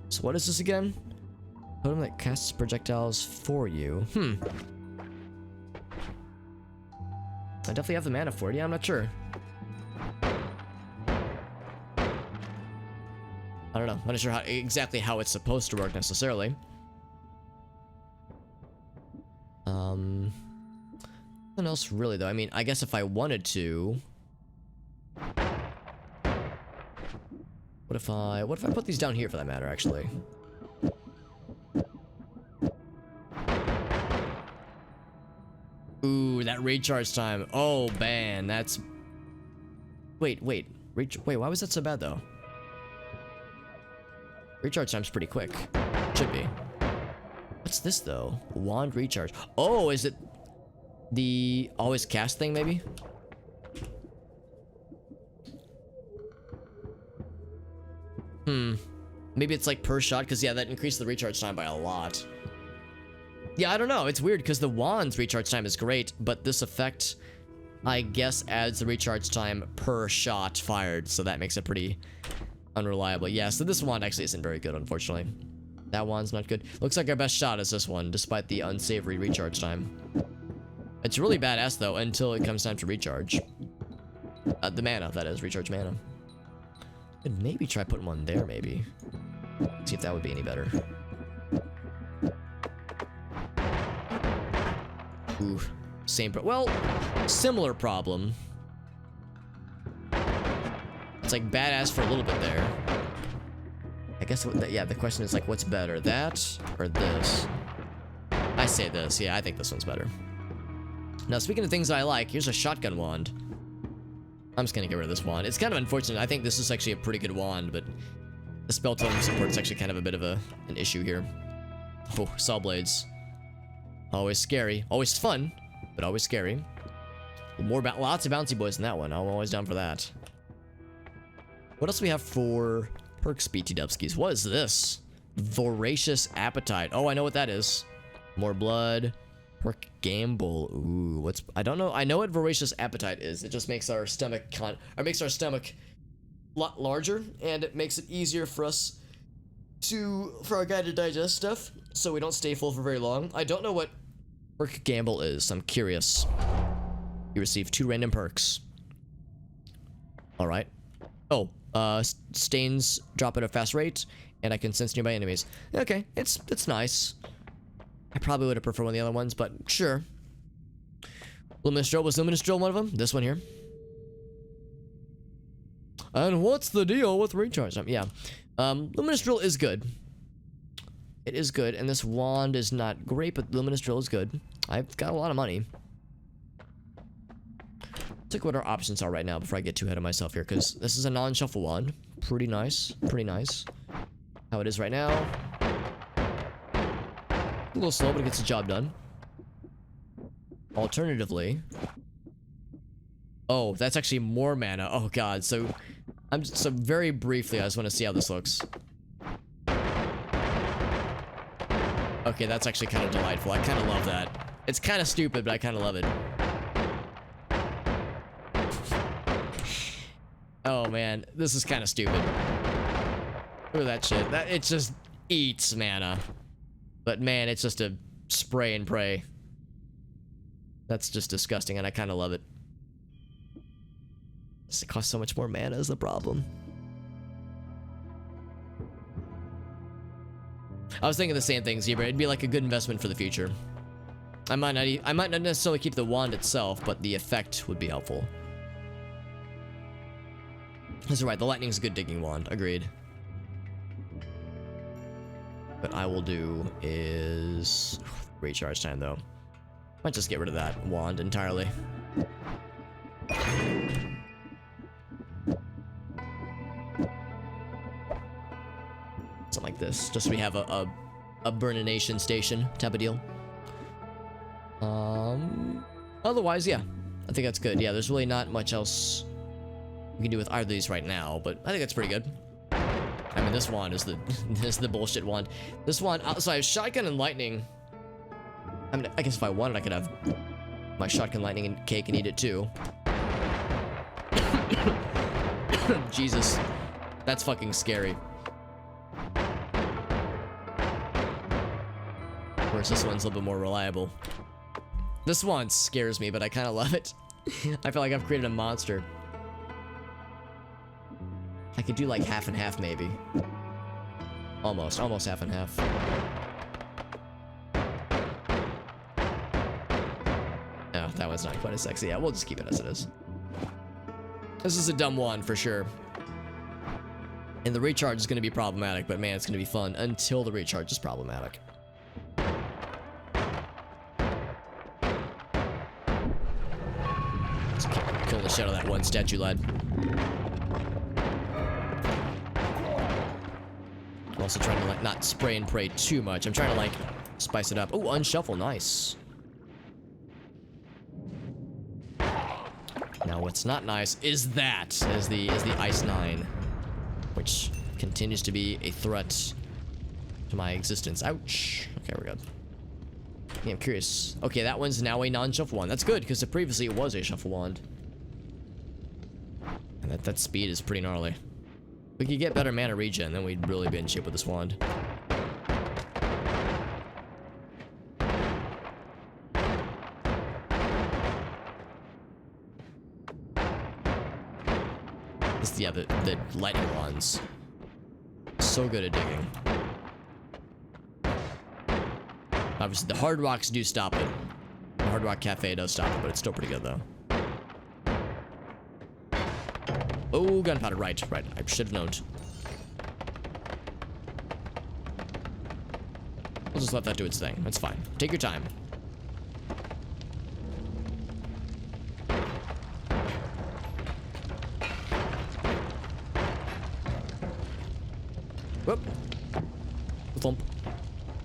So what is this again? Totem that casts projectiles for you. I definitely have the mana for it. Yeah, I'm not sure. I don't know. I'm not sure exactly how it's supposed to work necessarily. Nothing else really though. I mean, I guess if I wanted to. What if I put these down here for that matter, actually? Ooh, that recharge time. Oh man, that's... Wait, why was that so bad though? Recharge time's pretty quick. Should be. What's this though? Wand recharge. Oh, is it the always cast thing maybe? Maybe it's like per shot, because yeah, that increased the recharge time by a lot. Yeah, I don't know. It's weird because the wand's recharge time is great, but this effect, I guess, adds the recharge time per shot fired, so that makes it pretty Unreliable. Yeah, so this wand actually isn't very good, unfortunately. That wand's not good. Looks like our best shot is this one, despite the unsavory recharge time. It's really badass, though, until it comes time to recharge. The mana, that is. Recharge mana. And maybe try putting one there, maybe. See if that would be any better. Ooh. Well, similar problem. It's like badass for a little bit there. I guess, yeah, the question is like, what's better, that or this? I say this. Yeah, I think this one's better. Now, speaking of things I like, here's a shotgun wand. I'm just gonna get rid of this wand. It's kind of unfortunate. I think this is actually a pretty good wand, but the spell totem support is actually kind of a bit of an issue here. Oh, saw blades. Always scary. Always fun, but always scary. Lots of bouncy boys in that one. I'm always down for that. What else do we have for perks, BT Dubskis? What is this? Voracious Appetite. Oh, I know what that is. More blood. Perk Gamble. Ooh, I don't know. I know what Voracious Appetite is. It just makes our stomach a lot larger, and it makes it easier for our guy to digest stuff, so we don't stay full for very long. I don't know what Perk Gamble is. I'm curious. You receive 2 random perks. All right. Oh, stains drop at a fast rate, and I can sense nearby enemies. Okay, it's nice. I probably would have preferred one of the other ones, but sure. Luminous Drill. Was Luminous Drill one of them? This one here. And what's the deal with recharge? Yeah. Luminous Drill is good. It is good, and this wand is not great, but Luminous Drill is good. I've got a lot of money. Let's look what our options are right now before I get too ahead of myself here, because this is a non-shuffle wand. Pretty nice. Pretty nice. How it is right now. A little slow, but it gets the job done. Alternatively... Oh, that's actually more mana. Oh god, so very briefly, I just want to see how this looks. Okay, that's actually kind of delightful. I kind of love that. It's kind of stupid, but I kind of love it. Oh man, this is kind of stupid. Look at that shit. It just eats mana. But man, it's just a spray and pray. That's just disgusting, and I kind of love it. It costs so much more mana is the problem. I was thinking the same thing, Zebra. It'd be like a good investment for the future. I might not necessarily keep the wand itself, but the effect would be helpful. That's right, the lightning's a good digging wand. Agreed. What I will do is... recharge time, though. Might just get rid of that wand entirely. Something like this. Just so we have a burnination station type of deal. Otherwise, yeah. I think that's good. Yeah, there's really not much else we can do with either of these right now, but I think that's pretty good. I mean, this wand is the bullshit wand. This wand, so I have shotgun and lightning. I mean, I guess if I wanted, I could have my shotgun, lightning, and cake and eat it too. Jesus, that's fucking scary. Whereas this one's a little bit more reliable. This one scares me, but I kind of love it. I feel like I've created a monster. I could do like half and half, maybe. Almost half and half. No, that one's not quite as sexy. Yeah, we'll just keep it as it is. This is a dumb one for sure. And the recharge is going to be problematic, but man, it's going to be fun until the recharge is problematic. Let's kill the shit out of that one statue, lad. I'm also trying to like not spray and pray too much. I'm trying to like spice it up. Oh, unshuffle, nice. Now what's not nice is the Ice 9, which continues to be a threat to my existence. Ouch. Okay, we're good. Yeah, I'm curious. Okay, that one's now a non-shuffle wand. That's good, because previously it was a shuffle wand. And that speed is pretty gnarly. We could get better mana regen, then we'd really be in shape with this wand. Yeah, the lightning wands. So good at digging. Obviously, the hard rocks do stop it. The Hard Rock Cafe does stop it, but it's still pretty good, though. Oh, gunpowder. Right. I should have known. We'll just let that do its thing. That's fine. Take your time. Whoop. Thump.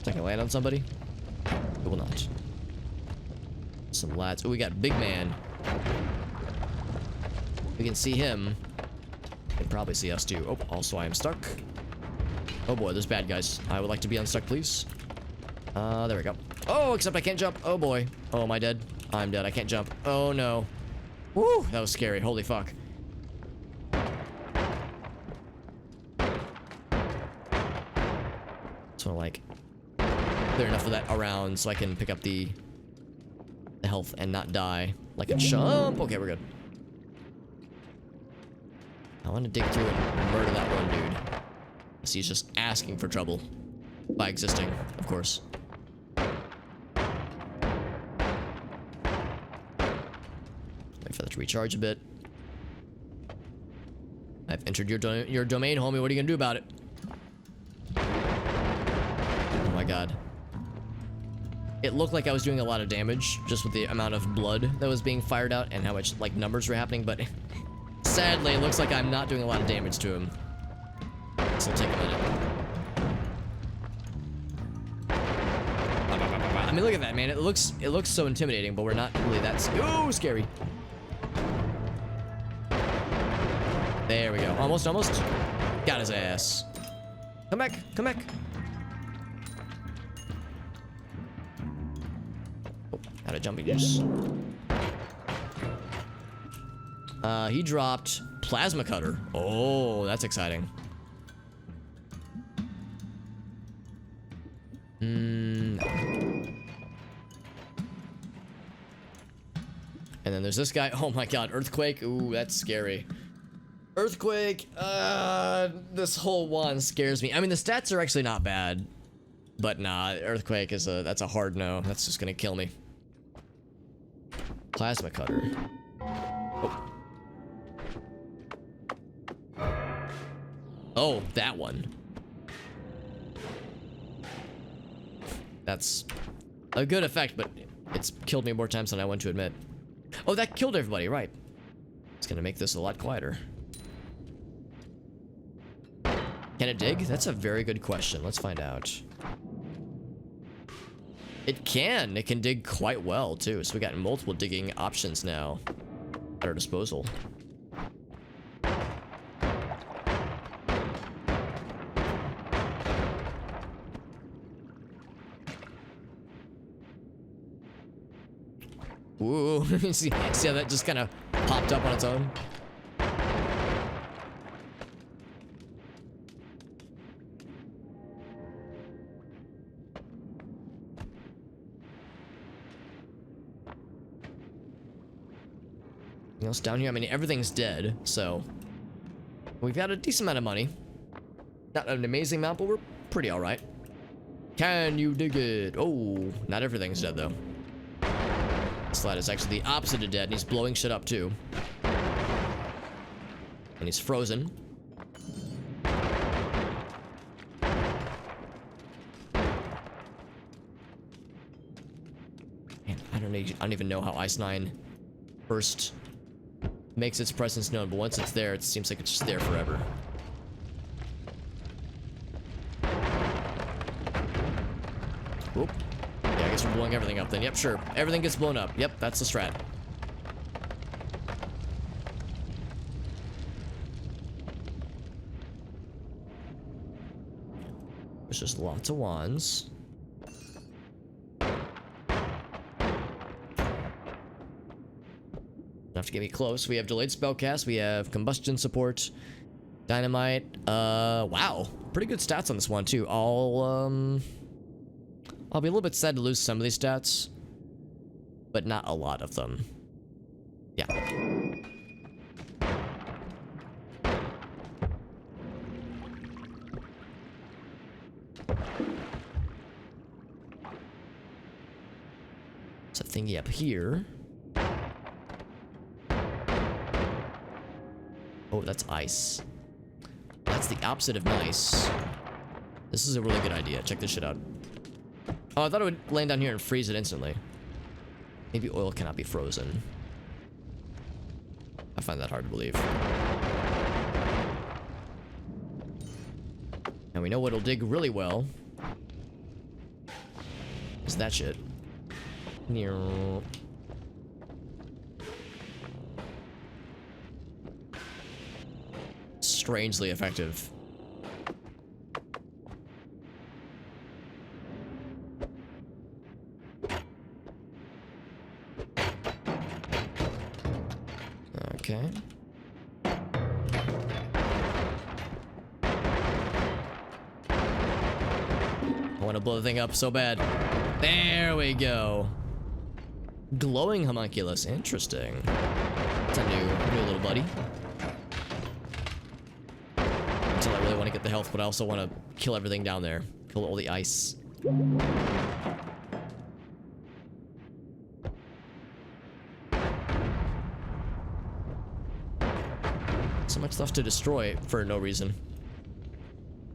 Is I can land on somebody? It will not. Some lads. Oh, we got big man. We can see him. They can probably see us too. Oh, also I am stuck. Oh boy, there's bad guys. I would like to be unstuck, please. There we go. Oh, except I can't jump. Oh boy. Oh, am I dead? I'm dead. I can't jump. Oh no. Woo, that was scary. Holy fuck. So like clear enough of that around so I can pick up the health and not die like a chump. Okay, we're good. I want to dig through and murder that one dude. So he's just asking for trouble by existing, of course. Wait for that to recharge a bit. I've entered your domain, homie. What are you gonna do about it? Oh my god. It looked like I was doing a lot of damage just with the amount of blood that was being fired out and how much like numbers were happening, but sadly it looks like I'm not doing a lot of damage to him. So it'll take a minute. I mean, look at that, man. It looks so intimidating, but we're not really that ooh, scary. There we go. Almost. Got his ass. Come back. Oh, got a jumping juice. He dropped plasma cutter. Oh, that's exciting. No. And then there's this guy. Oh my god, earthquake. Ooh, that's scary. Earthquake. This whole one scares me. I mean, the stats are actually not bad, but nah, earthquake is that's a hard no. That's just gonna kill me. Plasma cutter. Oh, that one. That's a good effect, but it's killed me more times than I want to admit. Oh, that killed everybody, right. It's gonna make this a lot quieter. Can it dig? That's a very good question. Let's find out. It can. It can dig quite well, too. So we got multiple digging options now at our disposal. Ooh, see how that just kind of popped up on its own? You know, it's down here. I mean, everything's dead, so we've got a decent amount of money. Not an amazing amount, but we're pretty all right. Can you dig it? Oh, not everything's dead, though. This lad is actually the opposite of dead, and he's blowing shit up, too. And he's frozen. Man, I don't even know how Ice 9 first makes its presence known, but once it's there, it seems like it's just there forever. Whoop. Yeah, I guess we're blowing everything up then. Yep, sure. Everything gets blown up. Yep, that's the strat. There's just lots of wands. Enough to get me close. We have delayed spellcast. We have combustion support. Dynamite. Wow. Pretty good stats on this one, too. I'll be a little bit sad to lose some of these stats, but not a lot of them. Yeah. It's a thingy up here. Oh, that's ice. That's the opposite of nice. This is a really good idea. Check this shit out. Oh, I thought it would land down here and freeze it instantly. Maybe oil cannot be frozen. I find that hard to believe. And we know what'll dig really well is that shit. Strangely effective. Okay. I want to blow the thing up so bad. There we go. Glowing homunculus. Interesting. It's a new little buddy. Until I really want to get the health, but I also want to kill everything down there. Kill all the ice. So much stuff to destroy for no reason.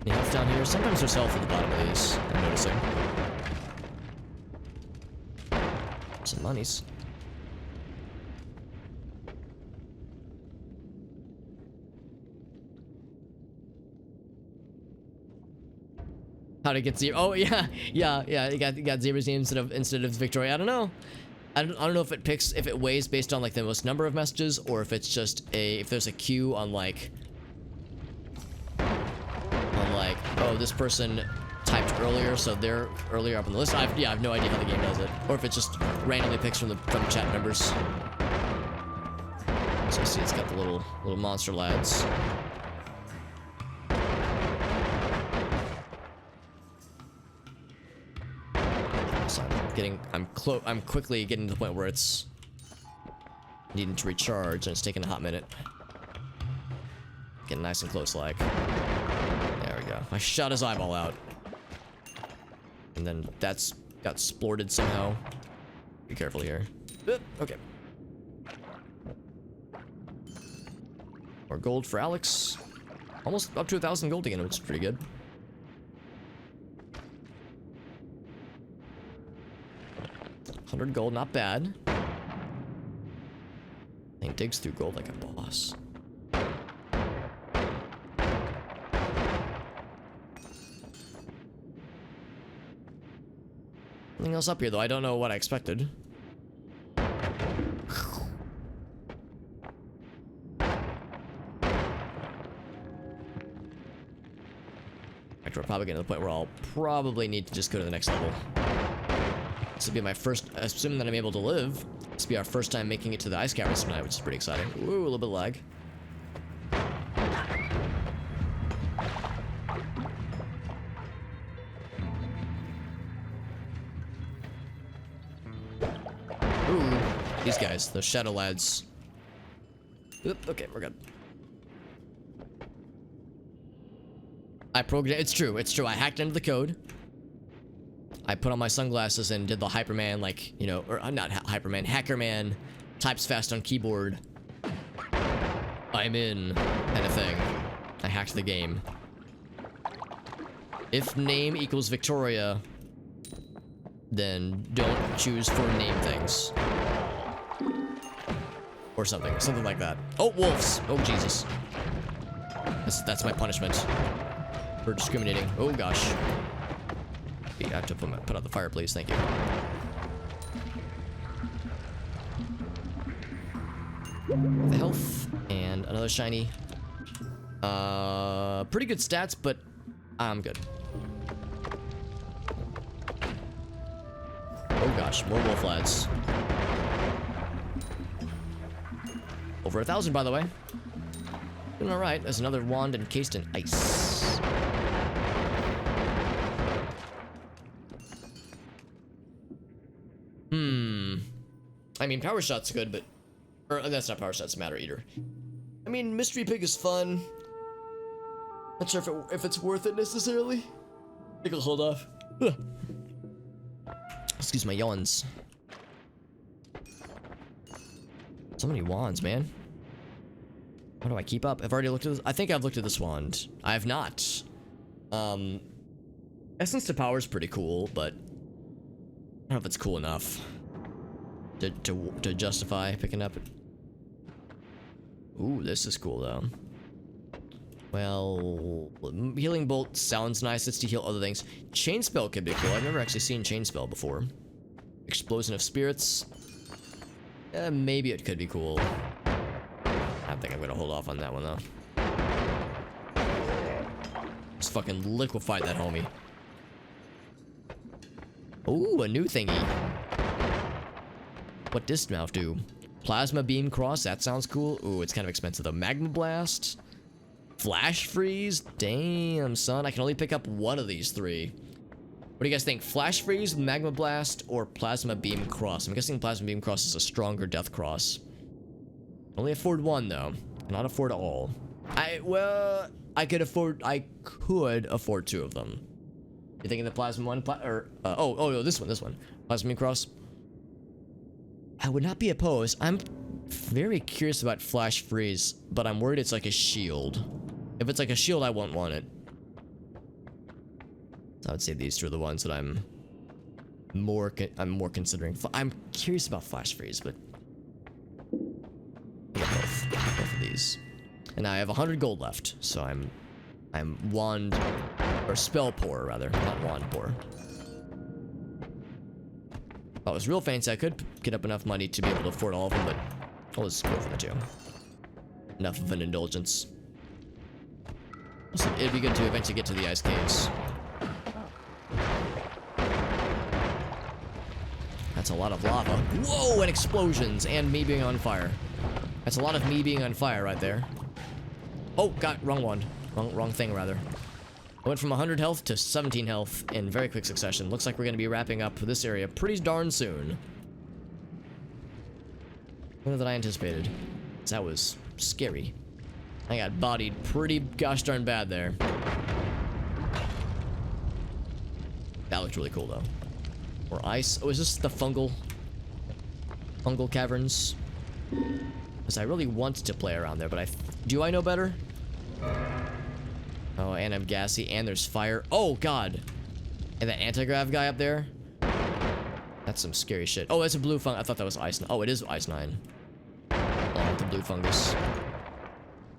Any health down here? Sometimes there's health at the bottom of these, I'm noticing. Some monies. How to get zero? Oh yeah, yeah. You got zero's name instead of Victoria. I don't know. I don't know if it picks, if it weighs based on like the most number of messages, or if it's just if there's a queue on like oh, this person typed earlier, so they're earlier up on the list. I have no idea how the game does it, or if it just randomly picks from chat members. So I see it's got the little monster lads. So I'm quickly getting to the point where it's needing to recharge, and it's taking a hot minute. Getting nice and close, like. There we go. I shot his eyeball out. And then that's got splorted somehow. Be careful here. Okay. More gold for Alex. Almost up to 1,000 gold again, which is pretty good. $100 gold, not bad. Thing digs through gold like a boss. Nothing else up here, though. I don't know what I expected. We're probably getting to the point where I'll probably need to just go to the next level. This will be my first, assuming that I'm able to live, this will be our first time making it to the ice caverns tonight, which is pretty exciting. Ooh, a little bit of lag. Ooh, these guys, the shadow lads. Oop, okay, we're good. It's true, I hacked into the code. I put on my sunglasses and did the Hyperman, like, you know, or not Hyperman, Hackerman, types fast on keyboard. I'm in, kind of thing. I hacked the game. If name equals Victoria, then don't choose for name things. Or something like that. Oh, wolves! Oh, Jesus. That's my punishment. For discriminating. Oh gosh. I have to put out the fire, please. Thank you. The health and another shiny. Pretty good stats, but I'm good. Oh gosh, more wolf lads. Over 1,000, by the way. Doing alright. There's another wand encased in ice. I mean, Power Shot's good, but... Or, that's not Power Shot, it's Matter Eater. I mean, Mystery Pig is fun. Not sure if it's worth it necessarily. I think I'll hold off. Excuse my yawns. So many wands, man. How do I keep up? I've already looked at this. I think I've looked at this wand. I have not. Essence to Power is pretty cool, but I don't know if it's cool enough to justify picking up. Ooh, this is cool though. Well, Healing Bolt sounds nice. It's to heal other things. Chain Spell could be cool. I've never actually seen Chain Spell before. Explosion of Spirits. Maybe it could be cool. I think I'm gonna hold off on that one though. Just fucking liquefy that homie. Ooh, a new thingy. What does Mouth do? Plasma Beam Cross, that sounds cool. Ooh, it's kind of expensive though. Magma Blast. Flash Freeze? Damn, son. I can only pick up one of these three. What do you guys think? Flash Freeze, Magma Blast, or Plasma Beam Cross? I'm guessing Plasma Beam Cross is a stronger Death Cross. Only afford one though. Cannot afford all. I could afford two of them. You thinking the Plasma one? This one. Plasma Beam Cross. I would not be opposed. I'm very curious about Flash Freeze, but I'm worried it's like a shield. If it's like a shield, I won't want it. I would say these two are the ones that I'm more considering. I'm curious about Flash Freeze, but I got both of these. And I have 100 gold left, so I'm wand or spell poor rather, not wand poor. If I was real fancy, I could get up enough money to be able to afford all of them, but I'll just go for the two. Enough of an indulgence. So it'd be good to eventually get to the ice caves. That's a lot of lava. Whoa, and explosions, and me being on fire. That's a lot of me being on fire right there. Oh, God, wrong one. Wrong thing, rather. I went from 100 health to 17 health in very quick succession. Looks like we're going to be wrapping up this area pretty darn soon. More than I anticipated. That was scary. I got bodied pretty gosh darn bad there. That looked really cool, though. Or ice. Oh, is this the fungal caverns? Because I really want to play around there, but do I know better? Oh, and I'm gassy, and there's fire. Oh, God. And that anti-grav guy up there. That's some scary shit. Oh, that's a blue fungus. I thought that was ice. Oh, it is ice 9. Along with the blue fungus.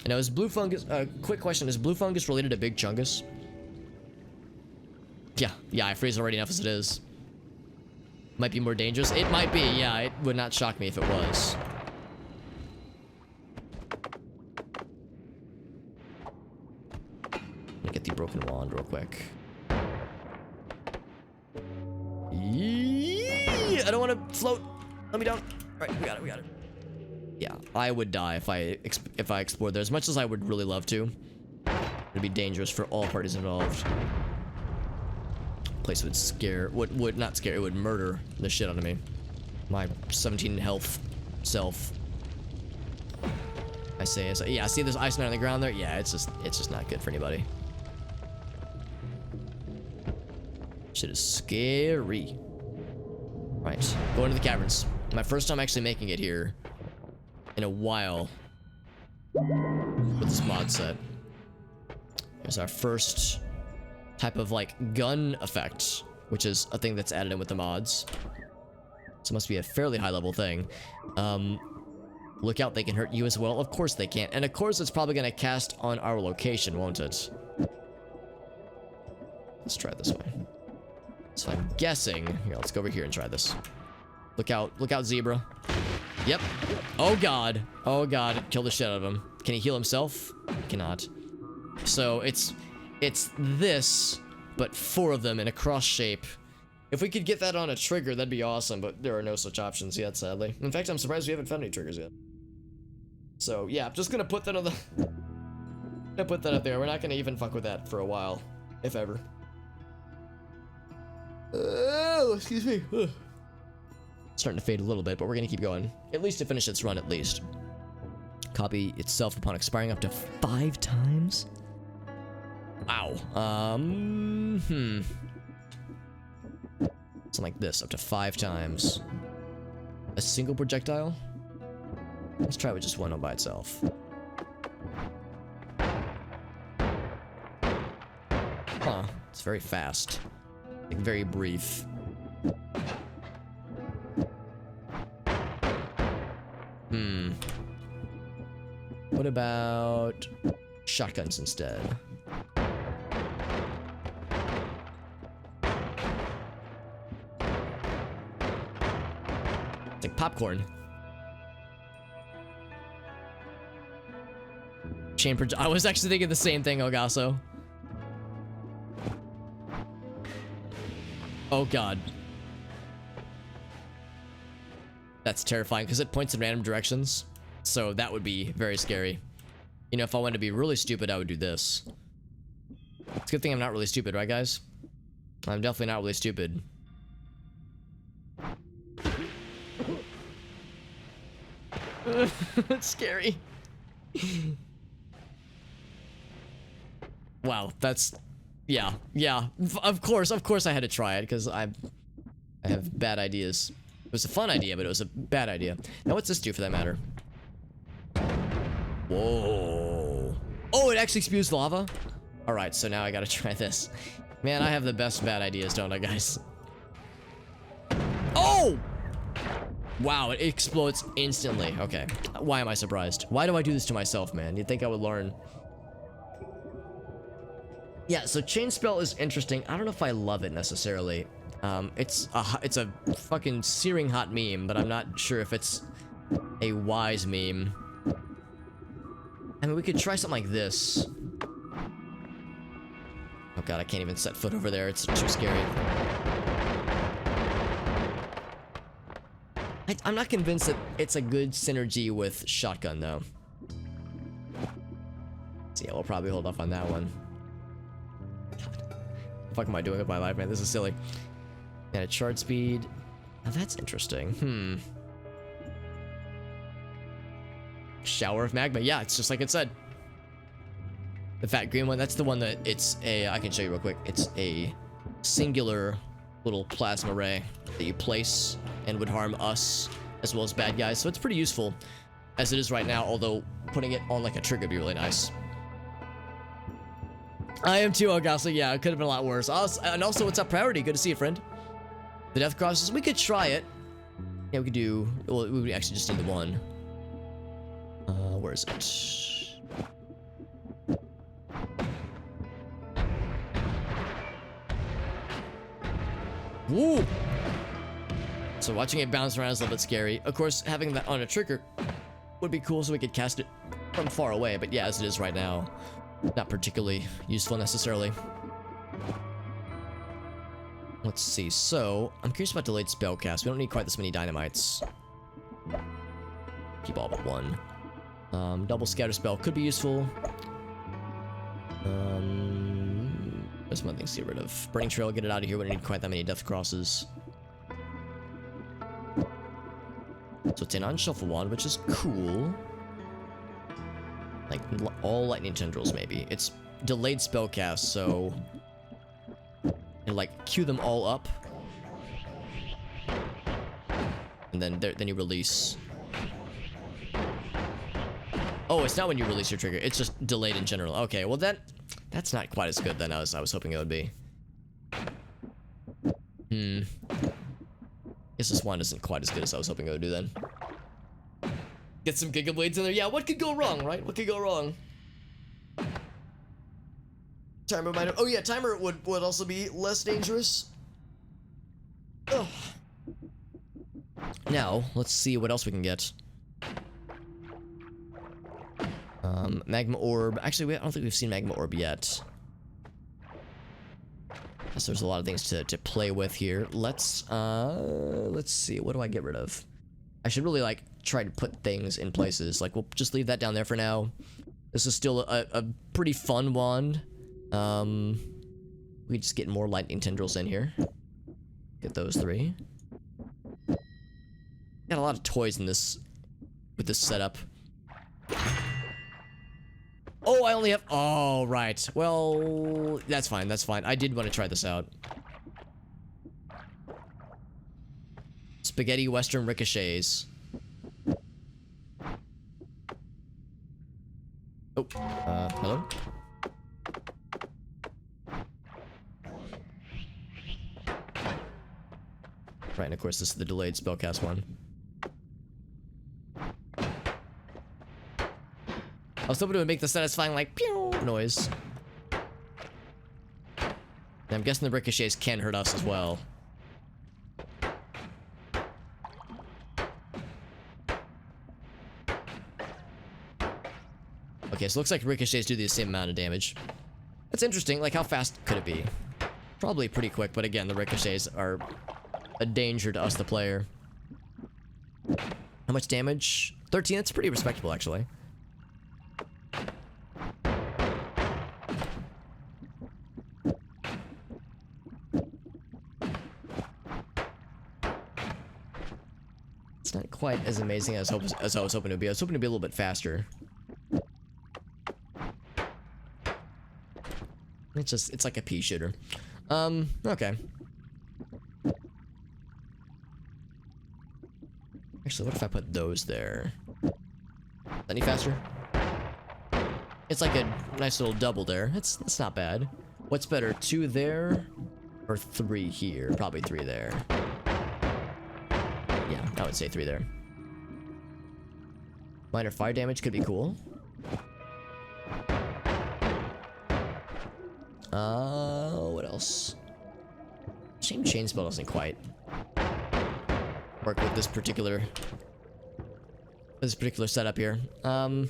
And now, is blue fungus... quick question. Is blue fungus related to Big Chungus? Yeah, I freeze already enough as it is. Might be more dangerous. It might be, yeah. It would not shock me if it was. Let me get the broken wand real quick. I don't want to float. Let me down. All right, we got it. Yeah, I would die if I explored there. As much as I would really love to, it'd be dangerous for all parties involved. Place would scare, would not scare, it would murder the shit out of me. My 17 health self. I say, yeah, see this ice 9 on the ground there? Yeah, it's just not good for anybody. Shit is scary. Right, going to the caverns. My first time actually making it here in a while with this mod set. Here's our first type of like gun effect, which is a thing that's added in with the mods. So it must be a fairly high level thing. Look out, they can hurt you as well. Of course they can. And of course it's probably gonna cast on our location, won't it? Let's try it this way. So I'm guessing, here, let's go over here and try this. Look out, zebra. Yep. Oh God, kill the shit out of him. Can he heal himself? Cannot. So it's this, but 4 of them in a cross shape. If we could get that on a trigger, that'd be awesome, but there are no such options yet, sadly. In fact, I'm surprised we haven't found any triggers yet. So yeah, I'm just gonna put that on the I put that up there. We're not gonna even fuck with that for a while, if ever. Oh, excuse me. Ugh. Starting to fade a little bit, but we're gonna keep going. At least to finish its run, at least. Copy itself upon expiring up to 5 times. Wow. Something like this, up to 5 times. A single projectile? Let's try with just one by itself. Huh. It's very fast. Like, very brief. What about shotguns instead? It's like popcorn. I was actually thinking the same thing, Ogasso. Oh god. That's terrifying because it points in random directions. So that would be very scary. You know, if I wanted to be really stupid, I would do this. It's a good thing I'm not really stupid, right guys? I'm definitely not really stupid. It's scary. Wow, that's... Yeah. Of course I had to try it because I have bad ideas. It was a fun idea, but it was a bad idea. Now what's this do for that matter? Whoa. Oh, it actually spews lava? Alright, so now I gotta try this. Man, I have the best bad ideas, don't I, guys? Oh! Wow, it explodes instantly. Okay. Why am I surprised? Why do I do this to myself, man? You'd think I would learn. Yeah, so Chain Spell is interesting. I don't know if I love it necessarily. It's a fucking searing hot meme, but I'm not sure if it's a wise meme. I mean, we could try something like this. Oh god, I can't even set foot over there. It's too scary. I'm not convinced that it's a good synergy with shotgun, though. So yeah, we'll probably hold off on that one. God. What the fuck am I doing with my life, man? This is silly. And a charge speed. Now that's interesting. Shower of magma. Yeah, it's just like it said. The fat green one, that's the one that it's a... I can show you real quick. It's a singular little plasma ray that you place and would harm us as well as bad guys. So it's pretty useful as it is right now, although putting it on like a trigger would be really nice. I am too, Augusta. Yeah, it could have been a lot worse. And also, what's up, Priority? Good to see you, friend. The Death Crosses, we could try it. Yeah, we could do... Well, we would actually just need the one. Where is it? Woo! So watching it bounce around is a little bit scary. Of course, having that on a trigger would be cool so we could cast it from far away. But yeah, as it is right now, not particularly useful necessarily. Let's see. So, I'm curious about delayed spellcast. We don't need quite this many dynamites. Keep all but one. Double scatter spell could be useful. There's one thing to get rid of. Burning Trail, get it out of here. We don't need quite that many Death Crosses. So it's an on-shuffle wand, which is cool. Like, all lightning tendrils, maybe. It's delayed spellcast, so... And, like, queue them all up. And then you release... Oh, it's not when you release your trigger. It's just delayed in general. Okay, well that's not quite as good then as I was hoping it would be. Guess this wand isn't quite as good as I was hoping it would do then. Get some Giga Blades in there. Yeah, what could go wrong, right? What could go wrong? Timer might have... Oh yeah, timer would also be less dangerous. Ugh. Now, let's see what else we can get. Magma Orb. Actually, I don't think we've seen Magma Orb yet. So there's a lot of things to play with here. Let's see. What do I get rid of? I should really, like, try to put things in places. Like, we'll just leave that down there for now. This is still a pretty fun wand. We just get more lightning tendrils in here. Get those 3. Got a lot of toys in this with this setup. Oh, I only have. Oh, right. Well, that's fine. That's fine. I did want to try this out. Spaghetti Western ricochets. Oh, hello? Right, and of course this is the delayed spellcast one. I was hoping it would make the satisfying, like, pew noise. And I'm guessing the ricochets can hurt us as well. Okay, so it looks like ricochets do the same amount of damage. That's interesting. Like, how fast could it be? Probably pretty quick, but again, the ricochets are a danger to us, the player. How much damage? 13, that's pretty respectable, actually. It's not quite as amazing as I was hoping it would be. I was hoping to be a little bit faster. It's like a pea shooter. Okay. Actually, what if I put those there? Any faster? It's like a nice little double there. That's not bad. What's better, 2 there or 3 here? Probably 3 there. Yeah, I would say 3 there. Minor fire damage could be cool. What else? Shame chain spell doesn't quite work with this particular setup here. Do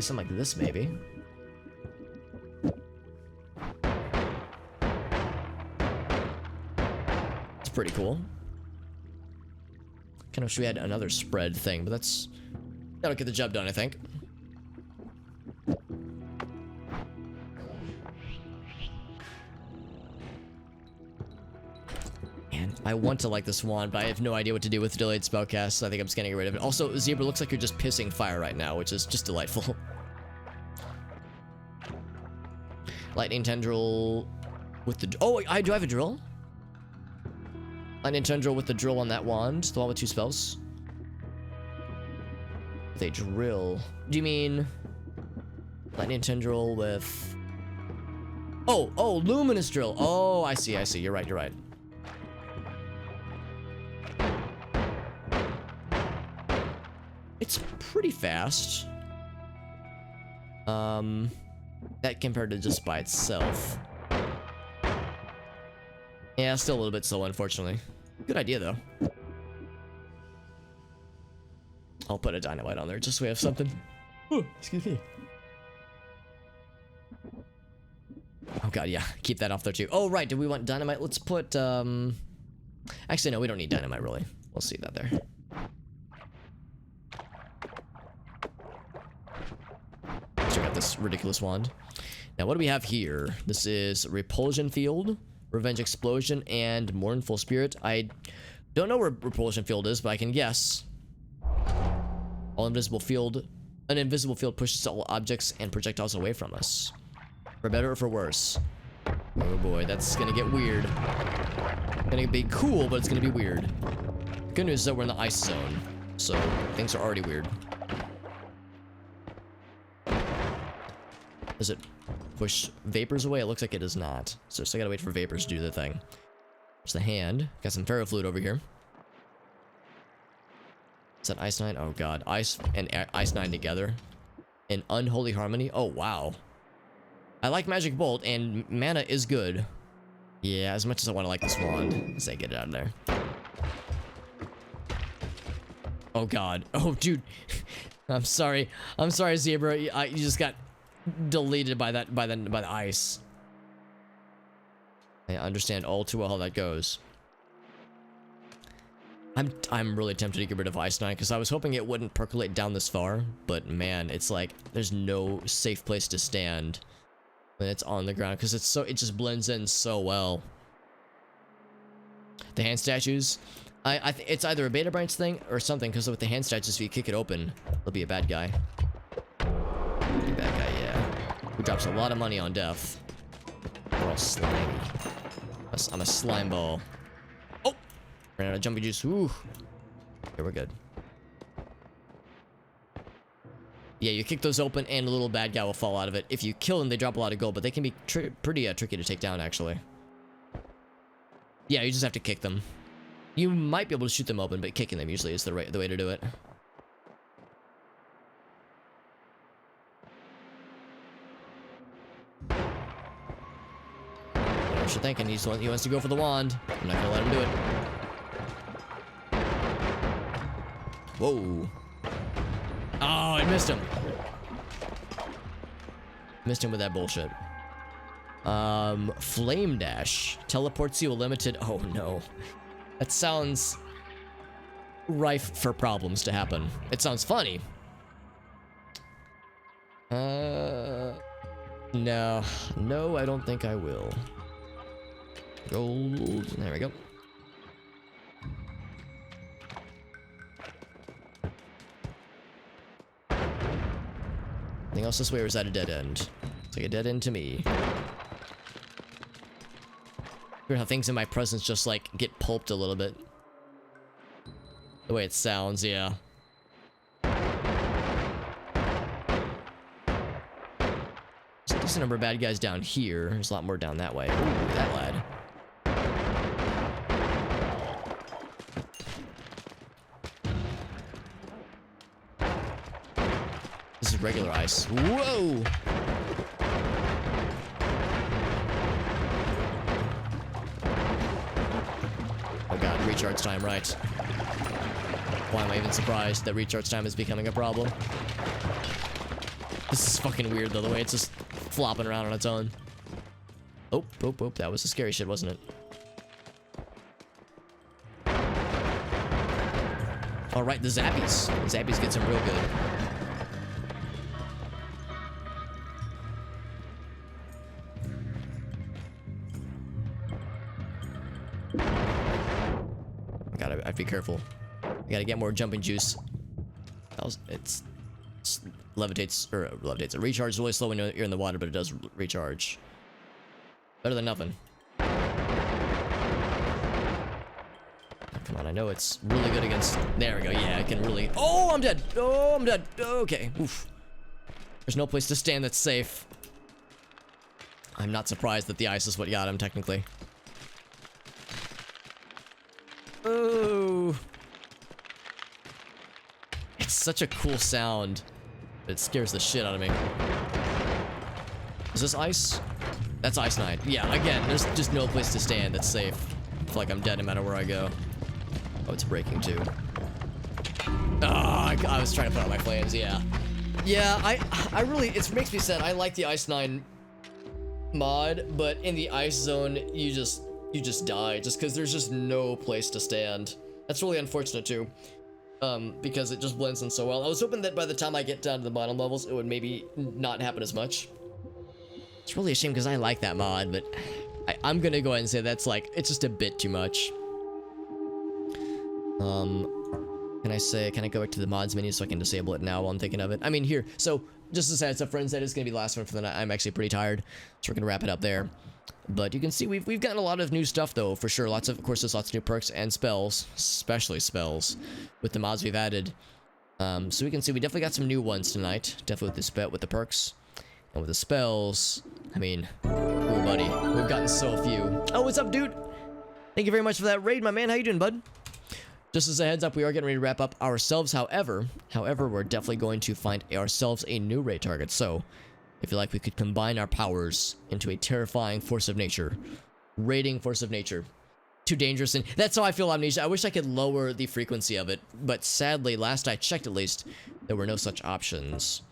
something like this maybe. It's pretty cool. Kind of wish we had another spread thing, but that'll get the job done, I think. Man, I want to like this wand, but I have no idea what to do with delayed spellcast, so I think I'm just gonna get rid of it. Also, Zebra looks like you're just pissing fire right now, which is just delightful. Lightning tendril with the... Oh, I do have a drill? Lightning tendril with the drill on that wand, the one with 2 spells. They drill. Do you mean lightning tendril with... Oh, luminous drill. Oh, I see. You're right. It's pretty fast. That compared to just by itself. Yeah, still a little bit slow, unfortunately. Good idea, though. I'll put a dynamite on there just so we have something. Ooh, excuse me. Oh god, yeah. Keep that off there too. Oh, right. Do we want dynamite? Let's put, Actually, no, we don't need dynamite, really. We'll see that there. Check out this ridiculous wand. Now, what do we have here? This is Repulsion Field, Revenge Explosion, and Mournful Spirit. I don't know where Repulsion Field is, but I can guess. An invisible field pushes all objects and projectiles away from us. For better or for worse. Oh boy, that's gonna get weird. Gonna be cool, but it's gonna be weird. Good news is that we're in the ice zone, so things are already weird. Does it push vapors away? It looks like it does not. So I gotta wait for vapors to do the thing. There's the hand. Got some ferrofluid over here. Is that Ice 9? Oh god. Ice and Ice 9 together. In unholy harmony? Oh wow. I like Magic Bolt, and mana is good. Yeah, as much as I want to like this wand. Let's say get it out of there. Oh god. Oh dude. I'm sorry. I'm sorry, Zebra. You just got deleted by the ice. I understand all too well how that goes. I'm really tempted to get rid of Ice 9 because I was hoping it wouldn't percolate down this far, but man, it's like there's no safe place to stand when it's on the ground because it just blends in so well. The hand statues, I think it's either a beta branch thing or something because with the hand statues, if you kick it open, it'll be a bad guy. Be a bad guy, yeah. Who drops a lot of money on death. We're all slimy. I'm a slime ball. Oh! Ran out of jumpy juice. Ooh. Okay, we're good. Yeah, you kick those open and a little bad guy will fall out of it. If you kill them, they drop a lot of gold, but they can be pretty tricky to take down, actually. Yeah, you just have to kick them. You might be able to shoot them open, but kicking them usually is the way to do it. I was thinking he wants to go for the wand. I'm not gonna let him do it. Whoa. Oh, I missed him. Missed him with that bullshit. Flame dash teleports you a limited. Oh no, that sounds rife for problems to happen. It sounds funny. No, I don't think I will. Gold. There we go. Anything else this way, or is that a dead end? It's like a dead end to me. Weird how things in my presence just like get pulped a little bit. The way it sounds, yeah. There's a decent number of bad guys down here. There's a lot more down that way. Ooh, that lad. This is regular ice. Whoa! Oh god, recharge time, right. Why am I even surprised that recharge time is becoming a problem? This is fucking weird though, the way it's just flopping around on its own. Oh, that was the scary shit, wasn't it? Alright, the zappies. The zappies get some real good. I'd be careful. I gotta get more jumping juice. It levitates. It recharges really slow when you're in the water, but it does recharge. Better than nothing. Oh, come on, I know it's really good against. There we go. Yeah, I can really. Oh, I'm dead. Oh, I'm dead. Okay. Oof. There's no place to stand that's safe. I'm not surprised that the ice is what got him, technically. Oh, it's such a cool sound. It scares the shit out of me. Is this ice? That's Ice 9. Yeah, again, there's just no place to stand that's safe. I feel like I'm dead no matter where I go. Oh, it's breaking too. Ah, I was trying to put out my flames, yeah. Yeah, I really, it makes me sad. I like the Ice 9 mod, but in the ice zone, you just die just because there's just no place to stand. That's really unfortunate too, because it just blends in so well. I was hoping that by the time I get down to the bottom levels, it would maybe not happen as much. It's really a shame because I like that mod, but I'm gonna go ahead and say that's like, it's just a bit too much. Can I go back to the mods menu so I can disable it now while I'm thinking of it? I mean, here, so just to say, it's a friends that is gonna be the last one for the night. I'm actually pretty tired, so we're gonna wrap it up there. But you can see we've gotten a lot of new stuff though, for sure. Of course, there's lots of new perks and spells, especially spells, with the mods we've added. So we can see we definitely got some new ones tonight. Definitely with the perks and with the spells. I mean, ooh, buddy, we've gotten so few. Oh, what's up, dude? Thank you very much for that raid, my man. How you doing, bud? Just as a heads up, we are getting ready to wrap up ourselves. However, we're definitely going to find ourselves a new raid target. So, if you like, we could combine our powers into a terrifying force of nature. Raiding force of nature. Too dangerous, and that's how I feel Amnesia. I wish I could lower the frequency of it, but sadly, last I checked at least, there were no such options.